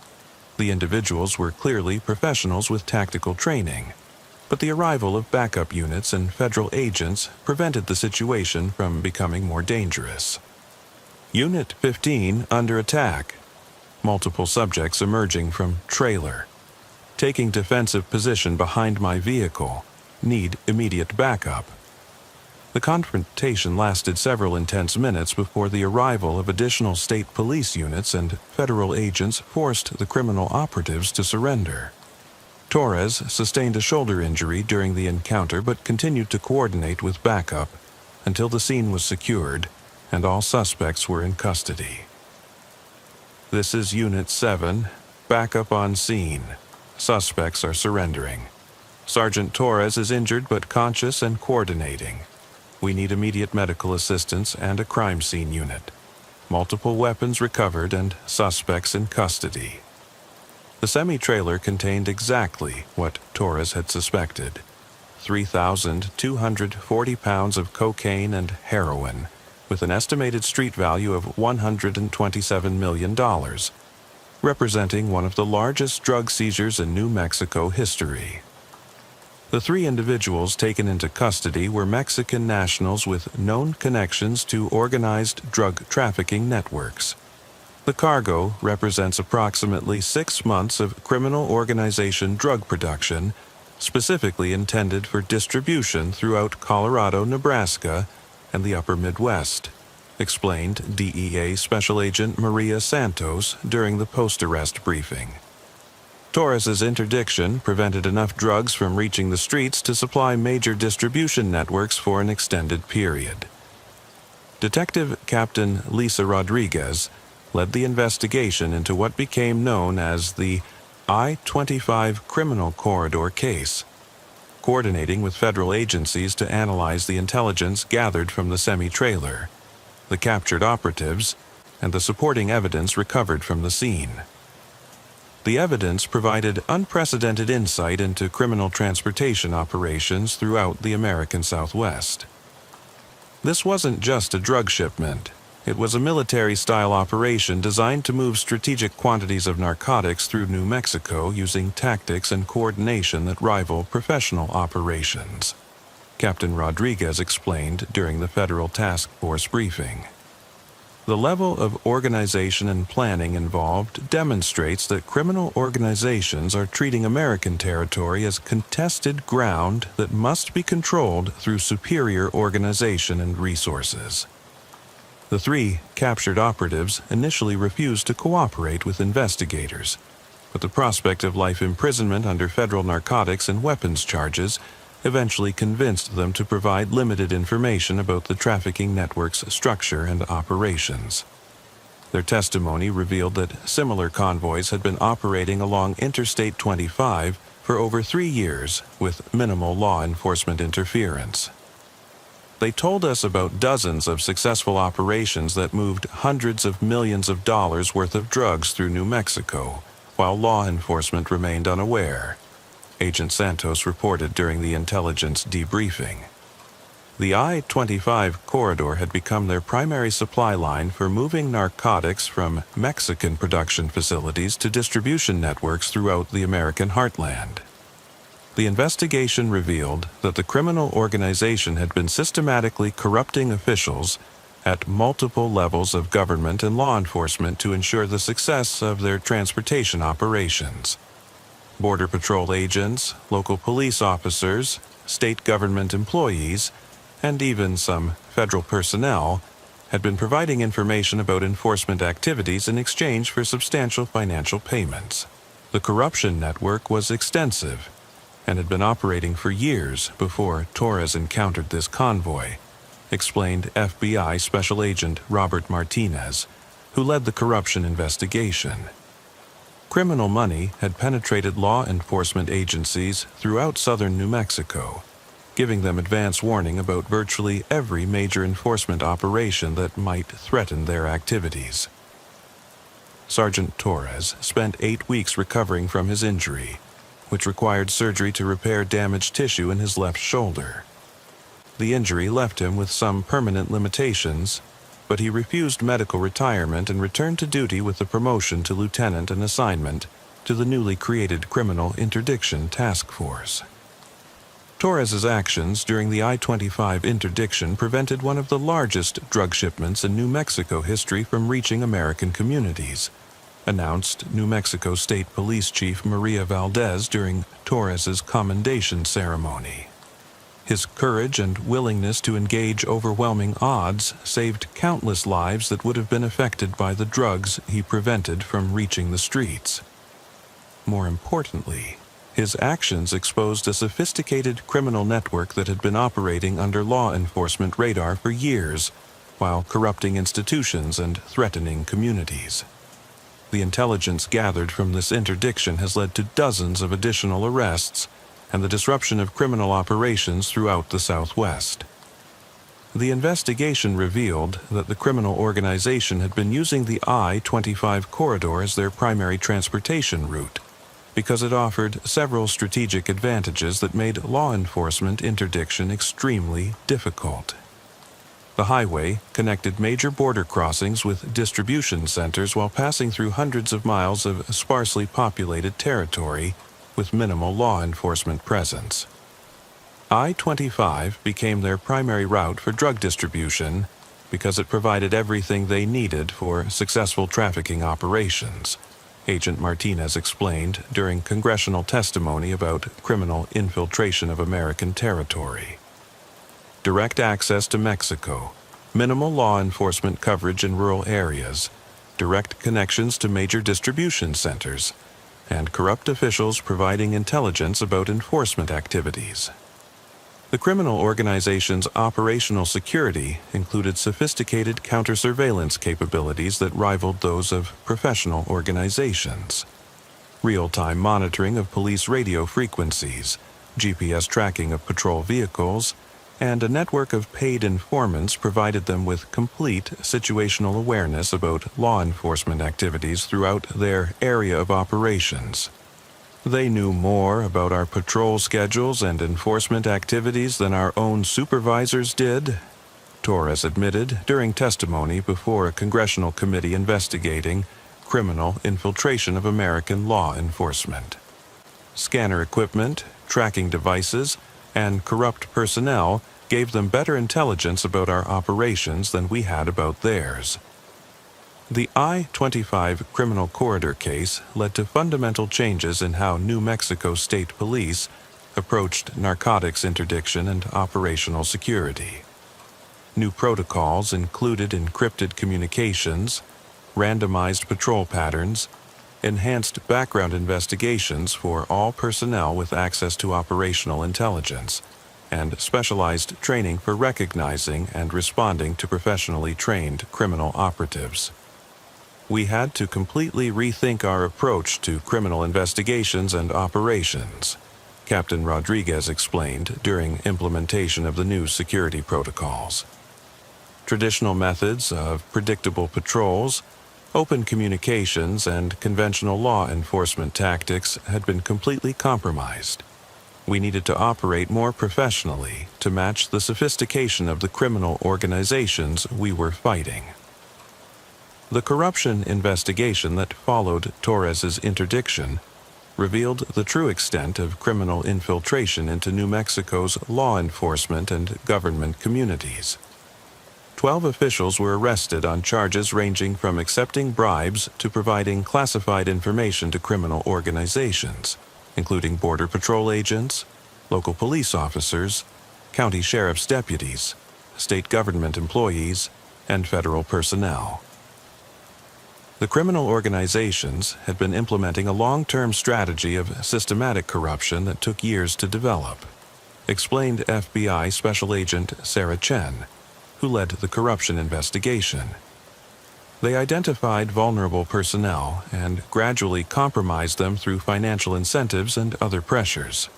The individuals were clearly professionals with tactical training, but the arrival of backup units and federal agents prevented the situation from becoming more dangerous. Unit 15 under attack. Multiple subjects emerging from trailer. Taking defensive position behind my vehicle. Need immediate backup. The confrontation lasted several intense minutes before the arrival of additional state police units and federal agents forced the criminal operatives to surrender. Torres sustained a shoulder injury during the encounter but continued to coordinate with backup until the scene was secured and all suspects were in custody. This is Unit 7, backup on scene. Suspects are surrendering. Sergeant Torres is injured but conscious and coordinating. We need immediate medical assistance and a crime scene unit. Multiple weapons recovered and suspects in custody. The semi-trailer contained exactly what Torres had suspected. 3,240 pounds of cocaine and heroin, with an estimated street value of $127 million, representing one of the largest drug seizures in New Mexico history. The 3 individuals taken into custody were Mexican nationals with known connections to organized drug trafficking networks. The cargo represents approximately 6 months of criminal organization drug production, specifically intended for distribution throughout Colorado, Nebraska, and the upper Midwest, explained DEA Special Agent Maria Santos during the post-arrest briefing. Torres's interdiction prevented enough drugs from reaching the streets to supply major distribution networks for an extended period. Detective Captain Lisa Rodriguez led the investigation into what became known as the I-25 Criminal Corridor case, coordinating with federal agencies to analyze the intelligence gathered from the semi-trailer, the captured operatives, and the supporting evidence recovered from the scene. The evidence provided unprecedented insight into criminal transportation operations throughout the American Southwest. This wasn't just a drug shipment. It was a military-style operation designed to move strategic quantities of narcotics through New Mexico using tactics and coordination that rival professional operations, Captain Rodriguez explained during the Federal Task Force briefing. The level of organization and planning involved demonstrates that criminal organizations are treating American territory as contested ground that must be controlled through superior organization and resources. The 3 captured operatives initially refused to cooperate with investigators, but the prospect of life imprisonment under federal narcotics and weapons charges eventually convinced them to provide limited information about the trafficking network's structure and operations. Their testimony revealed that similar convoys had been operating along Interstate 25 for over 3 years with minimal law enforcement interference. They told us about dozens of successful operations that moved hundreds of millions of dollars worth of drugs through New Mexico, while law enforcement remained unaware, Agent Santos reported during the intelligence debriefing. The I-25 corridor had become their primary supply line for moving narcotics from Mexican production facilities to distribution networks throughout the American heartland. The investigation revealed that the criminal organization had been systematically corrupting officials at multiple levels of government and law enforcement to ensure the success of their transportation operations. Border Patrol agents, local police officers, state government employees, and even some federal personnel had been providing information about enforcement activities in exchange for substantial financial payments. The corruption network was extensive and had been operating for years before Torres encountered this convoy, explained FBI Special Agent Robert Martinez, who led the corruption investigation. Criminal money had penetrated law enforcement agencies throughout southern New Mexico, giving them advance warning about virtually every major enforcement operation that might threaten their activities. Sergeant Torres spent 8 weeks recovering from his injury, which required surgery to repair damaged tissue in his left shoulder. The injury left him with some permanent limitations, but he refused medical retirement and returned to duty with a promotion to lieutenant and assignment to the newly created Criminal Interdiction Task Force. Torres's actions during the I-25 interdiction prevented one of the largest drug shipments in New Mexico history from reaching American communities, announced New Mexico State Police Chief Maria Valdez during Torres's commendation ceremony. His courage and willingness to engage overwhelming odds saved countless lives that would have been affected by the drugs he prevented from reaching the streets. More importantly, his actions exposed a sophisticated criminal network that had been operating under law enforcement radar for years, while corrupting institutions and threatening communities. The intelligence gathered from this interdiction has led to dozens of additional arrests and the disruption of criminal operations throughout the Southwest. The investigation revealed that the criminal organization had been using the I-25 corridor as their primary transportation route because it offered several strategic advantages that made law enforcement interdiction extremely difficult. The highway connected major border crossings with distribution centers while passing through hundreds of miles of sparsely populated territory with minimal law enforcement presence. I-25 became their primary route for drug distribution because it provided everything they needed for successful trafficking operations, Agent Martinez explained during congressional testimony about criminal infiltration of American territory. Direct access to Mexico, minimal law enforcement coverage in rural areas, direct connections to major distribution centers, and corrupt officials providing intelligence about enforcement activities. The criminal organization's operational security included sophisticated counter-surveillance capabilities that rivaled those of professional organizations. Real-time monitoring of police radio frequencies, GPS tracking of patrol vehicles, and a network of paid informants provided them with complete situational awareness about law enforcement activities throughout their area of operations. They knew more about our patrol schedules and enforcement activities than our own supervisors did, Torres admitted during testimony before a congressional committee investigating criminal infiltration of American law enforcement. Scanner equipment, tracking devices, and corrupt personnel gave them better intelligence about our operations than we had about theirs. The I-25 criminal corridor case led to fundamental changes in how New Mexico State Police approached narcotics interdiction and operational security. New protocols included encrypted communications, randomized patrol patterns, enhanced background investigations for all personnel with access to operational intelligence, and specialized training for recognizing and responding to professionally trained criminal operatives. We had to completely rethink our approach to criminal investigations and operations, Captain Rodriguez explained during implementation of the new security protocols. Traditional methods of predictable patrols, open communications, and conventional law enforcement tactics had been completely compromised. We needed to operate more professionally to match the sophistication of the criminal organizations we were fighting. The corruption investigation that followed Torres's interdiction revealed the true extent of criminal infiltration into New Mexico's law enforcement and government communities. 12 officials were arrested on charges ranging from accepting bribes to providing classified information to criminal organizations, including Border Patrol agents, local police officers, county sheriff's deputies, state government employees, and federal personnel. The criminal organizations had been implementing a long-term strategy of systematic corruption that took years to develop, explained FBI Special Agent Sarah Chen, who led the corruption investigation. They identified vulnerable personnel and gradually compromised them through financial incentives and other pressures.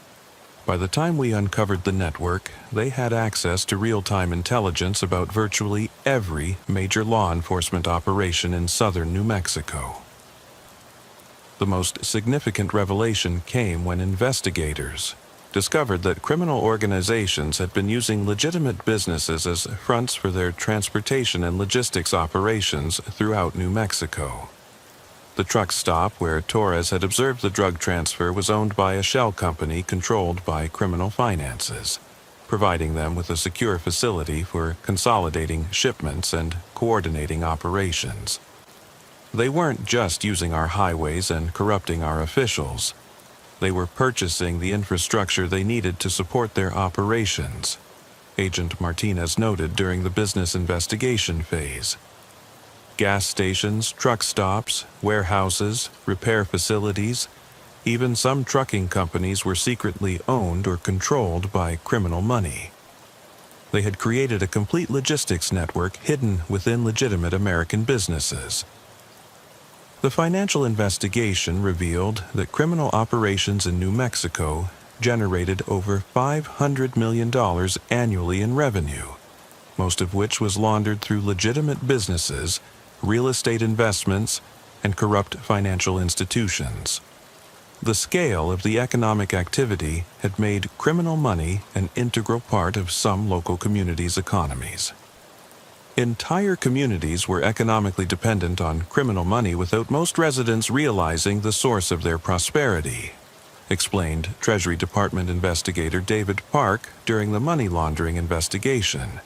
By the time we uncovered the network, they had access to real-time intelligence about virtually every major law enforcement operation in southern New Mexico. The most significant revelation came when investigators discovered that criminal organizations had been using legitimate businesses as fronts for their transportation and logistics operations throughout New Mexico. The truck stop where Torres had observed the drug transfer was owned by a shell company controlled by criminal finances, providing them with a secure facility for consolidating shipments and coordinating operations. They weren't just using our highways and corrupting our officials. They were purchasing the infrastructure they needed to support their operations, Agent Martinez noted during the business investigation phase. Gas stations, truck stops, warehouses, repair facilities, even some trucking companies were secretly owned or controlled by criminal money. They had created a complete logistics network hidden within legitimate American businesses. The financial investigation revealed that criminal operations in New Mexico generated over $500 million annually in revenue, most of which was laundered through legitimate businesses, real estate investments, and corrupt financial institutions. The scale of the economic activity had made criminal money an integral part of some local communities' economies. Entire communities were economically dependent on criminal money without most residents realizing the source of their prosperity, explained Treasury Department investigator David Park during the money laundering investigation.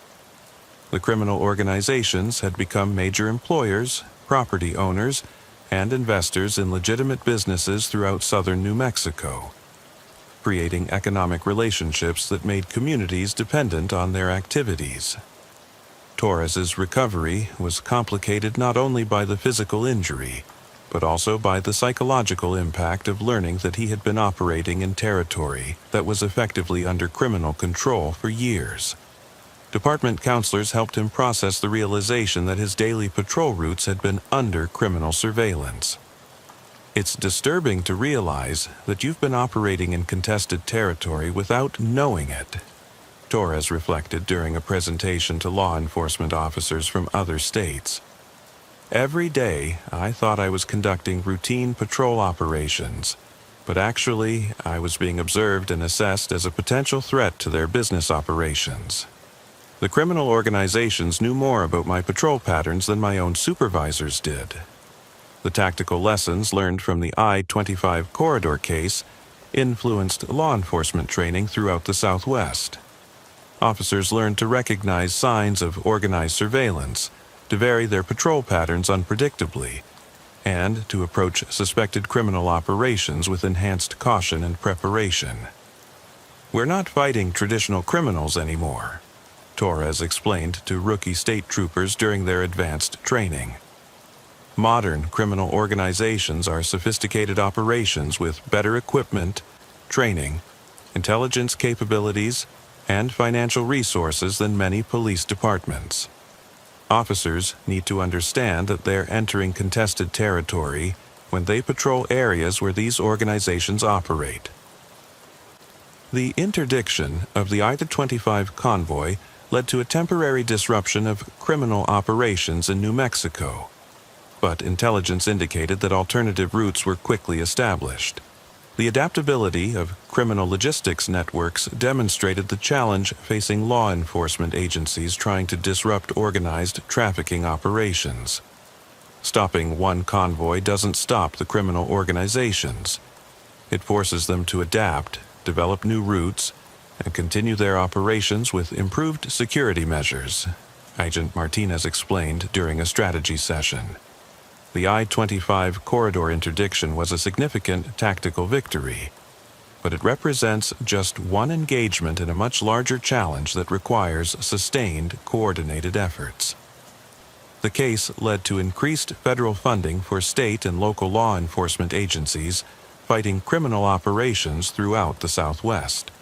The criminal organizations had become major employers, property owners, and investors in legitimate businesses throughout southern New Mexico, creating economic relationships that made communities dependent on their activities. Torres's recovery was complicated not only by the physical injury, but also by the psychological impact of learning that he had been operating in territory that was effectively under criminal control for years. Department counselors helped him process the realization that his daily patrol routes had been under criminal surveillance. It's disturbing to realize that you've been operating in contested territory without knowing it, Torres reflected during a presentation to law enforcement officers from other states. Every day, I thought I was conducting routine patrol operations, but actually, I was being observed and assessed as a potential threat to their business operations. The criminal organizations knew more about my patrol patterns than my own supervisors did. The tactical lessons learned from the I-25 corridor case influenced law enforcement training throughout the Southwest. Officers learned to recognize signs of organized surveillance, to vary their patrol patterns unpredictably, and to approach suspected criminal operations with enhanced caution and preparation. We're not fighting traditional criminals anymore, Torres explained to rookie state troopers during their advanced training. Modern criminal organizations are sophisticated operations with better equipment, training, intelligence capabilities, and financial resources than many police departments. Officers need to understand that they're entering contested territory when they patrol areas where these organizations operate. The interdiction of the I-25 convoy led to a temporary disruption of criminal operations in New Mexico, but intelligence indicated that alternative routes were quickly established. The adaptability of criminal logistics networks demonstrated the challenge facing law enforcement agencies trying to disrupt organized trafficking operations. Stopping one convoy doesn't stop the criminal organizations. It forces them to adapt, develop new routes, and continue their operations with improved security measures, Agent Martinez explained during a strategy session. The I-25 corridor interdiction was a significant tactical victory, but it represents just one engagement in a much larger challenge that requires sustained, coordinated efforts. The case led to increased federal funding for state and local law enforcement agencies fighting criminal operations throughout the Southwest.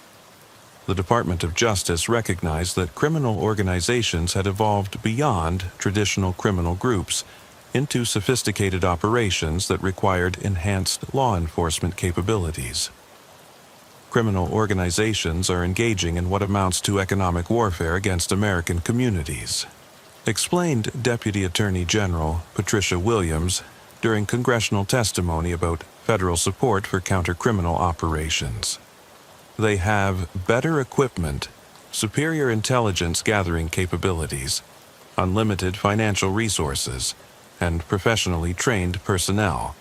The Department of Justice recognized that criminal organizations had evolved beyond traditional criminal groups into sophisticated operations that required enhanced law enforcement capabilities. Criminal organizations are engaging in what amounts to economic warfare against American communities, explained Deputy Attorney General Patricia Williams during congressional testimony about federal support for counter-criminal operations. They have better equipment, superior intelligence gathering capabilities, unlimited financial resources, and professionally trained personnel.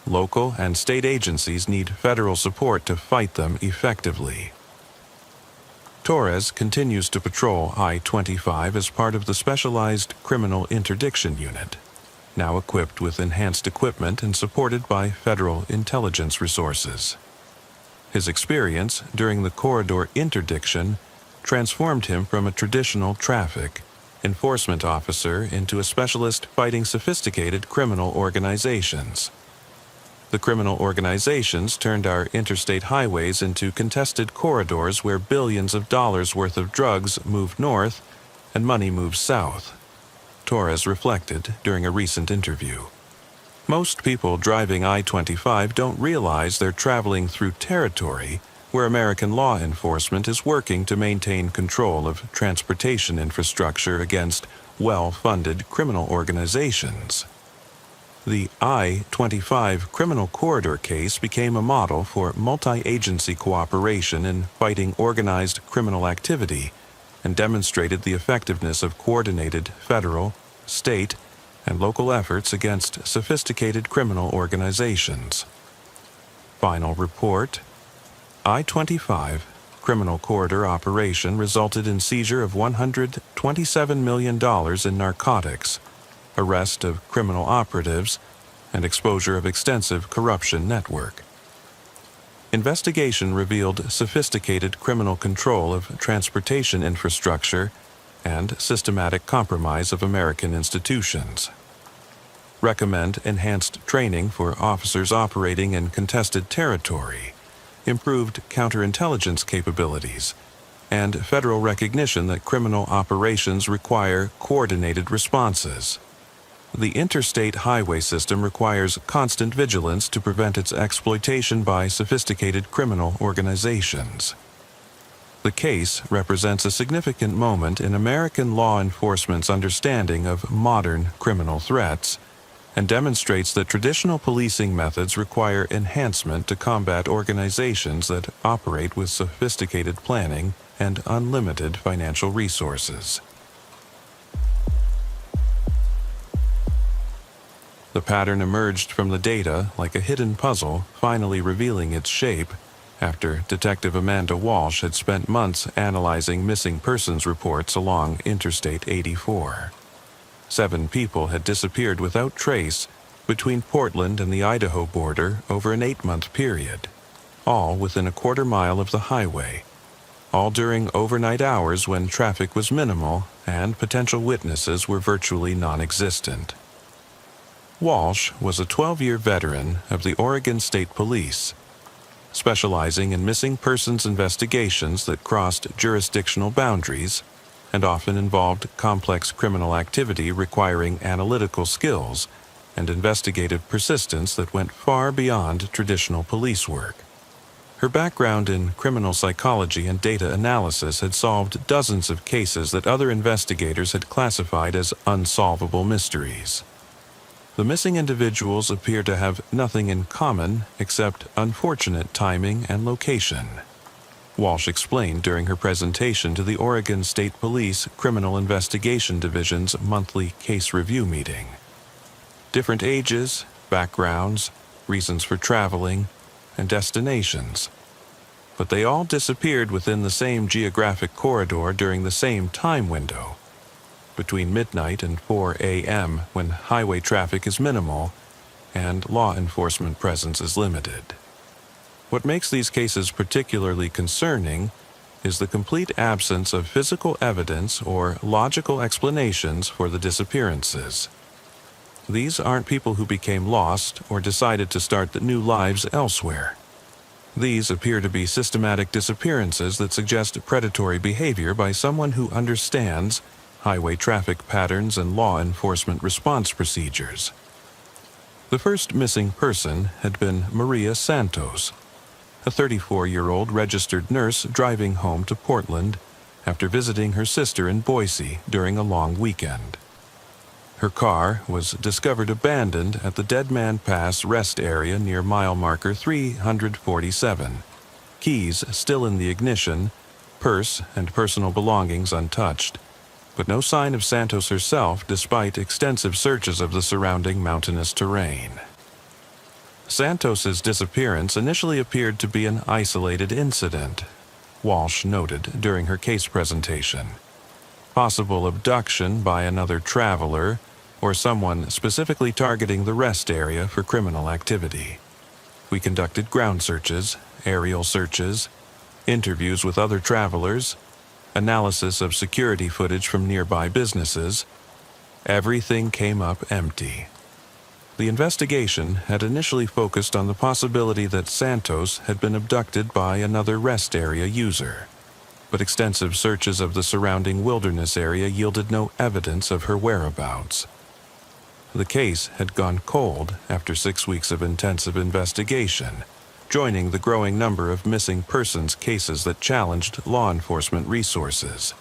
Local and state agencies need federal support to fight them effectively. Torres continues to patrol I-25 as part of the Specialized Criminal Interdiction Unit, now equipped with enhanced equipment and supported by federal intelligence resources. His experience during the corridor interdiction transformed him from a traditional traffic enforcement officer into a specialist fighting sophisticated criminal organizations. The criminal organizations turned our interstate highways into contested corridors where billions of dollars worth of drugs move north and money moves south, Torres reflected during a recent interview. Most people driving I-25 don't realize they're traveling through territory where American law enforcement is working to maintain control of transportation infrastructure against well-funded criminal organizations. The I-25 criminal corridor case became a model for multi-agency cooperation in fighting organized criminal activity and demonstrated the effectiveness of coordinated federal, state, and local efforts against sophisticated criminal organizations. Final report: I-25 criminal corridor operation resulted in seizure of $127 million in narcotics, arrest of criminal operatives, and exposure of extensive corruption network. Investigation revealed sophisticated criminal control of transportation infrastructure and systematic compromise of American institutions. Recommend enhanced training for officers operating in contested territory, improved counterintelligence capabilities, and federal recognition that criminal operations require coordinated responses. The interstate highway system requires constant vigilance to prevent its exploitation by sophisticated criminal organizations. The case represents a significant moment in American law enforcement's understanding of modern criminal threats and demonstrates that traditional policing methods require enhancement to combat organizations that operate with sophisticated planning and unlimited financial resources. The pattern emerged from the data like a hidden puzzle, finally revealing its shape after Detective Amanda Walsh had spent months analyzing missing persons reports along Interstate 84. 7 people had disappeared without trace between Portland and the Idaho border over an 8-month period, all within a quarter mile of the highway, all during overnight hours when traffic was minimal and potential witnesses were virtually non-existent. Walsh was a 12-year veteran of the Oregon State Police, specializing in missing persons investigations that crossed jurisdictional boundaries and often involved complex criminal activity requiring analytical skills and investigative persistence that went far beyond traditional police work. Her background in criminal psychology and data analysis had solved dozens of cases that other investigators had classified as unsolvable mysteries. The missing individuals appear to have nothing in common except unfortunate timing and location, Walsh explained during her presentation to the Oregon State Police Criminal Investigation Division's monthly case review meeting. Different ages, backgrounds, reasons for traveling, and destinations. But they all disappeared within the same geographic corridor during the same time window, between midnight and 4 a.m. when highway traffic is minimal and law enforcement presence is limited. What makes these cases particularly concerning is the complete absence of physical evidence or logical explanations for the disappearances. These aren't people who became lost or decided to start new lives elsewhere. These appear to be systematic disappearances that suggest predatory behavior by someone who understands highway traffic patterns and law enforcement response procedures. The first missing person had been Maria Santos, a 34-year-old registered nurse driving home to Portland after visiting her sister in Boise during a long weekend. Her car was discovered abandoned at the Dead Man Pass rest area near mile marker 347. Keys still in the ignition, purse and personal belongings untouched, but no sign of Santos herself despite extensive searches of the surrounding mountainous terrain. Santos's disappearance initially appeared to be an isolated incident, Walsh noted during her case presentation. Possible abduction by another traveler, or someone specifically targeting the rest area for criminal activity. We conducted ground searches, aerial searches, interviews with other travelers, analysis of security footage from nearby businesses. Everything came up empty. The investigation had initially focused on the possibility that Santos had been abducted by another rest area user, but extensive searches of the surrounding wilderness area yielded no evidence of her whereabouts. The case had gone cold after 6 weeks of intensive investigation, joining the growing number of missing persons cases that challenged law enforcement resources.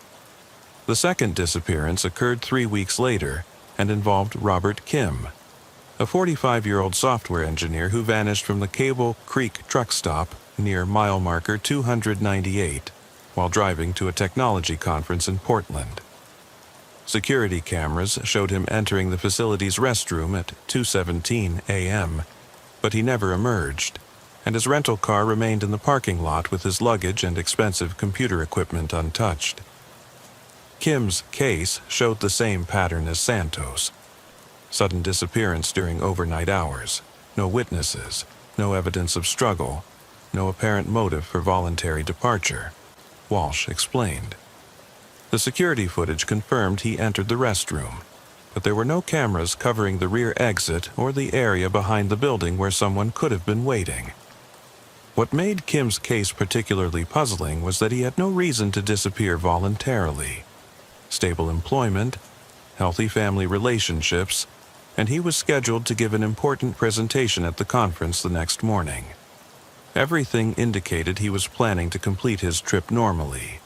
The second disappearance occurred 3 weeks later and involved Robert Kim, a 45-year-old software engineer who vanished from the Cable Creek truck stop near mile marker 298 while driving to a technology conference in Portland. Security cameras showed him entering the facility's restroom at 2:17 a.m., but he never emerged, and his rental car remained in the parking lot with his luggage and expensive computer equipment untouched. Kim's case showed the same pattern as Santos. Sudden disappearance during overnight hours, no witnesses, no evidence of struggle, no apparent motive for voluntary departure, Walsh explained. The security footage confirmed he entered the restroom, but there were no cameras covering the rear exit or the area behind the building where someone could have been waiting. What made Kim's case particularly puzzling was that he had no reason to disappear voluntarily. Stable employment, healthy family relationships, and he was scheduled to give an important presentation at the conference the next morning. Everything indicated he was planning to complete his trip normally.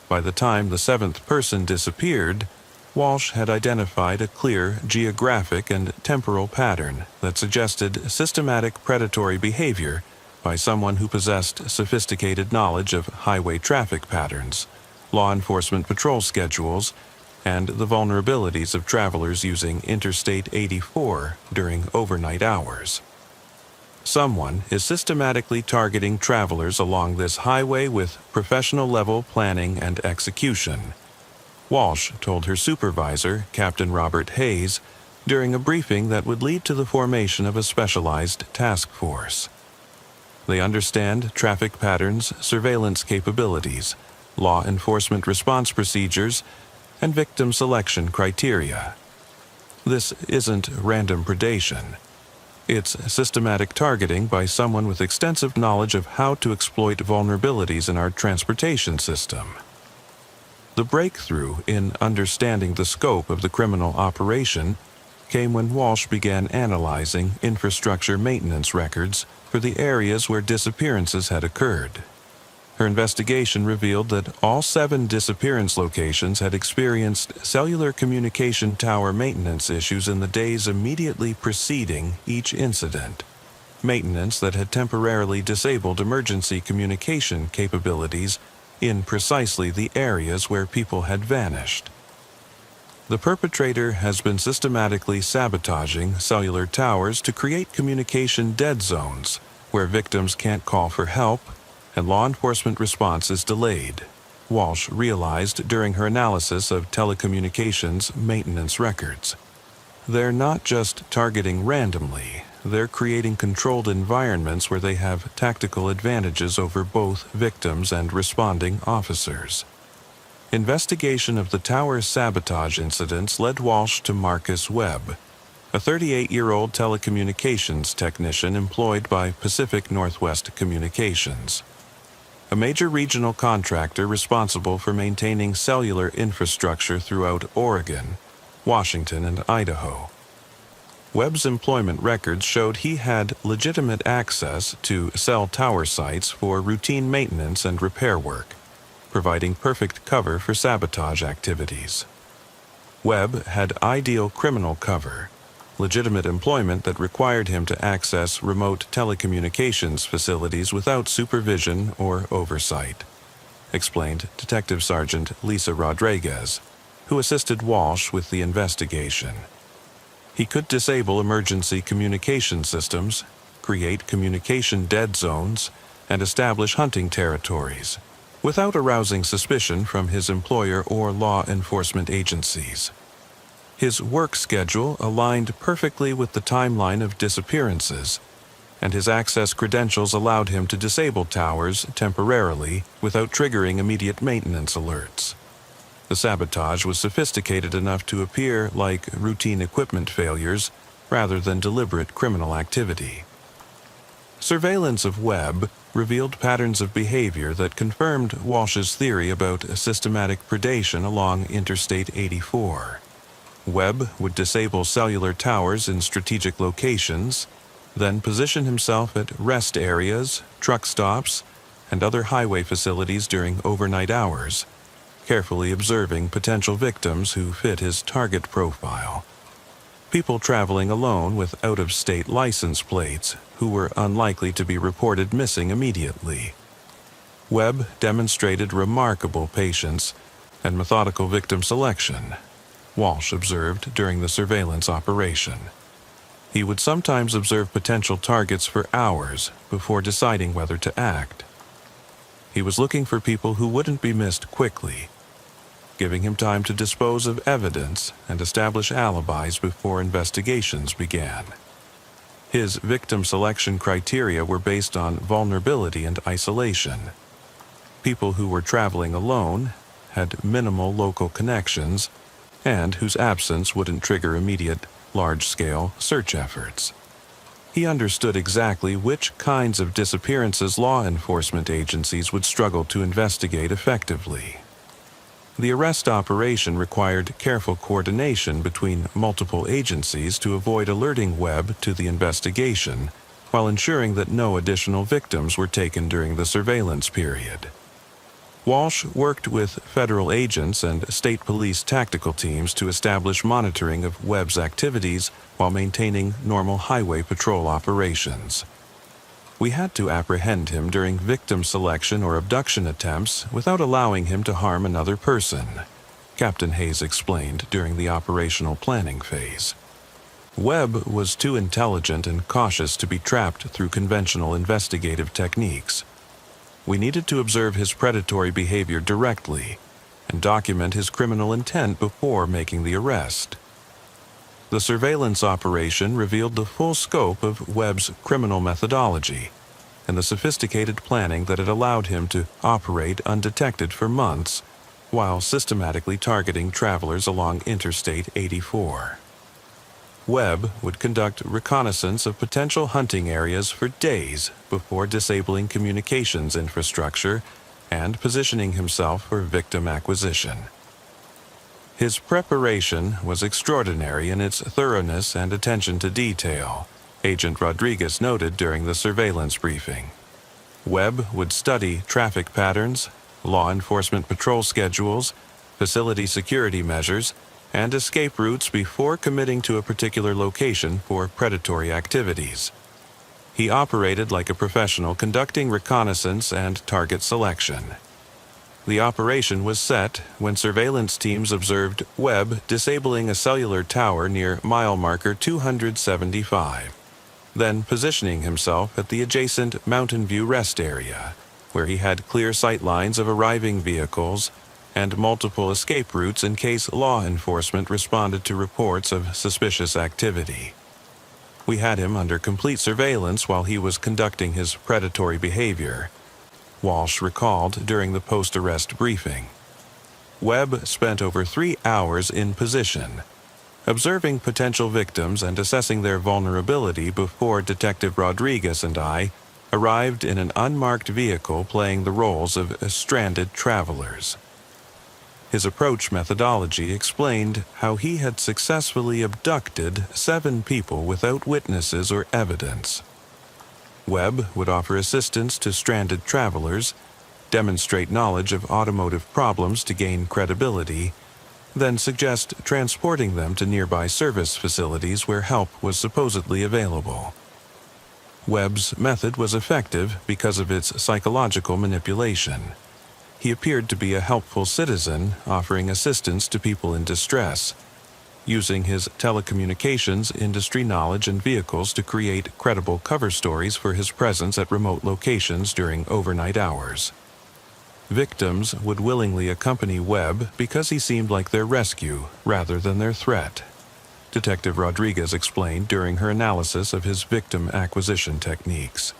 By the time the seventh person disappeared, Walsh had identified a clear geographic and temporal pattern that suggested systematic predatory behavior by someone who possessed sophisticated knowledge of highway traffic patterns, law enforcement patrol schedules, and the vulnerabilities of travelers using Interstate 84 during overnight hours. Someone is systematically targeting travelers along this highway with professional-level planning and execution, Walsh told her supervisor, Captain Robert Hayes, during a briefing that would lead to the formation of a specialized task force. They understand traffic patterns, surveillance capabilities, law enforcement response procedures, and victim selection criteria. This isn't random predation. It's systematic targeting by someone with extensive knowledge of how to exploit vulnerabilities in our transportation system. The breakthrough in understanding the scope of the criminal operation came when Walsh began analyzing infrastructure maintenance records for the areas where disappearances had occurred. Her investigation revealed that all 7 disappearance locations had experienced cellular communication tower maintenance issues in the days immediately preceding each incident, maintenance that had temporarily disabled emergency communication capabilities in precisely the areas where people had vanished. The perpetrator has been systematically sabotaging cellular towers to create communication dead zones where victims can't call for help and law enforcement response is delayed, Walsh realized during her analysis of telecommunications maintenance records. They're not just targeting randomly, they're creating controlled environments where they have tactical advantages over both victims and responding officers. Investigation of the tower sabotage incidents led Walsh to Marcus Webb, a 38-year-old telecommunications technician employed by Pacific Northwest Communications, a major regional contractor responsible for maintaining cellular infrastructure throughout Oregon, Washington, and Idaho. Webb's employment records showed he had legitimate access to cell tower sites for routine maintenance and repair work, providing perfect cover for sabotage activities. Webb had ideal criminal cover, legitimate employment that required him to access remote telecommunications facilities without supervision or oversight, explained Detective Sergeant Lisa Rodriguez, who assisted Walsh with the investigation. He could disable emergency communication systems, create communication dead zones, and establish hunting territories, without arousing suspicion from his employer or law enforcement agencies. His work schedule aligned perfectly with the timeline of disappearances, and his access credentials allowed him to disable towers temporarily without triggering immediate maintenance alerts. The sabotage was sophisticated enough to appear like routine equipment failures rather than deliberate criminal activity. Surveillance of Webb revealed patterns of behavior that confirmed Walsh's theory about systematic predation along Interstate 84. Webb would disable cellular towers in strategic locations, then position himself at rest areas, truck stops, and other highway facilities during overnight hours, carefully observing potential victims who fit his target profile. People traveling alone with out-of-state license plates who were unlikely to be reported missing immediately. Webb demonstrated remarkable patience and methodical victim selection, Walsh observed during the surveillance operation. He would sometimes observe potential targets for hours before deciding whether to act. He was looking for people who wouldn't be missed quickly, giving him time to dispose of evidence and establish alibis before investigations began. His victim selection criteria were based on vulnerability and isolation. People who were traveling alone, had minimal local connections, and whose absence wouldn't trigger immediate, large-scale search efforts. He understood exactly which kinds of disappearances law enforcement agencies would struggle to investigate effectively. The arrest operation required careful coordination between multiple agencies to avoid alerting Webb to the investigation, while ensuring that no additional victims were taken during the surveillance period. Walsh worked with federal agents and state police tactical teams to establish monitoring of Webb's activities while maintaining normal highway patrol operations. We had to apprehend him during victim selection or abduction attempts without allowing him to harm another person, Captain Hayes explained during the operational planning phase. Webb was too intelligent and cautious to be trapped through conventional investigative techniques. We needed to observe his predatory behavior directly and document his criminal intent before making the arrest. The surveillance operation revealed the full scope of Webb's criminal methodology and the sophisticated planning that had allowed him to operate undetected for months while systematically targeting travelers along Interstate 84. Webb would conduct reconnaissance of potential hunting areas for days before disabling communications infrastructure and positioning himself for victim acquisition. His preparation was extraordinary in its thoroughness and attention to detail, Agent Rodriguez noted during the surveillance briefing. Webb would study traffic patterns, law enforcement patrol schedules, facility security measures, and escape routes before committing to a particular location for predatory activities. He operated like a professional, conducting reconnaissance and target selection. The operation was set when surveillance teams observed Webb disabling a cellular tower near mile marker 275, then positioning himself at the adjacent Mountain View rest area, where he had clear sight lines of arriving vehicles and multiple escape routes in case law enforcement responded to reports of suspicious activity. We had him under complete surveillance while he was conducting his predatory behavior, Walsh recalled during the post-arrest briefing. Webb spent over 3 hours in position, observing potential victims and assessing their vulnerability before Detective Rodriguez and I arrived in an unmarked vehicle playing the roles of stranded travelers. His approach methodology explained how he had successfully abducted 7 people without witnesses or evidence. Webb would offer assistance to stranded travelers, demonstrate knowledge of automotive problems to gain credibility, then suggest transporting them to nearby service facilities where help was supposedly available. Webb's method was effective because of its psychological manipulation. He appeared to be a helpful citizen, offering assistance to people in distress, using his telecommunications industry knowledge and vehicles to create credible cover stories for his presence at remote locations during overnight hours. Victims would willingly accompany Webb because he seemed like their rescue rather than their threat, Detective Rodriguez explained during her analysis of his victim acquisition techniques.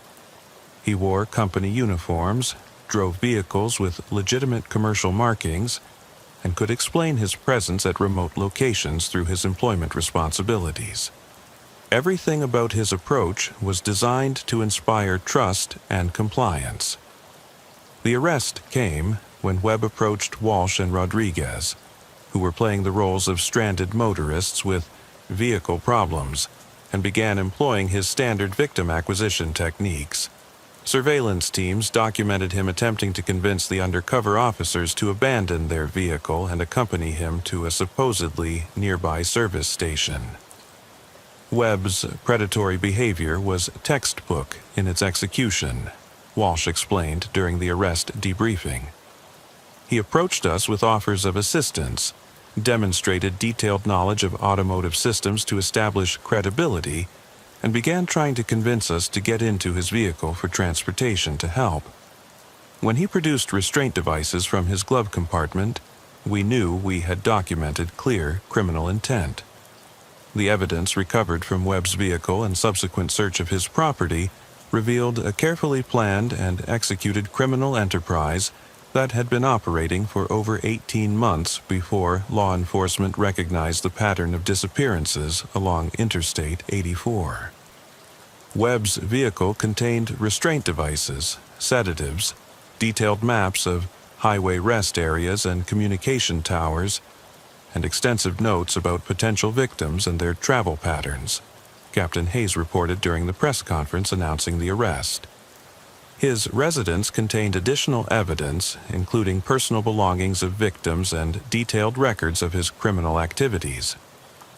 He wore company uniforms, drove vehicles with legitimate commercial markings, and could explain his presence at remote locations through his employment responsibilities. Everything about his approach was designed to inspire trust and compliance. The arrest came when Webb approached Walsh and Rodriguez, who were playing the roles of stranded motorists with vehicle problems, and began employing his standard victim acquisition techniques. Surveillance teams documented him attempting to convince the undercover officers to abandon their vehicle and accompany him to a supposedly nearby service station. Webb's predatory behavior was textbook in its execution, Walsh explained during the arrest debriefing. He approached us with offers of assistance, demonstrated detailed knowledge of automotive systems to establish credibility, and began trying to convince us to get into his vehicle for transportation to help. When he produced restraint devices from his glove compartment, we knew we had documented clear criminal intent. The evidence recovered from Webb's vehicle and subsequent search of his property revealed a carefully planned and executed criminal enterprise that had been operating for over 18 months before law enforcement recognized the pattern of disappearances along Interstate 84. Webb's vehicle contained restraint devices, sedatives, detailed maps of highway rest areas and communication towers, and extensive notes about potential victims and their travel patterns, Captain Hayes reported during the press conference announcing the arrest. His residence contained additional evidence, including personal belongings of victims and detailed records of his criminal activities.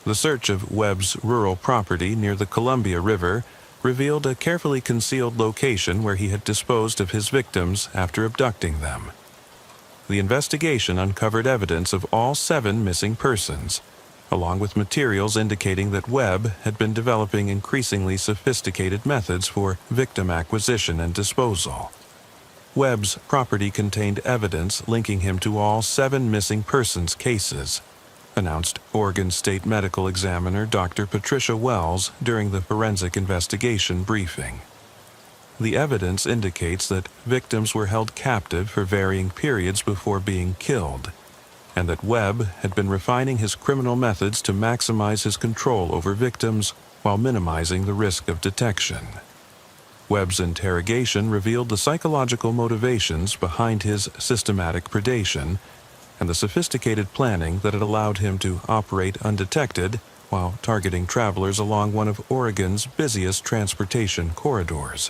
The search of Webb's rural property near the Columbia River revealed a carefully concealed location where he had disposed of his victims after abducting them. The investigation uncovered evidence of all 7 missing persons, along with materials indicating that Webb had been developing increasingly sophisticated methods for victim acquisition and disposal. Webb's property contained evidence linking him to all 7 missing persons cases, announced Oregon State Medical Examiner Dr. Patricia Wells during the forensic investigation briefing. The evidence indicates that victims were held captive for varying periods before being killed, and that Webb had been refining his criminal methods to maximize his control over victims while minimizing the risk of detection. Webb's interrogation revealed the psychological motivations behind his systematic predation and the sophisticated planning that had allowed him to operate undetected while targeting travelers along one of Oregon's busiest transportation corridors.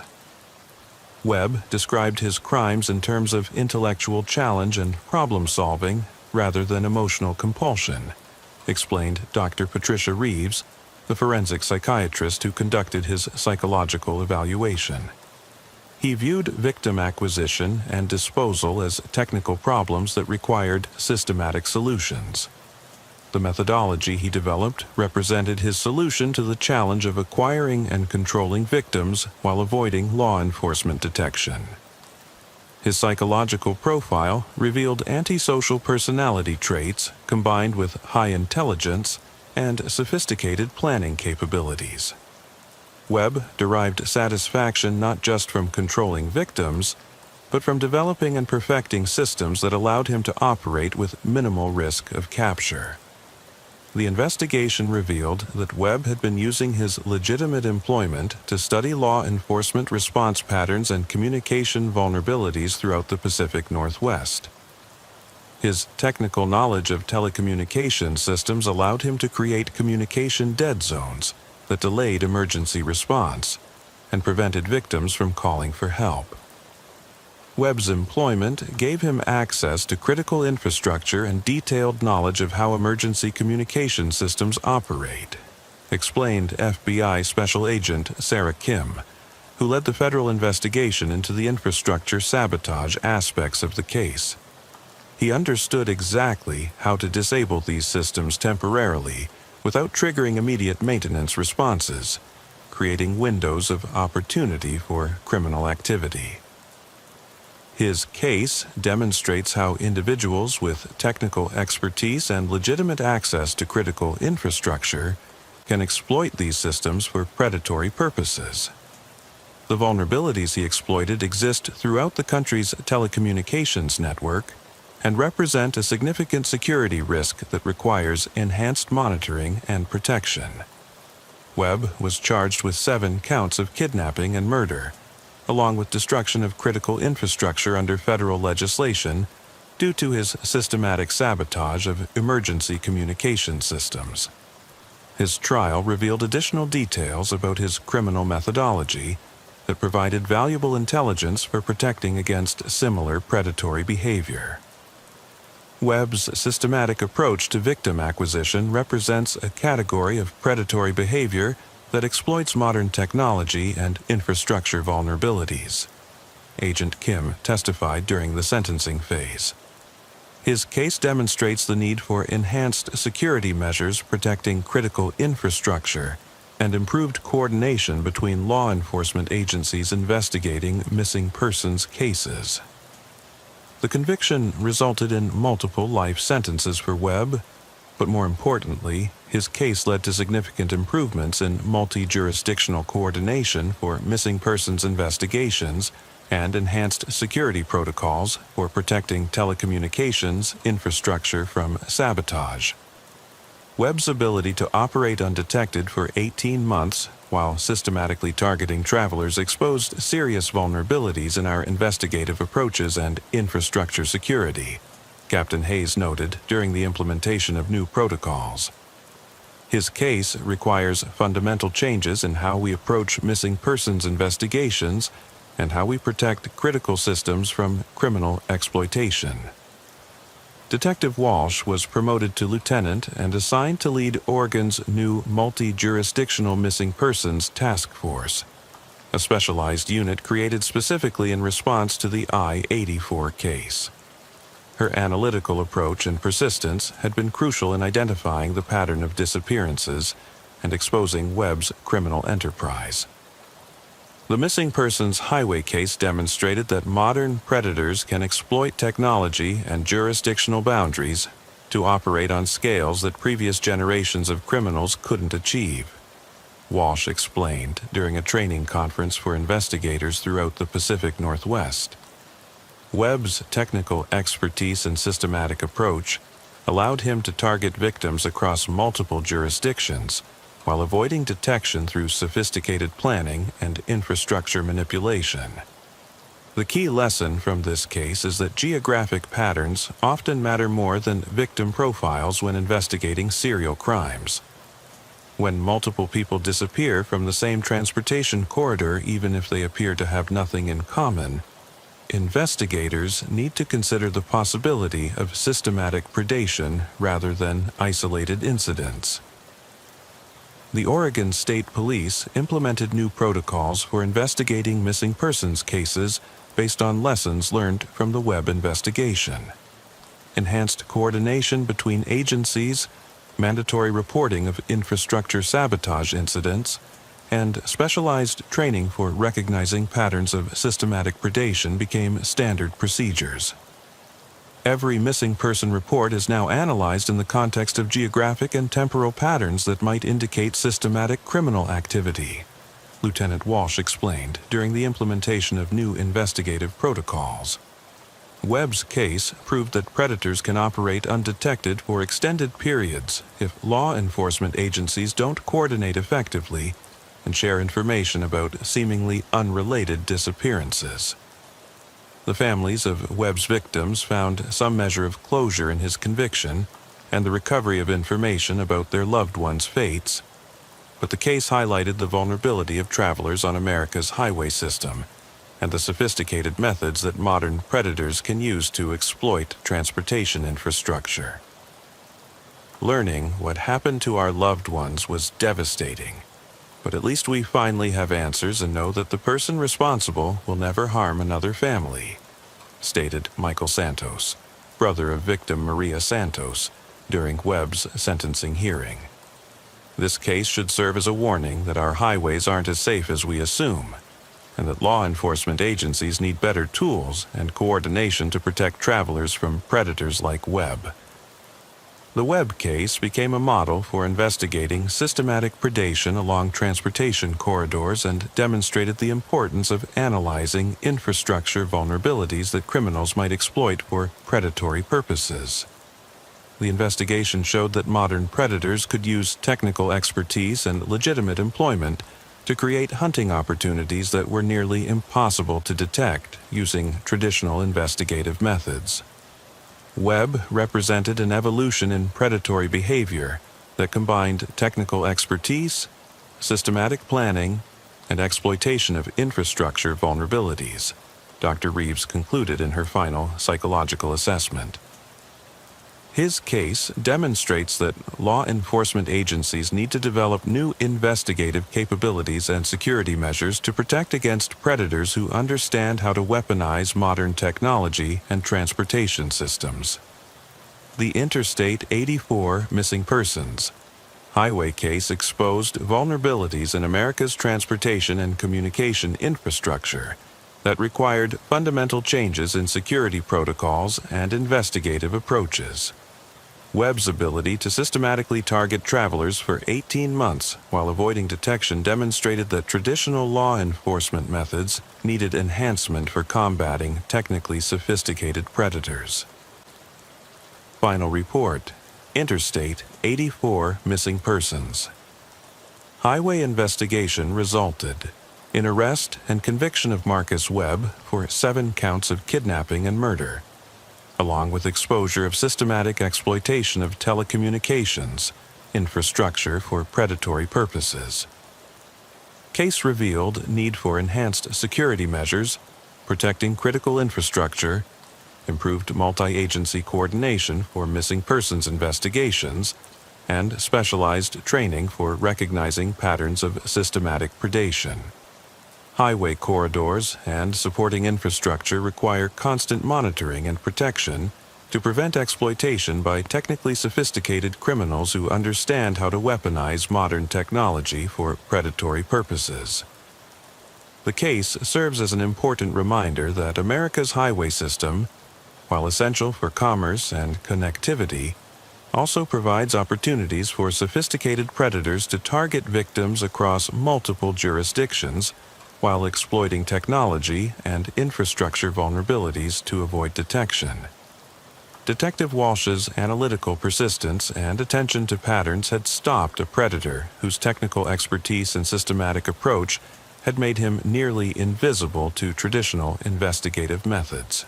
Webb described his crimes in terms of intellectual challenge and problem-solving rather than emotional compulsion, explained Dr. Patricia Reeves, the forensic psychiatrist who conducted his psychological evaluation. He viewed victim acquisition and disposal as technical problems that required systematic solutions. The methodology he developed represented his solution to the challenge of acquiring and controlling victims while avoiding law enforcement detection. His psychological profile revealed antisocial personality traits combined with high intelligence and sophisticated planning capabilities. Webb derived satisfaction not just from controlling victims, but from developing and perfecting systems that allowed him to operate with minimal risk of capture. The investigation revealed that Webb had been using his legitimate employment to study law enforcement response patterns and communication vulnerabilities throughout the Pacific Northwest. His technical knowledge of telecommunication systems allowed him to create communication dead zones that delayed emergency response and prevented victims from calling for help. Webb's employment gave him access to critical infrastructure and detailed knowledge of how emergency communication systems operate, explained FBI Special Agent Sarah Kim, who led the federal investigation into the infrastructure sabotage aspects of the case. He understood exactly how to disable these systems temporarily without triggering immediate maintenance responses, creating windows of opportunity for criminal activity. His case demonstrates how individuals with technical expertise and legitimate access to critical infrastructure can exploit these systems for predatory purposes. The vulnerabilities he exploited exist throughout the country's telecommunications network and represent a significant security risk that requires enhanced monitoring and protection. Webb was charged with 7 counts of kidnapping and murder, along with destruction of critical infrastructure under federal legislation due to his systematic sabotage of emergency communication systems. His trial revealed additional details about his criminal methodology that provided valuable intelligence for protecting against similar predatory behavior. Webb's systematic approach to victim acquisition represents a category of predatory behavior that exploits modern technology and infrastructure vulnerabilities, Agent Kim testified during the sentencing phase. His case demonstrates the need for enhanced security measures protecting critical infrastructure and improved coordination between law enforcement agencies investigating missing persons cases. The conviction resulted in multiple life sentences for Webb, but more importantly, his case led to significant improvements in multi-jurisdictional coordination for missing persons investigations and enhanced security protocols for protecting telecommunications infrastructure from sabotage. Webb's ability to operate undetected for 18 months while systematically targeting travelers exposed serious vulnerabilities in our investigative approaches and infrastructure security, Captain Hayes noted during the implementation of new protocols. His case requires fundamental changes in how we approach missing persons investigations and how we protect critical systems from criminal exploitation. Detective Walsh was promoted to lieutenant and assigned to lead Oregon's new multi-jurisdictional missing persons task force, a specialized unit created specifically in response to the I-84 case. Her analytical approach and persistence had been crucial in identifying the pattern of disappearances and exposing Webb's criminal enterprise. The missing persons highway case demonstrated that modern predators can exploit technology and jurisdictional boundaries to operate on scales that previous generations of criminals couldn't achieve, Walsh explained during a training conference for investigators throughout the Pacific Northwest. Webb's technical expertise and systematic approach allowed him to target victims across multiple jurisdictions while avoiding detection through sophisticated planning and infrastructure manipulation. The key lesson from this case is that geographic patterns often matter more than victim profiles when investigating serial crimes. When multiple people disappear from the same transportation corridor, even if they appear to have nothing in common, investigators need to consider the possibility of systematic predation rather than isolated incidents. The Oregon State Police implemented new protocols for investigating missing persons cases based on lessons learned from the Webb investigation. Enhanced coordination between agencies, mandatory reporting of infrastructure sabotage incidents, and specialized training for recognizing patterns of systematic predation became standard procedures. Every missing person report is now analyzed in the context of geographic and temporal patterns that might indicate systematic criminal activity, Lieutenant Walsh explained during the implementation of new investigative protocols. Webb's case proved that predators can operate undetected for extended periods if law enforcement agencies don't coordinate effectively and share information about seemingly unrelated disappearances. The families of Webb's victims found some measure of closure in his conviction and the recovery of information about their loved ones' fates, but the case highlighted the vulnerability of travelers on America's highway system and the sophisticated methods that modern predators can use to exploit transportation infrastructure. Learning what happened to our loved ones was devastating, but at least we finally have answers and know that the person responsible will never harm another family, stated Michael Santos, brother of victim Maria Santos, during Webb's sentencing hearing. This case should serve as a warning that our highways aren't as safe as we assume, and that law enforcement agencies need better tools and coordination to protect travelers from predators like Webb. The Webb case became a model for investigating systematic predation along transportation corridors and demonstrated the importance of analyzing infrastructure vulnerabilities that criminals might exploit for predatory purposes. The investigation showed that modern predators could use technical expertise and legitimate employment to create hunting opportunities that were nearly impossible to detect using traditional investigative methods. Webb represented an evolution in predatory behavior that combined technical expertise, systematic planning, and exploitation of infrastructure vulnerabilities, Dr. Reeves concluded in her final psychological assessment. His case demonstrates that law enforcement agencies need to develop new investigative capabilities and security measures to protect against predators who understand how to weaponize modern technology and transportation systems. The Interstate 84 missing persons highway case exposed vulnerabilities in America's transportation and communication infrastructure that required fundamental changes in security protocols and investigative approaches. Webb's ability to systematically target travelers for 18 months while avoiding detection demonstrated that traditional law enforcement methods needed enhancement for combating technically sophisticated predators. Final report: Interstate 84 missing persons. Highway investigation resulted in arrest and conviction of Marcus Webb for 7 counts of kidnapping and murder, along with exposure of systematic exploitation of telecommunications infrastructure for predatory purposes. Case revealed need for enhanced security measures, protecting critical infrastructure, improved multi-agency coordination for missing persons investigations, and specialized training for recognizing patterns of systematic predation. Highway corridors and supporting infrastructure require constant monitoring and protection to prevent exploitation by technically sophisticated criminals who understand how to weaponize modern technology for predatory purposes. The case serves as an important reminder that America's highway system, while essential for commerce and connectivity, also provides opportunities for sophisticated predators to target victims across multiple jurisdictions while exploiting technology and infrastructure vulnerabilities to avoid detection. Detective Walsh's analytical persistence and attention to patterns had stopped a predator whose technical expertise and systematic approach had made him nearly invisible to traditional investigative methods.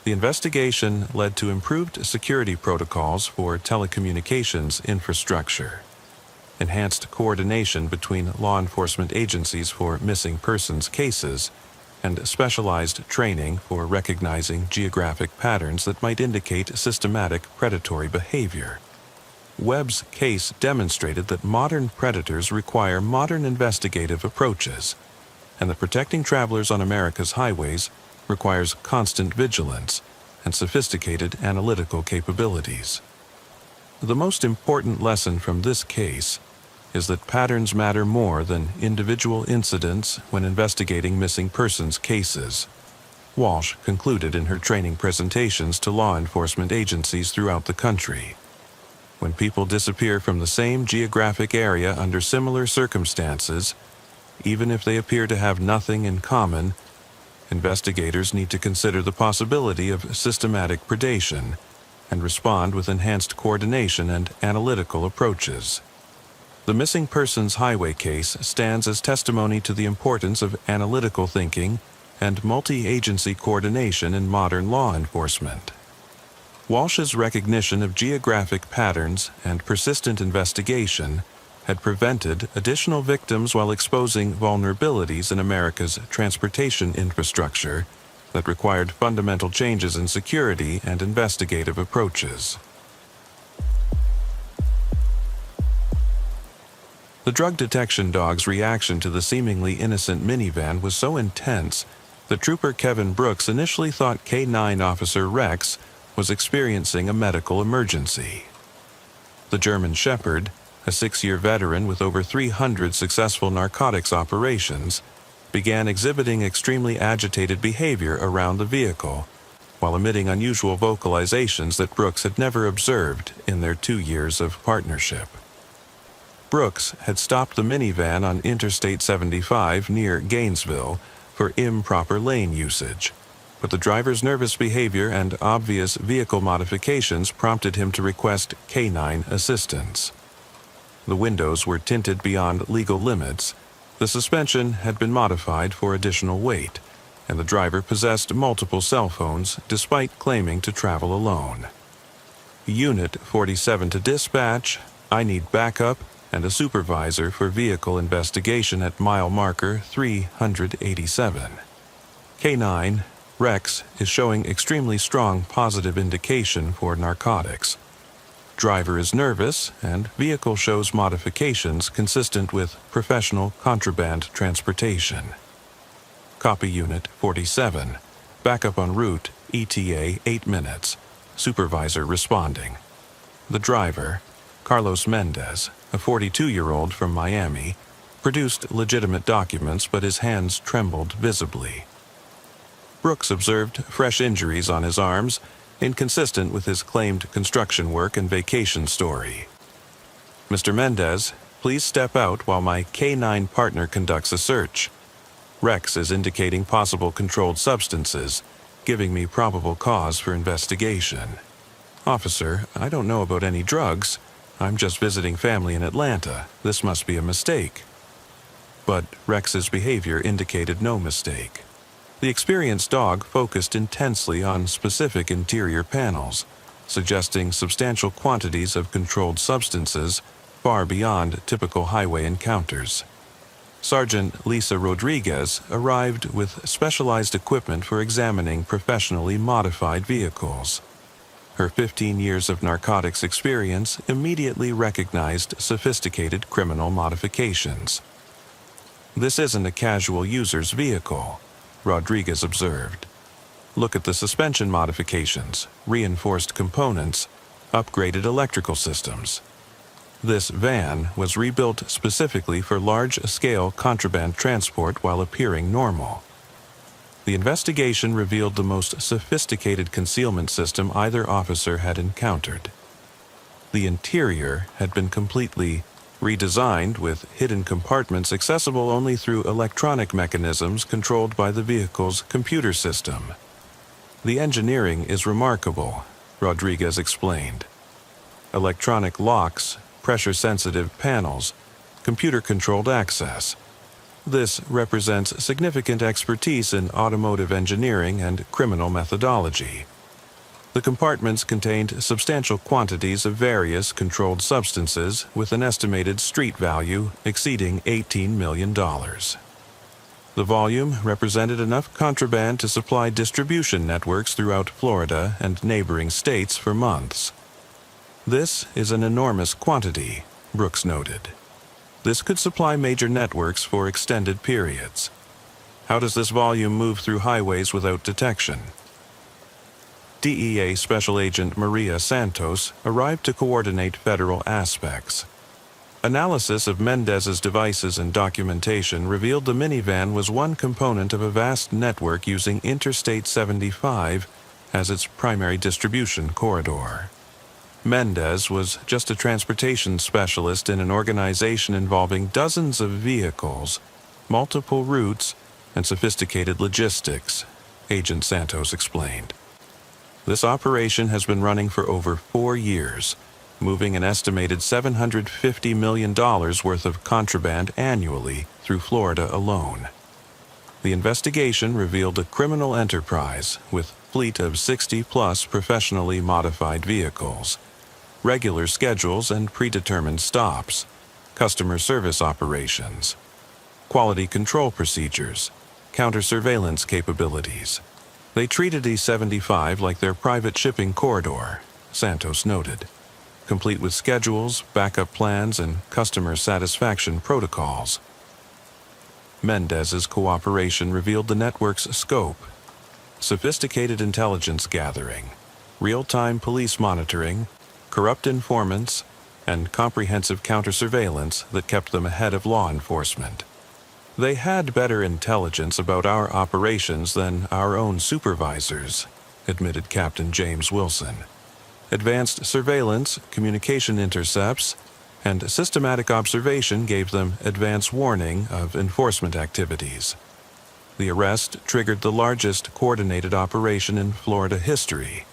The investigation led to improved security protocols for telecommunications infrastructure, enhanced coordination between law enforcement agencies for missing persons cases, and specialized training for recognizing geographic patterns that might indicate systematic predatory behavior. Webb's case demonstrated that modern predators require modern investigative approaches, and that protecting travelers on America's highways requires constant vigilance and sophisticated analytical capabilities. The most important lesson from this case is that patterns matter more than individual incidents when investigating missing persons cases, Walsh concluded in her training presentations to law enforcement agencies throughout the country. When people disappear from the same geographic area under similar circumstances, even if they appear to have nothing in common, investigators need to consider the possibility of systematic predation and respond with enhanced coordination and analytical approaches. The missing persons highway case stands as testimony to the importance of analytical thinking and multi-agency coordination in modern law enforcement. Walsh's recognition of geographic patterns and persistent investigation had prevented additional victims while exposing vulnerabilities in America's transportation infrastructure that required fundamental changes in security and investigative approaches. The drug detection dog's reaction to the seemingly innocent minivan was so intense that Trooper Kevin Brooks initially thought K-9 Officer Rex was experiencing a medical emergency. The German Shepherd, a 6-year veteran with over 300 successful narcotics operations, began exhibiting extremely agitated behavior around the vehicle, while emitting unusual vocalizations that Brooks had never observed in their 2 years of partnership. Brooks had stopped the minivan on Interstate 75 near Gainesville for improper lane usage, but the driver's nervous behavior and obvious vehicle modifications prompted him to request canine assistance. The windows were tinted beyond legal limits, the suspension had been modified for additional weight, and the driver possessed multiple cell phones despite claiming to travel alone. Unit 47 to dispatch, I need backup and a supervisor for vehicle investigation at mile marker 387. K-9, Rex is showing extremely strong positive indication for narcotics. Driver is nervous, and vehicle shows modifications consistent with professional contraband transportation. Copy Unit 47. Backup en route, ETA 8 minutes. Supervisor responding. The driver, Carlos Mendez, a 42-year-old from Miami, produced legitimate documents, but his hands trembled visibly. Brooks observed fresh injuries on his arms, inconsistent with his claimed construction work and vacation story. Mr. Mendez, please step out while my K-9 partner conducts a search. Rex is indicating possible controlled substances, giving me probable cause for investigation. Officer, I don't know about any drugs. I'm just visiting family in Atlanta. This must be a mistake. But Rex's behavior indicated no mistake. The experienced dog focused intensely on specific interior panels, suggesting substantial quantities of controlled substances far beyond typical highway encounters. Sergeant Lisa Rodriguez arrived with specialized equipment for examining professionally modified vehicles. Her 15 years of narcotics experience immediately recognized sophisticated criminal modifications. This isn't a casual user's vehicle, Rodriguez observed. Look at the suspension modifications, reinforced components, upgraded electrical systems. This van was rebuilt specifically for large-scale contraband transport while appearing normal. The investigation revealed the most sophisticated concealment system either officer had encountered. The interior had been completely redesigned with hidden compartments accessible only through electronic mechanisms controlled by the vehicle's computer system. The engineering is remarkable, Rodriguez explained. Electronic locks, pressure-sensitive panels, computer-controlled access. This represents significant expertise in automotive engineering and criminal methodology. The compartments contained substantial quantities of various controlled substances with an estimated street value exceeding $18 million. The volume represented enough contraband to supply distribution networks throughout Florida and neighboring states for months. This is an enormous quantity, Brooks noted. This could supply major networks for extended periods. How does this volume move through highways without detection? DEA Special Agent Maria Santos arrived to coordinate federal aspects. Analysis of Mendez's devices and documentation revealed the minivan was one component of a vast network using Interstate 75 as its primary distribution corridor. Mendez was just a transportation specialist in an organization involving dozens of vehicles, multiple routes, and sophisticated logistics, Agent Santos explained. This operation has been running for over 4 years, moving an estimated $750 million worth of contraband annually through Florida alone. The investigation revealed a criminal enterprise with a fleet of 60-plus professionally modified vehicles, regular schedules and predetermined stops, customer service operations, quality control procedures, counter-surveillance capabilities. They treated E-75 like their private shipping corridor, Santos noted, complete with schedules, backup plans, and customer satisfaction protocols. Mendez's cooperation revealed the network's scope: sophisticated intelligence gathering, real-time police monitoring, corrupt informants, and comprehensive counter-surveillance that kept them ahead of law enforcement. They had better intelligence about our operations than our own supervisors, admitted Captain James Wilson. Advanced surveillance, communication intercepts, and systematic observation gave them advance warning of enforcement activities. The arrest triggered the largest coordinated operation in Florida history,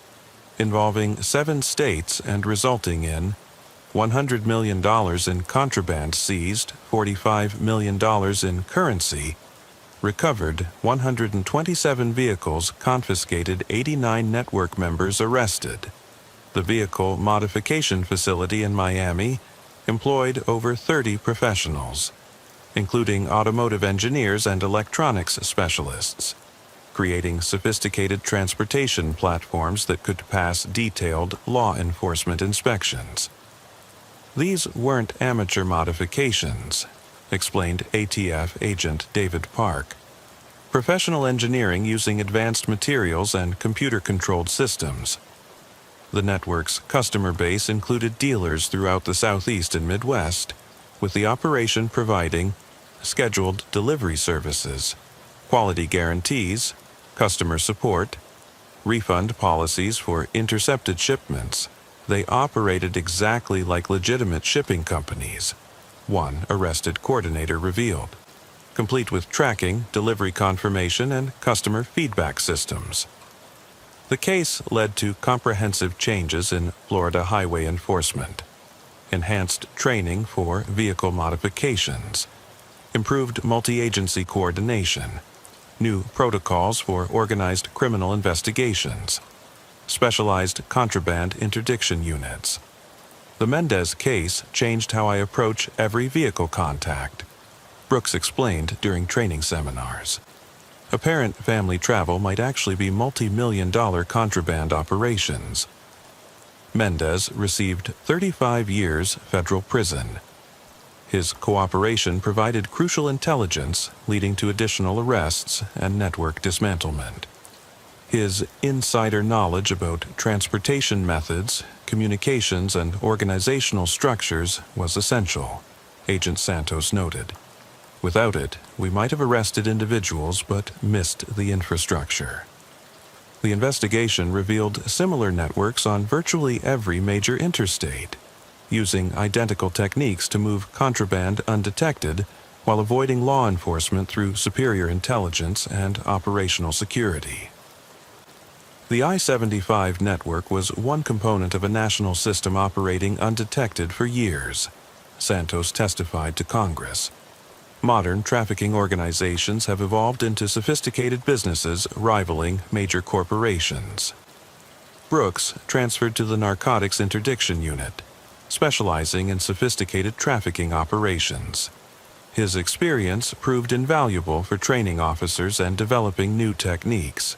involving 7 states and resulting in $100 million in contraband seized, $45 million in currency, recovered 127 vehicles confiscated, 89 network members arrested. The vehicle modification facility in Miami employed over 30 professionals, including automotive engineers and electronics specialists, creating sophisticated transportation platforms that could pass detailed law enforcement inspections. These weren't amateur modifications, explained ATF Agent David Park. Professional engineering using advanced materials and computer-controlled systems. The network's customer base included dealers throughout the Southeast and Midwest, with the operation providing scheduled delivery services, quality guarantees, customer support, refund policies for intercepted shipments. They operated exactly like legitimate shipping companies, one arrested coordinator revealed, complete with tracking, delivery confirmation, and customer feedback systems. The case led to comprehensive changes in Florida highway enforcement, enhanced training for vehicle modifications, improved multi-agency coordination, new protocols for organized criminal investigations, specialized contraband interdiction units. The Mendez case changed how I approach every vehicle contact, Brooks explained during training seminars. Apparent family travel might actually be multi-million-dollar contraband operations. Mendez received 35 years federal prison. His cooperation provided crucial intelligence leading to additional arrests and network dismantlement. His insider knowledge about transportation methods, communications, and organizational structures was essential, Agent Santos noted. Without it, we might have arrested individuals but missed the infrastructure. The investigation revealed similar networks on virtually every major interstate, using identical techniques to move contraband undetected while avoiding law enforcement through superior intelligence and operational security. The I-75 network was one component of a national system operating undetected for years, Santos testified to Congress. Modern trafficking organizations have evolved into sophisticated businesses rivaling major corporations. Brooks transferred to the Narcotics Interdiction Unit, specializing in sophisticated trafficking operations. His experience proved invaluable for training officers and developing new techniques.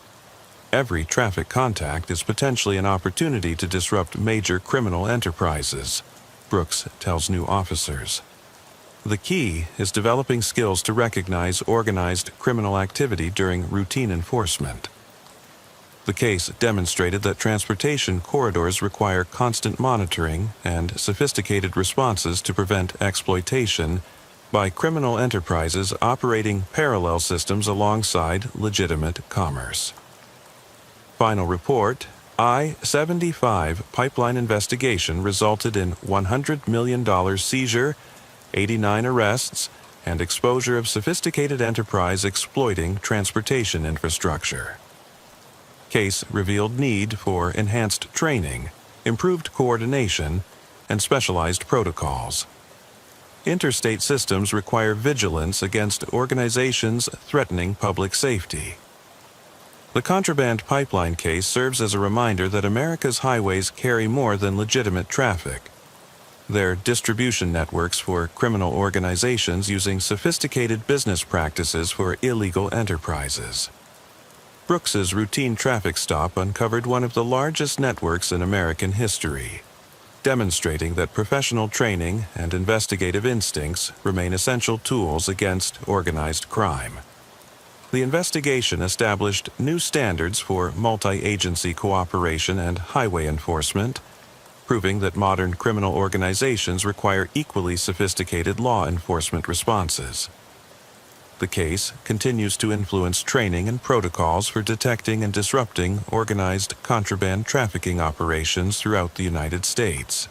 Every traffic contact is potentially an opportunity to disrupt major criminal enterprises, Brooks tells new officers. The key is developing skills to recognize organized criminal activity during routine enforcement. The case demonstrated that transportation corridors require constant monitoring and sophisticated responses to prevent exploitation by criminal enterprises operating parallel systems alongside legitimate commerce. Final report: I-75 pipeline investigation resulted in $100 million seizure, 89 arrests, and exposure of sophisticated enterprise exploiting transportation infrastructure. Case revealed need for enhanced training, improved coordination, and specialized protocols. Interstate systems require vigilance against organizations threatening public safety. The contraband pipeline case serves as a reminder that America's highways carry more than legitimate traffic. They're distribution networks for criminal organizations using sophisticated business practices for illegal enterprises. Brooks's routine traffic stop uncovered one of the largest networks in American history, demonstrating that professional training and investigative instincts remain essential tools against organized crime. The investigation established new standards for multi-agency cooperation and highway enforcement, proving that modern criminal organizations require equally sophisticated law enforcement responses. The case continues to influence training and protocols for detecting and disrupting organized contraband trafficking operations throughout the United States.